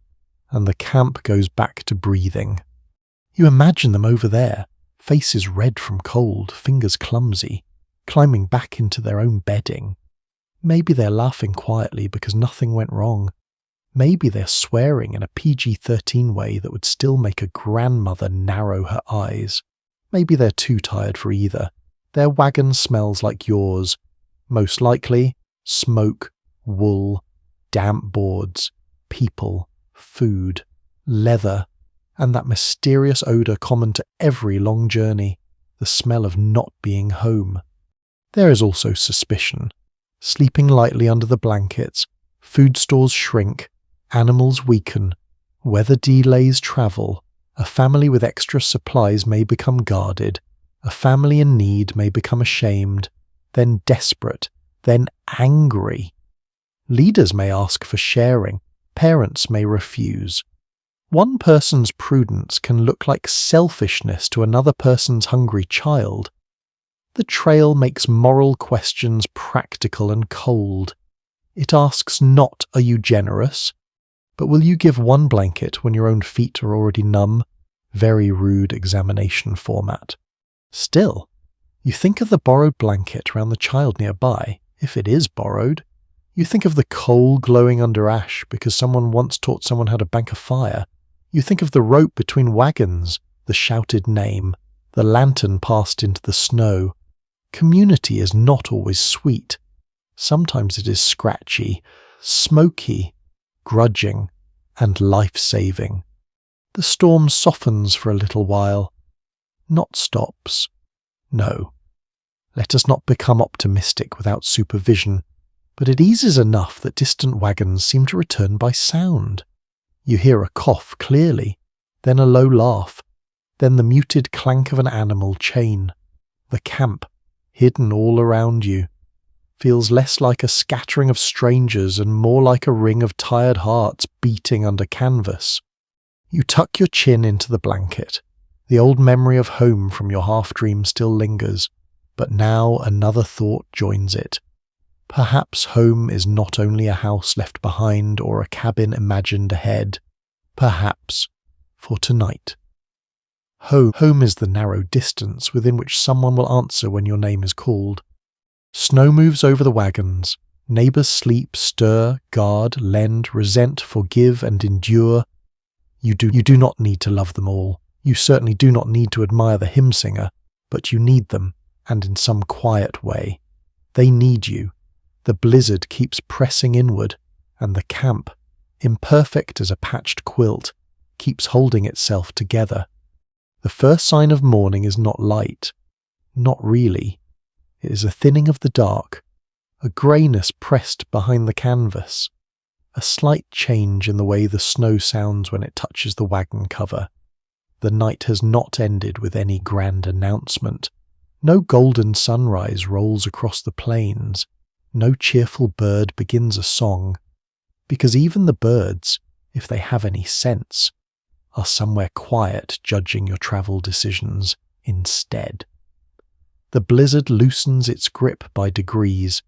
and the camp goes back to breathing. You imagine them over there, faces red from cold, fingers clumsy, climbing back into their own bedding. Maybe they're laughing quietly because nothing went wrong. Maybe they're swearing in a PG-13 way that would still make a grandmother narrow her eyes. Maybe they're too tired for either. Their wagon smells like yours. Most likely, smoke, wool, damp boards, people, food, leather, and that mysterious odour common to every long journey, the smell of not being home. There is also suspicion. Sleeping lightly under the blankets, food stores shrink, animals weaken, weather delays travel, a family with extra supplies may become guarded, a family in need may become ashamed, then desperate, then angry. Leaders may ask for sharing, parents may refuse. One person's prudence can look like selfishness to another person's hungry child. The trail makes moral questions practical and cold. It asks not, are you generous? But will you give one blanket when your own feet are already numb? Very rude examination format. Still, you think of the borrowed blanket around the child nearby, if it is borrowed. You think of the coal glowing under ash because someone once taught someone how to bank a fire. You think of the rope between wagons, the shouted name, the lantern passed into the snow. Community is not always sweet. Sometimes it is scratchy, smoky, grudging, and life-saving. The storm softens for a little while, not stops. No, let us not become optimistic without supervision, but it eases enough that distant wagons seem to return by sound. You hear a cough clearly, then a low laugh, then the muted clank of an animal chain. The camp, hidden all around you, feels less like a scattering of strangers and more like a ring of tired hearts beating under canvas. You tuck your chin into the blanket. The old memory of home from your half-dream still lingers, but now another thought joins it. Perhaps home is not only a house left behind or a cabin imagined ahead. Perhaps, for tonight. Home is the narrow distance within which someone will answer when your name is called. Snow moves over the wagons. Neighbours sleep, stir, guard, lend, resent, forgive, and endure. You do not need to love them all. You certainly do not need to admire the hymn singer, but you need them, and in some quiet way. They need you. The blizzard keeps pressing inward, and the camp, imperfect as a patched quilt, keeps holding itself together. The first sign of morning is not light. Not really. It is a thinning of the dark, a greyness pressed behind the canvas, a slight change in the way the snow sounds when it touches the wagon cover. The night has not ended with any grand announcement. No golden sunrise rolls across the plains. No cheerful bird begins a song, because even the birds, if they have any sense, are somewhere quiet judging your travel decisions instead. The blizzard loosens its grip by degrees,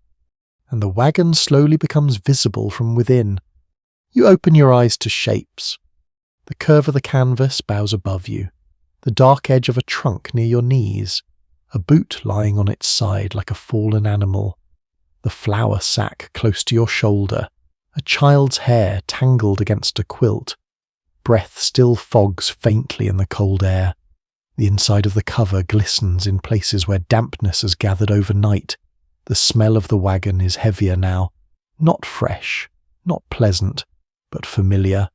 and the wagon slowly becomes visible from within. You open your eyes to shapes. The curve of the canvas bows above you, the dark edge of a trunk near your knees, a boot lying on its side like a fallen animal, the flour sack close to your shoulder, a child's hair tangled against a quilt. Breath still fogs faintly in the cold air. The inside of the cover glistens in places where dampness has gathered overnight. The smell of the wagon is heavier now. Not fresh, not pleasant, but familiar.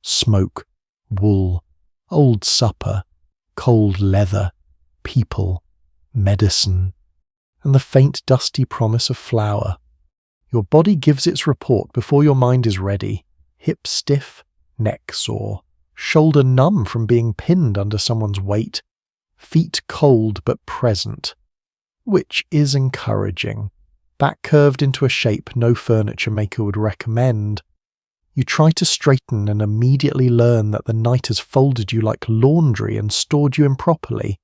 Smoke, wool, old supper, cold leather, people, medicine, and the faint dusty promise of flour. Your body gives its report before your mind is ready. Hip stiff, neck sore, shoulder numb from being pinned under someone's weight, feet cold but present, which is encouraging. Back curved into a shape no furniture maker would recommend. You try to straighten and immediately learn that the night has folded you like laundry and stored you improperly.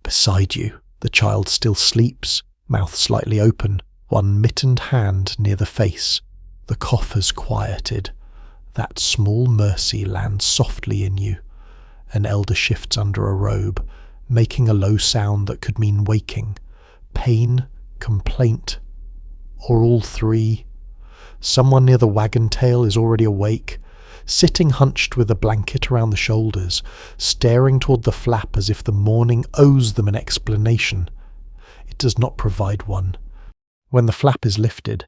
Beside you, the child still sleeps, mouth slightly open, one mittened hand near the face. The cough has quieted. That small mercy lands softly in you. An elder shifts under a robe, making a low sound that could mean waking, pain, complaint, or all three. Someone near the wagon tail is already awake, sitting hunched with a blanket around the shoulders, staring toward the flap as if the morning owes them an explanation. It does not provide one. When the flap is lifted,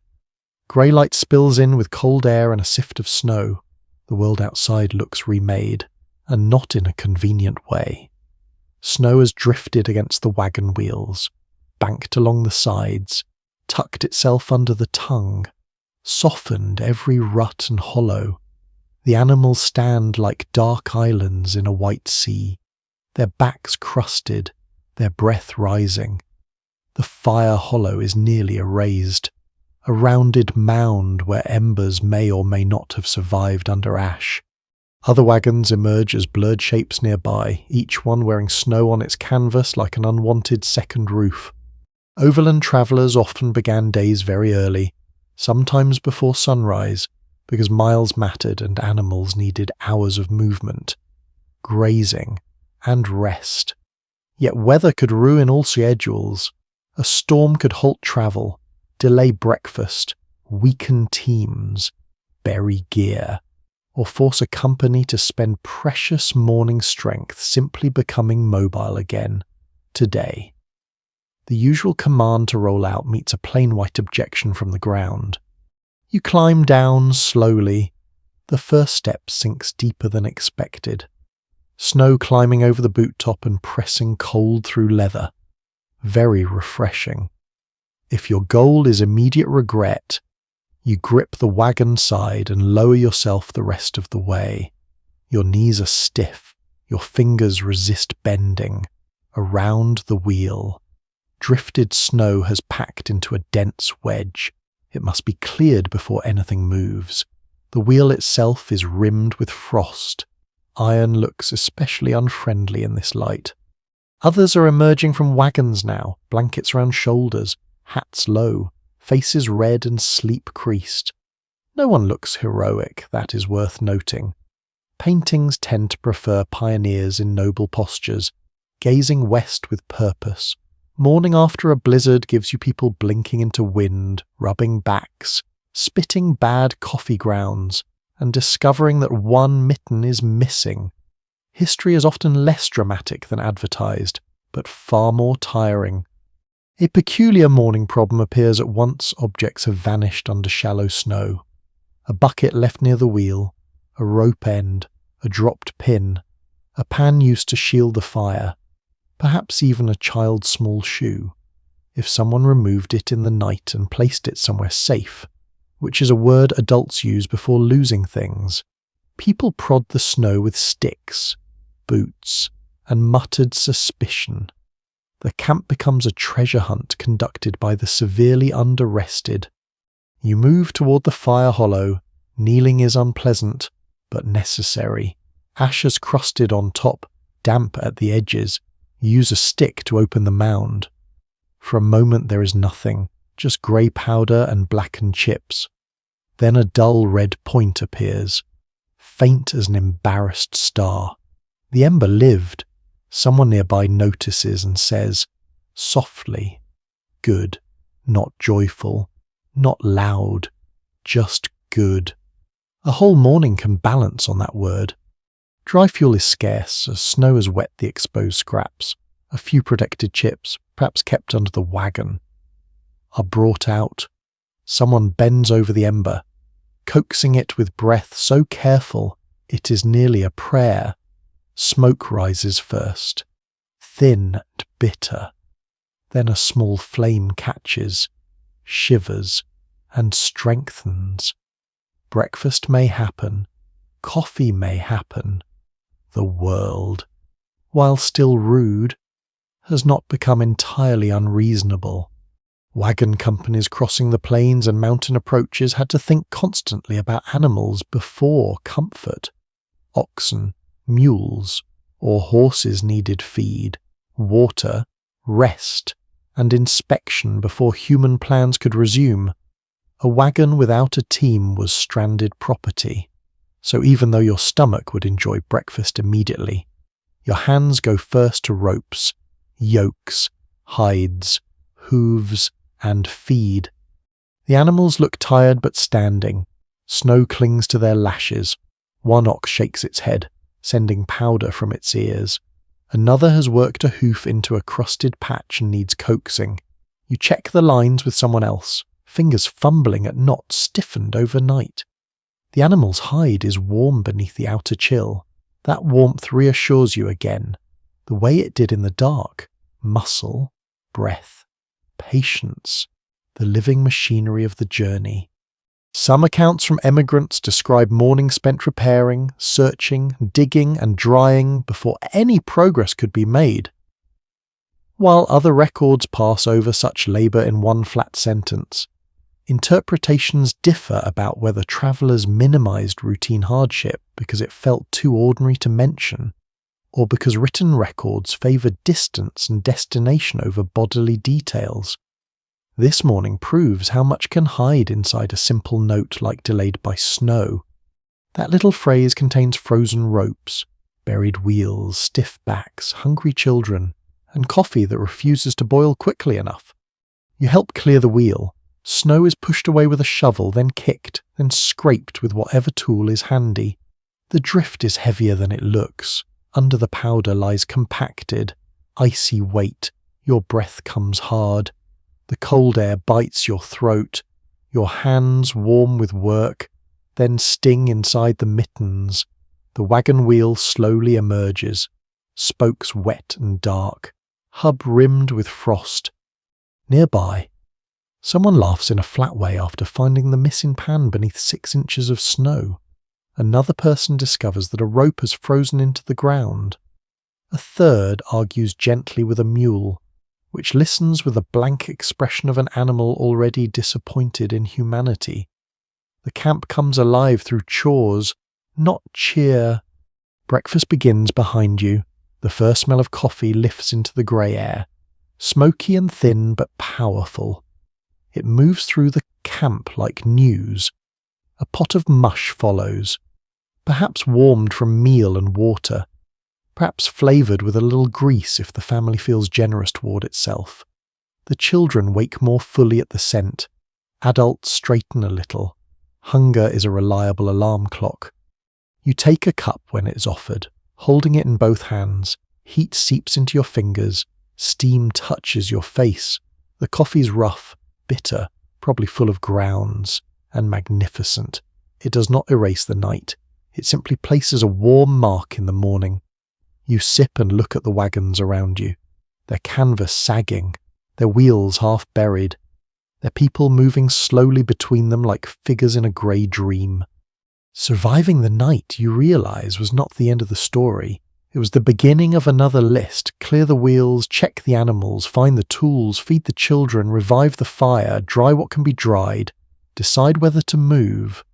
grey light spills in with cold air and a sift of snow. The world outside looks remade, and not in a convenient way. Snow has drifted against the wagon wheels, banked along the sides, tucked itself under the tongue, softened every rut and hollow. The animals stand like dark islands in a white sea, their backs crusted, their breath rising. The fire hollow is nearly erased, a rounded mound where embers may or may not have survived under ash. Other wagons emerge as blurred shapes nearby, each one wearing snow on its canvas like an unwanted second roof. Overland travellers often began days very early, sometimes before sunrise, because miles mattered and animals needed hours of movement, grazing, and rest. Yet weather could ruin all schedules. A storm could halt travel, delay breakfast, weaken teams, bury gear, or force a company to spend precious morning strength simply becoming mobile again, today. The usual command to roll out meets a plain white objection from the ground. You climb down slowly. The first step sinks deeper than expected. Snow climbing over the boot top and pressing cold through leather. Very refreshing. If your goal is immediate regret, you grip the wagon side and lower yourself the rest of the way. Your knees are stiff, your fingers resist bending. Around the wheel, drifted snow has packed into a dense wedge. It must be cleared before anything moves. The wheel itself is rimmed with frost. Iron looks especially unfriendly in this light. Others are emerging from wagons now, blankets around shoulders, hats low, faces red and sleep-creased. No one looks heroic, that is worth noting. Paintings tend to prefer pioneers in noble postures, gazing west with purpose. Morning after a blizzard gives you people blinking into wind, rubbing backs, spitting bad coffee grounds, and discovering that one mitten is missing. History is often less dramatic than advertised, but far more tiring. A peculiar morning problem appears at once objects have vanished under shallow snow. A bucket left near the wheel, a rope end, a dropped pin, a pan used to shield the fire, perhaps even a child's small shoe, if someone removed it in the night and placed it somewhere safe, which is a word adults use before losing things. People prod the snow with sticks, boots, and muttered suspicion. The camp becomes a treasure hunt conducted by the severely under-rested. You move toward the fire hollow. Kneeling is unpleasant, but necessary. Ash is crusted on top, damp at the edges. You use a stick to open the mound. For a moment there is nothing, just grey powder and blackened chips. Then a dull red point appears, faint as an embarrassed star. The ember lived. Someone nearby notices and says, softly, good, not joyful, not loud, just good. A whole morning can balance on that word. Dry fuel is scarce, as snow has wet the exposed scraps. A few protected chips, perhaps kept under the wagon, are brought out. Someone bends over the ember, coaxing it with breath so careful it is nearly a prayer. Smoke rises first, thin and bitter. Then a small flame catches, shivers, and strengthens. Breakfast may happen, coffee may happen. The world, while still rude, has not become entirely unreasonable. Wagon companies crossing the plains and mountain approaches had to think constantly about animals before comfort. Oxen, mules, or horses needed feed, water, rest, and inspection before human plans could resume. A wagon without a team was stranded property. So even though your stomach would enjoy breakfast immediately, your hands go first to ropes, yokes, hides, hooves, and feed. The animals look tired but standing. Snow clings to their lashes. One ox shakes its head, sending powder from its ears. Another has worked a hoof into a crusted patch and needs coaxing. You check the lines with someone else, fingers fumbling at knots stiffened overnight. The animal's hide is warm beneath the outer chill. That warmth reassures you again, the way it did in the dark. Muscle, breath, patience, the living machinery of the journey. Some accounts from emigrants describe mornings spent repairing, searching, digging, and drying before any progress could be made, while other records pass over such labour in one flat sentence. Interpretations differ about whether travellers minimised routine hardship because it felt too ordinary to mention, or because written records favoured distance and destination over bodily details. This morning proves how much can hide inside a simple note like delayed by snow. That little phrase contains frozen ropes, buried wheels, stiff backs, hungry children, and coffee that refuses to boil quickly enough. You help clear the wheel. Snow is pushed away with a shovel, then kicked, then scraped with whatever tool is handy. The drift is heavier than it looks. Under the powder lies compacted, icy weight. Your breath comes hard. The cold air bites your throat. Your hands, warm with work, then sting inside the mittens. The wagon wheel slowly emerges, spokes wet and dark, hub rimmed with frost. Nearby, someone laughs in a flat way after finding the missing pan beneath 6 inches of snow. Another person discovers that a rope has frozen into the ground. A third argues gently with a mule, which listens with the blank expression of an animal already disappointed in humanity. The camp comes alive through chores, not cheer. Breakfast begins behind you. The first smell of coffee lifts into the grey air, smoky and thin but powerful. It moves through the camp like news. A pot of mush follows, perhaps warmed from meal and water, perhaps flavoured with a little grease if the family feels generous toward itself. The children wake more fully at the scent. Adults straighten a little. Hunger is a reliable alarm clock. You take a cup when it is offered, holding it in both hands. Heat seeps into your fingers. Steam touches your face. The coffee's rough, bitter, probably full of grounds, and magnificent. It does not erase the night. It simply places a warm mark in the morning. You sip and look at the wagons around you, their canvas sagging, their wheels half buried, their people moving slowly between them like figures in a grey dream. Surviving the night, you realise, was not the end of the story. It was the beginning of another list. Clear the wheels, check the animals, find the tools, feed the children, revive the fire, dry what can be dried, decide whether to move,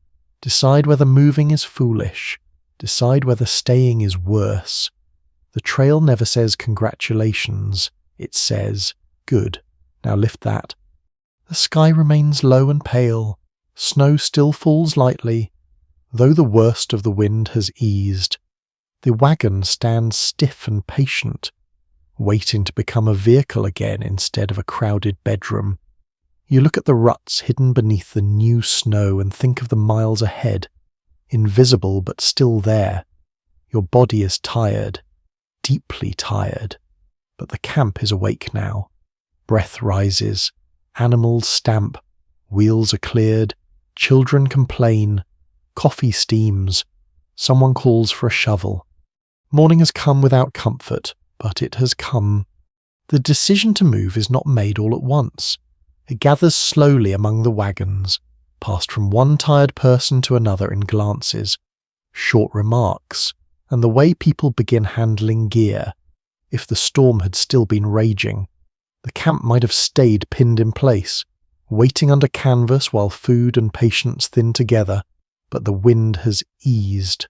decide whether moving is foolish, decide whether staying is worse. The trail never says congratulations, it says, good, now lift that. The sky remains low and pale, snow still falls lightly, though the worst of the wind has eased. The wagon stands stiff and patient, waiting to become a vehicle again instead of a crowded bedroom. You look at the ruts hidden beneath the new snow and think of the miles ahead, invisible but still there. Your body is tired, deeply tired, but the camp is awake now. Breath rises, animals stamp, wheels are cleared, children complain, coffee steams, someone calls for a shovel. Morning has come without comfort, but it has come. The decision to move is not made all at once. It gathers slowly among the wagons, passed from one tired person to another in glances, short remarks, and the way people begin handling gear. If the storm had still been raging, the camp might have stayed pinned in place, waiting under canvas while food and patience thin together, but the wind has eased.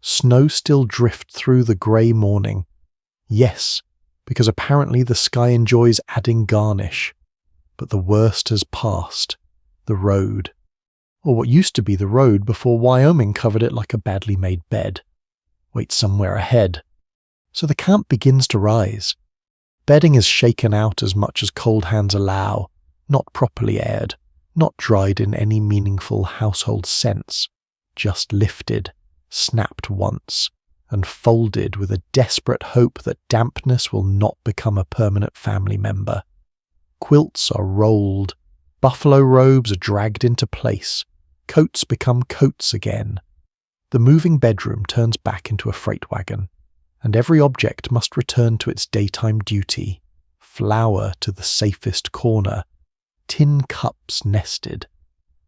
Snow still drifts through the grey morning. Yes, because apparently the sky enjoys adding garnish. But the worst has passed. The road. Or what used to be the road before Wyoming covered it like a badly made bed. Waits somewhere ahead. So the camp begins to rise. Bedding is shaken out as much as cold hands allow, not properly aired, not dried in any meaningful household sense, just lifted, snapped once, and folded with a desperate hope that dampness will not become a permanent family member. Quilts are rolled, buffalo robes are dragged into place, coats become coats again. The moving bedroom turns back into a freight wagon, and every object must return to its daytime duty. Flour to the safest corner, tin cups nested,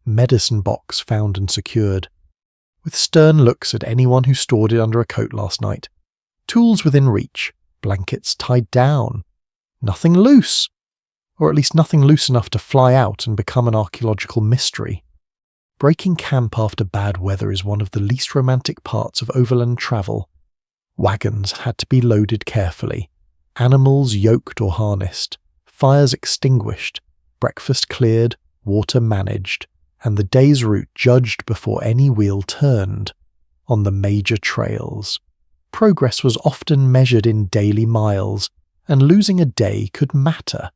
medicine box found and secured, with stern looks at anyone who stored it under a coat last night. Tools within reach, blankets tied down, nothing loose, or at least nothing loose enough to fly out and become an archaeological mystery. Breaking camp after bad weather is one of the least romantic parts of overland travel. Wagons had to be loaded carefully, animals yoked or harnessed, fires extinguished, breakfast cleared, water managed, and the day's route judged before any wheel turned. On the major trails, progress was often measured in daily miles, and losing a day could matter,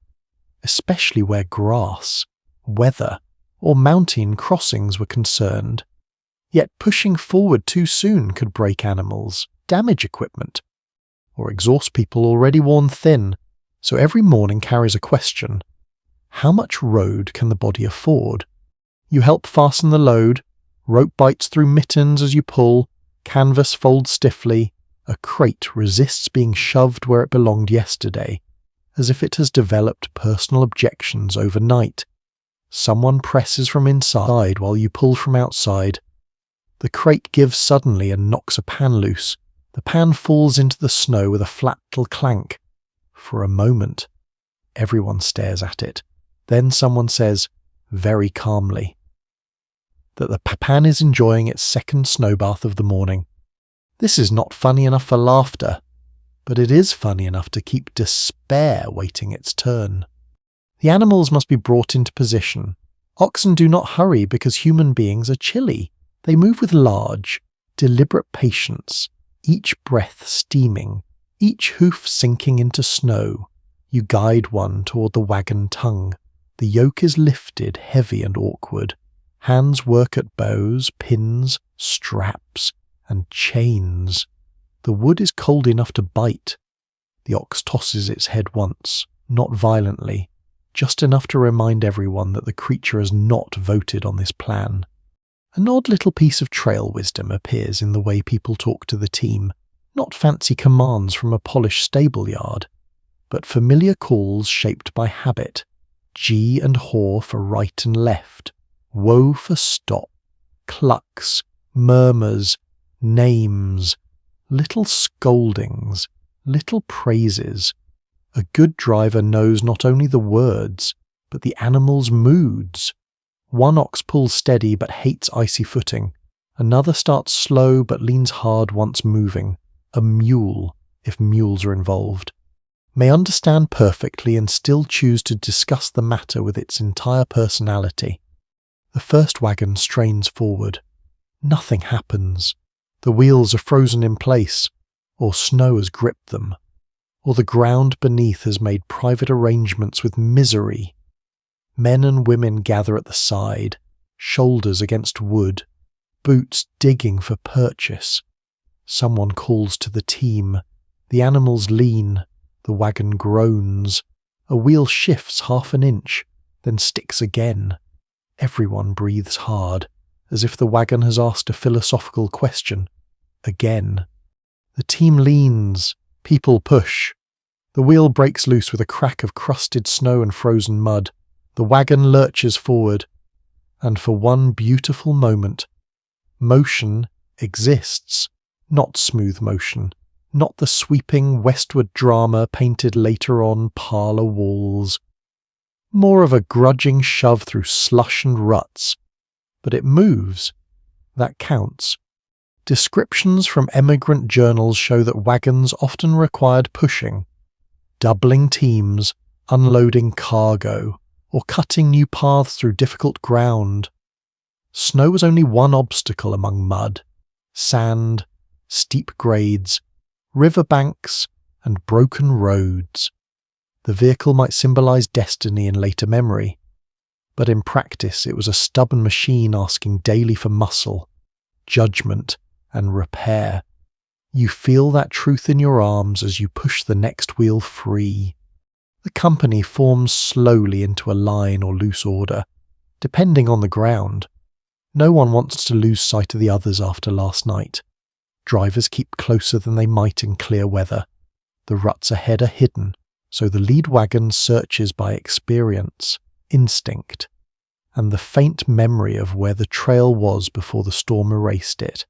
especially where grass, weather, or mountain crossings were concerned. Yet pushing forward too soon could break animals, damage equipment, or exhaust people already worn thin. So every morning carries a question. How much road can the body afford? You help fasten the load, rope bites through mittens as you pull, canvas folds stiffly, a crate resists being shoved where it belonged yesterday, as if it has developed personal objections overnight. Someone presses from inside while you pull from outside. The crate gives suddenly and knocks a pan loose. The pan falls into the snow with a flat little clank. For a moment, everyone stares at it. Then someone says, very calmly, that the pan is enjoying its second snow bath of the morning. This is not funny enough for laughter, but it is funny enough to keep despair waiting its turn. The animals must be brought into position. Oxen do not hurry because human beings are chilly. They move with large, deliberate patience, each breath steaming, each hoof sinking into snow. You guide one toward the wagon tongue. The yoke is lifted, heavy and awkward. Hands work at bows, pins, straps, and chains. The wood is cold enough to bite. The ox tosses its head once, not violently, just enough to remind everyone that the creature has not voted on this plan. An odd little piece of trail wisdom appears in the way people talk to the team, not fancy commands from a polished stable yard, but familiar calls shaped by habit, G and haw for right and left, woe for stop, clucks, murmurs, names, little scoldings, little praises. A good driver knows not only the words, but the animal's moods. One ox pulls steady but hates icy footing. Another starts slow but leans hard once moving. A mule, if mules are involved, may understand perfectly and still choose to discuss the matter with its entire personality. The first wagon strains forward. Nothing happens. The wheels are frozen in place, or snow has gripped them, or the ground beneath has made private arrangements with misery. Men and women gather at the side, shoulders against wood, boots digging for purchase. Someone calls to the team. The animals lean. The wagon groans. A wheel shifts half an inch, then sticks again. Everyone breathes hard, as if the wagon has asked a philosophical question. Again. The team leans. People push. The wheel breaks loose with a crack of crusted snow and frozen mud. The wagon lurches forward. And for one beautiful moment, motion exists. Not smooth motion. Not the sweeping westward drama painted later on parlour walls. More of a grudging shove through slush and ruts. But it moves. That counts. Descriptions from emigrant journals show that wagons often required pushing, doubling teams, unloading cargo, or cutting new paths through difficult ground. Snow was only one obstacle among mud, sand, steep grades, river banks, and broken roads. The vehicle might symbolize destiny in later memory, but in practice it was a stubborn machine asking daily for muscle, judgment, and repair. You feel that truth in your arms as you push the next wheel free. The company forms slowly into a line or loose order, depending on the ground. No one wants to lose sight of the others after last night. Drivers keep closer than they might in clear weather. The ruts ahead are hidden, so the lead wagon searches by experience, instinct, and the faint memory of where the trail was before the storm erased it.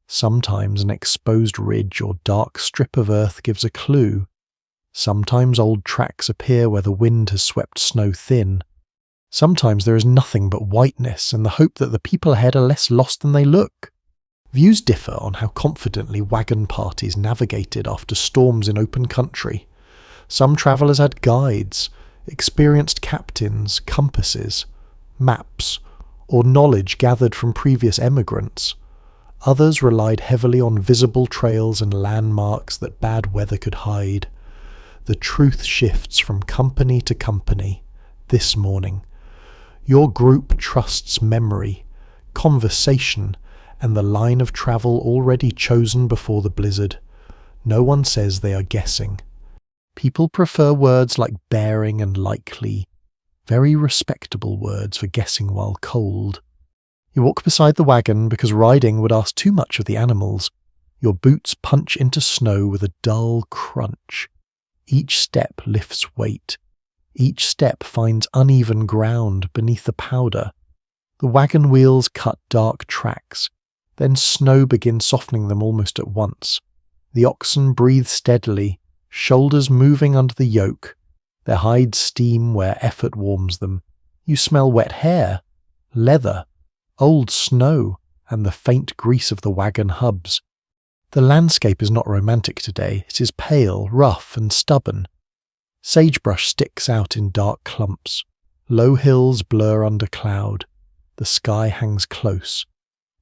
Sometimes an exposed ridge or dark strip of earth gives a clue. Sometimes old tracks appear where the wind has swept snow thin. Sometimes there is nothing but whiteness and the hope that the people ahead are less lost than they look. Views differ on how confidently wagon parties navigated after storms in open country. Some travellers had guides, experienced captains, compasses, maps, or knowledge gathered from previous emigrants. Others relied heavily on visible trails and landmarks that bad weather could hide. The truth shifts from company to company this morning. Your group trusts memory, conversation, and the line of travel already chosen before the blizzard. No one says they are guessing. People prefer words like bearing and likely, very respectable words for guessing while cold. You walk beside the wagon because riding would ask too much of the animals. Your boots punch into snow with a dull crunch. Each step lifts weight. Each step finds uneven ground beneath the powder. The wagon wheels cut dark tracks. Then snow begins softening them almost at once. The oxen breathe steadily, shoulders moving under the yoke. Their hides steam where effort warms them. You smell wet hair, leather, old snow, and the faint grease of the wagon hubs. The landscape is not romantic today. It is pale, rough, and stubborn. Sagebrush sticks out in dark clumps. Low hills blur under cloud. The sky hangs close.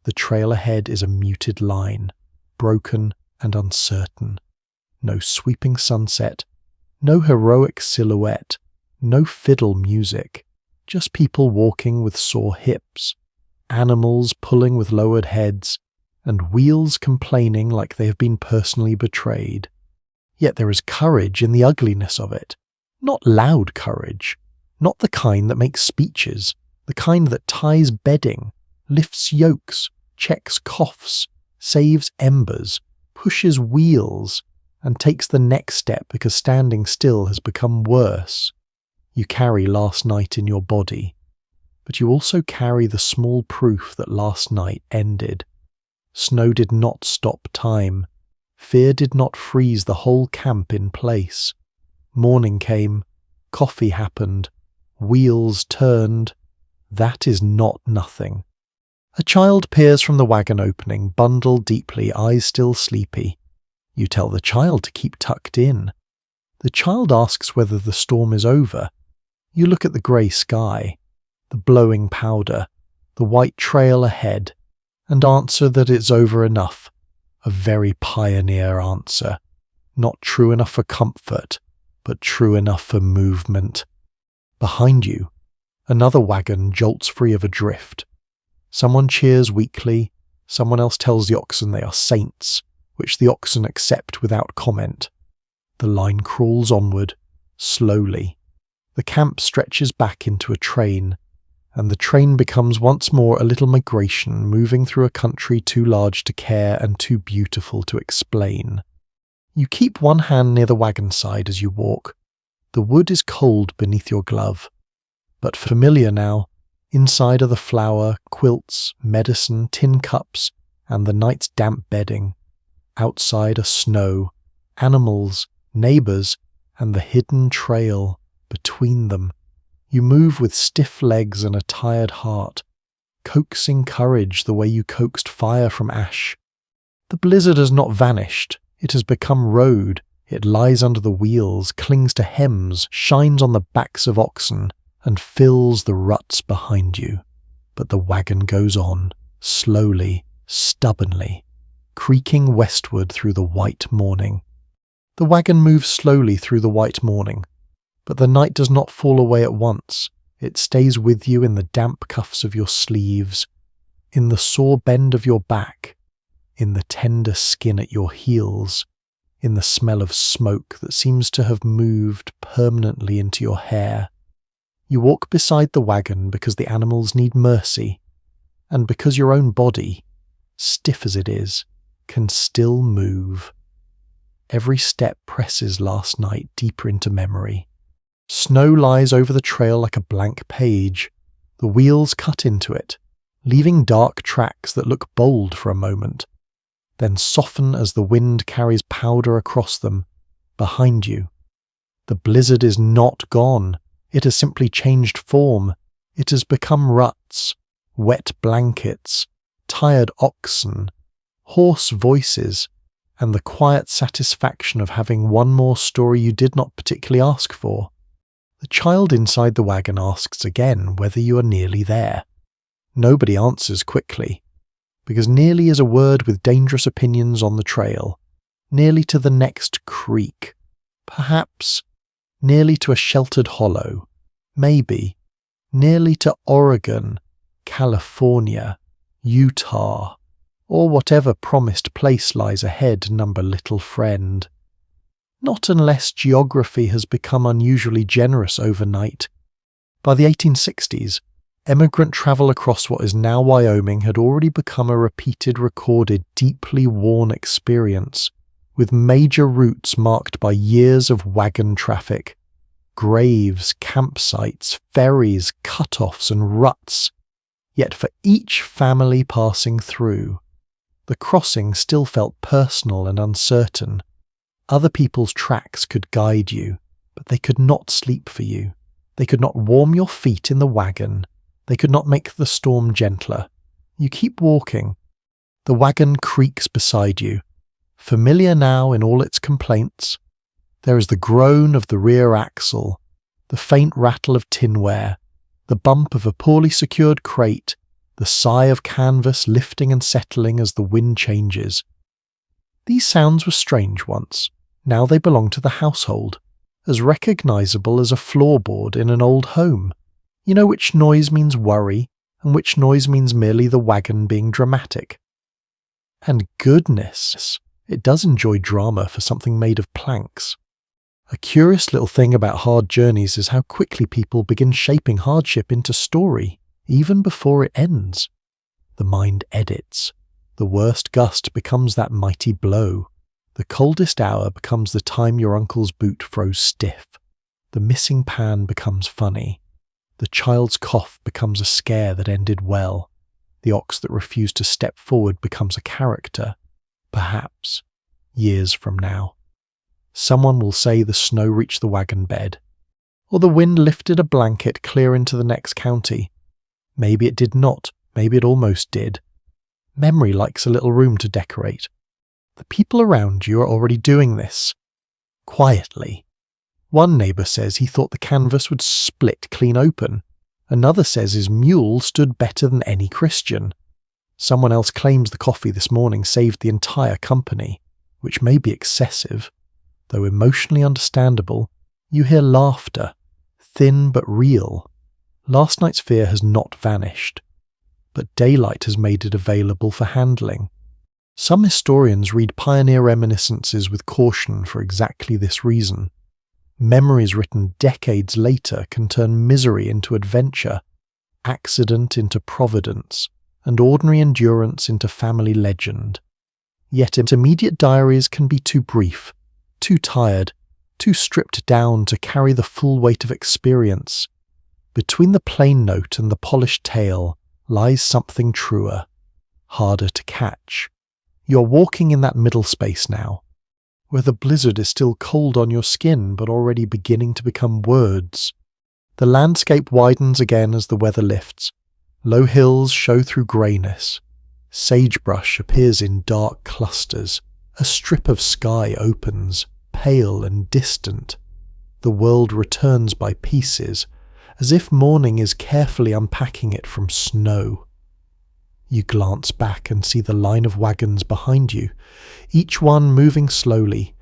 The trail ahead is a muted line, broken and uncertain. No sweeping sunset, no heroic silhouette, no fiddle music, just people walking with sore hips, animals pulling with lowered heads, and wheels complaining like they have been personally betrayed. Yet there is courage in the ugliness of it. Not loud courage, not the kind that makes speeches, the kind that ties bedding, lifts yokes, checks coughs, saves embers, pushes wheels, and takes the next step because standing still has become worse. You carry last night in your body, but you also carry the small proof that last night ended. Snow did not stop time. Fear did not freeze the whole camp in place. Morning came, coffee happened, wheels turned. That is not nothing. A child peers from the wagon opening, bundled deeply, eyes still sleepy. You tell the child to keep tucked in. The child asks whether the storm is over. You look at the grey sky, the blowing powder, the white trail ahead, and answer that it's over enough. A very pioneer answer. Not true enough for comfort, but true enough for movement. Behind you, another wagon jolts free of a drift. Someone cheers weakly, someone else tells the oxen they are saints, which the oxen accept without comment. The line crawls onward, slowly. The camp stretches back into a train, and the train becomes once more a little migration moving through a country too large to care and too beautiful to explain. You keep one hand near the wagon side as you walk. The wood is cold beneath your glove, but familiar now. Inside are the flour, quilts, medicine, tin cups, and the night's damp bedding. Outside are snow, animals, neighbours, and the hidden trail between them. You move with stiff legs and a tired heart, coaxing courage the way you coaxed fire from ash. The blizzard has not vanished. It has become road. It lies under the wheels, clings to hems, shines on the backs of oxen, and fills the ruts behind you. But the wagon goes on, slowly, stubbornly, creaking westward through the white morning. The wagon moves slowly through the white morning, but the night does not fall away at once. It stays with you in the damp cuffs of your sleeves, in the sore bend of your back, in the tender skin at your heels, in the smell of smoke that seems to have moved permanently into your hair. You walk beside the wagon because the animals need mercy, and because your own body, stiff as it is, can still move. Every step presses last night deeper into memory. Snow lies over the trail like a blank page. The wheels cut into it, leaving dark tracks that look bold for a moment, then soften as the wind carries powder across them, behind you. The blizzard is not gone. It has simply changed form. It has become ruts, wet blankets, tired oxen, hoarse voices, and the quiet satisfaction of having one more story you did not particularly ask for. The child inside the wagon asks again whether you are nearly there. Nobody answers quickly, because nearly is a word with dangerous opinions on the trail. Nearly to the next creek. Perhaps nearly to a sheltered hollow. Maybe nearly to Oregon, California, Utah, or whatever promised place lies ahead, number little friend. Not unless geography has become unusually generous overnight. By the 1860s, emigrant travel across what is now Wyoming had already become a repeated, recorded, deeply worn experience, with major routes marked by years of wagon traffic, graves, campsites, ferries, cut-offs, and ruts. Yet for each family passing through, the crossing still felt personal and uncertain. Other people's tracks could guide you, but they could not sleep for you. They could not warm your feet in the wagon. They could not make the storm gentler. You keep walking. The wagon creaks beside you, familiar now in all its complaints. There is the groan of the rear axle, the faint rattle of tinware, the bump of a poorly secured crate, the sigh of canvas lifting and settling as the wind changes. These sounds were strange once. Now they belong to the household, as recognizable as a floorboard in an old home. You know which noise means worry, and which noise means merely the wagon being dramatic. And goodness, it does enjoy drama for something made of planks. A curious little thing about hard journeys is how quickly people begin shaping hardship into story, even before it ends. The mind edits. The worst gust becomes that mighty blow. The coldest hour becomes the time your uncle's boot froze stiff. The missing pan becomes funny. The child's cough becomes a scare that ended well. The ox that refused to step forward becomes a character, perhaps, years from now. Someone will say the snow reached the wagon bed, or the wind lifted a blanket clear into the next county. Maybe it did not, maybe it almost did. Memory likes a little room to decorate. The people around you are already doing this, quietly. One neighbour says he thought the canvas would split clean open. Another says his mule stood better than any Christian. Someone else claims the coffee this morning saved the entire company, which may be excessive. Though emotionally understandable, you hear laughter, thin but real. Last night's fear has not vanished, but daylight has made it available for handling. Some historians read pioneer reminiscences with caution for exactly this reason. Memories written decades later can turn misery into adventure, accident into providence, and ordinary endurance into family legend. Yet intermediate diaries can be too brief, too tired, too stripped down to carry the full weight of experience. Between the plain note and the polished tale lies something truer, harder to catch. You're walking in that middle space now, where the blizzard is still cold on your skin but already beginning to become words. The landscape widens again as the weather lifts. Low hills show through greyness. Sagebrush appears in dark clusters. A strip of sky opens, pale and distant. The world returns by pieces, as if morning is carefully unpacking it from snow. You glance back and see the line of wagons behind you, each one moving slowly,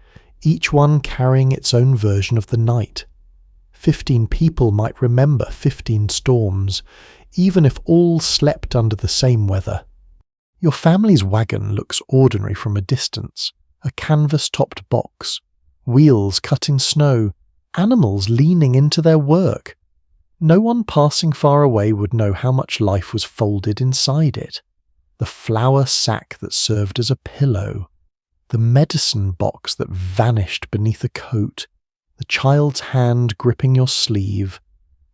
each one carrying its own version of the night. 15 people might remember 15 storms, even if all slept under the same weather. Your family's wagon looks ordinary from a distance, a canvas-topped box, wheels cut in snow, animals leaning into their work. No one passing far away would know how much life was folded inside it. The flour sack that served as a pillow, the medicine box that vanished beneath a coat, the child's hand gripping your sleeve,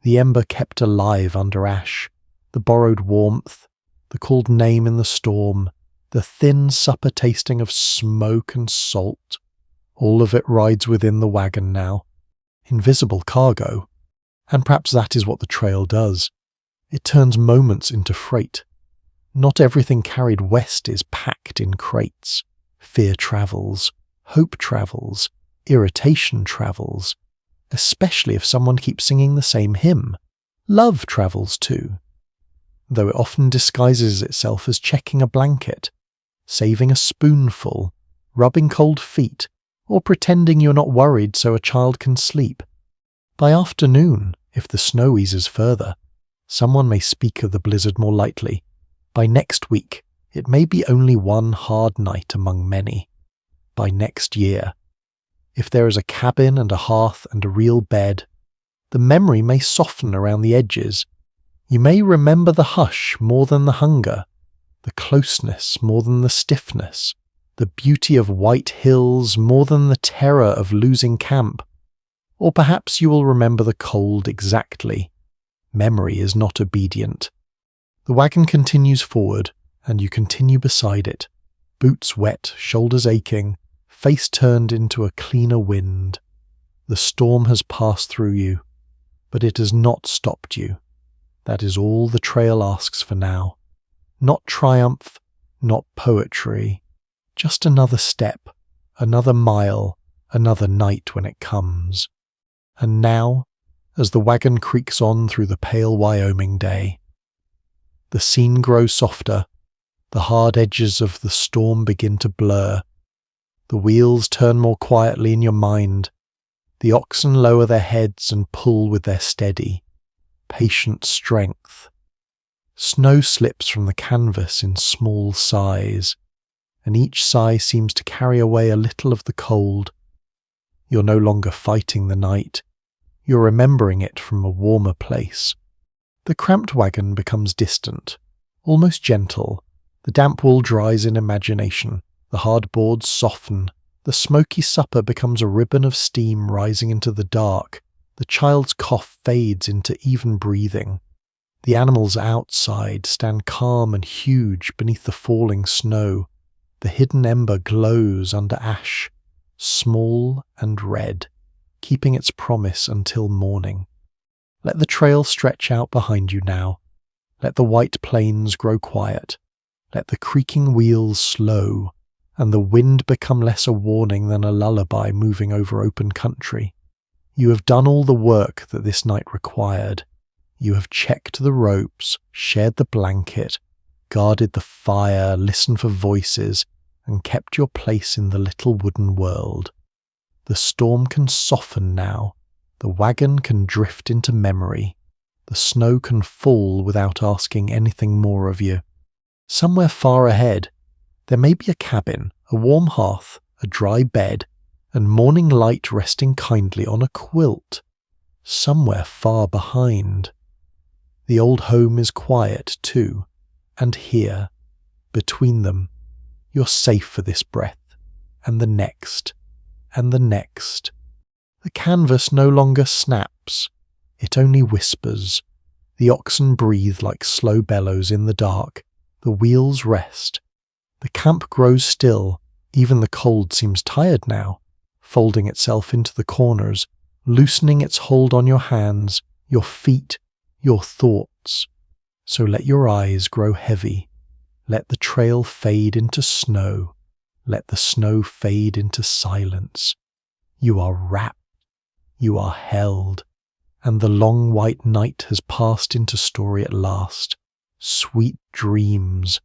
the ember kept alive under ash, the borrowed warmth, the called name in the storm, the thin supper tasting of smoke and salt. All of it rides within the wagon now. Invisible cargo. And perhaps that is what the trail does. It turns moments into freight. Not everything carried west is packed in crates. Fear travels, hope travels, irritation travels, especially if someone keeps singing the same hymn. Love travels too, though it often disguises itself as checking a blanket, saving a spoonful, rubbing cold feet, or pretending you're not worried so a child can sleep. By afternoon, if the snow eases further, someone may speak of the blizzard more lightly. By next week, it may be only one hard night among many. By next year, if there is a cabin and a hearth and a real bed, the memory may soften around the edges. You may remember the hush more than the hunger, the closeness more than the stiffness, the beauty of white hills more than the terror of losing camp. Or perhaps you will remember the cold exactly. Memory is not obedient. The wagon continues forward, and you continue beside it, boots wet, shoulders aching, face turned into a cleaner wind. The storm has passed through you, but it has not stopped you. That is all the trail asks for now. Not triumph, not poetry, just another step, another mile, another night when it comes. And now, as the wagon creaks on through the pale Wyoming day, the scene grows softer, the hard edges of the storm begin to blur, the wheels turn more quietly in your mind, the oxen lower their heads and pull with their steady, patient strength. Snow slips from the canvas in small sighs, and each sigh seems to carry away a little of the cold. You're no longer fighting the night, you're remembering it from a warmer place. The cramped wagon becomes distant, almost gentle. The damp wool dries in imagination, the hard boards soften, the smoky supper becomes a ribbon of steam rising into the dark, the child's cough fades into even breathing. The animals outside stand calm and huge beneath the falling snow. The hidden ember glows under ash, small and red, keeping its promise until morning. Let the trail stretch out behind you now. Let the white plains grow quiet. Let the creaking wheels slow, and the wind become less a warning than a lullaby moving over open country. You have done all the work that this night required. You have checked the ropes, shared the blanket, guarded the fire, listened for voices, and kept your place in the little wooden world. The storm can soften now. The wagon can drift into memory. The snow can fall without asking anything more of you. Somewhere far ahead, There may be a cabin, a warm hearth, a dry bed, and morning light resting kindly on a quilt, somewhere far behind. The old home is quiet too, and here, between them, you're safe for this breath, and the next, and the next. The canvas no longer snaps, it only whispers. The oxen breathe like slow bellows in the dark, the wheels rest. The camp grows still, even the cold seems tired now, folding itself into the corners, loosening its hold on your hands, your feet, your thoughts. So let your eyes grow heavy. Let the trail fade into snow. Let the snow fade into silence. You are wrapped. You are held. And the long white night has passed into story at last. Sweet dreams.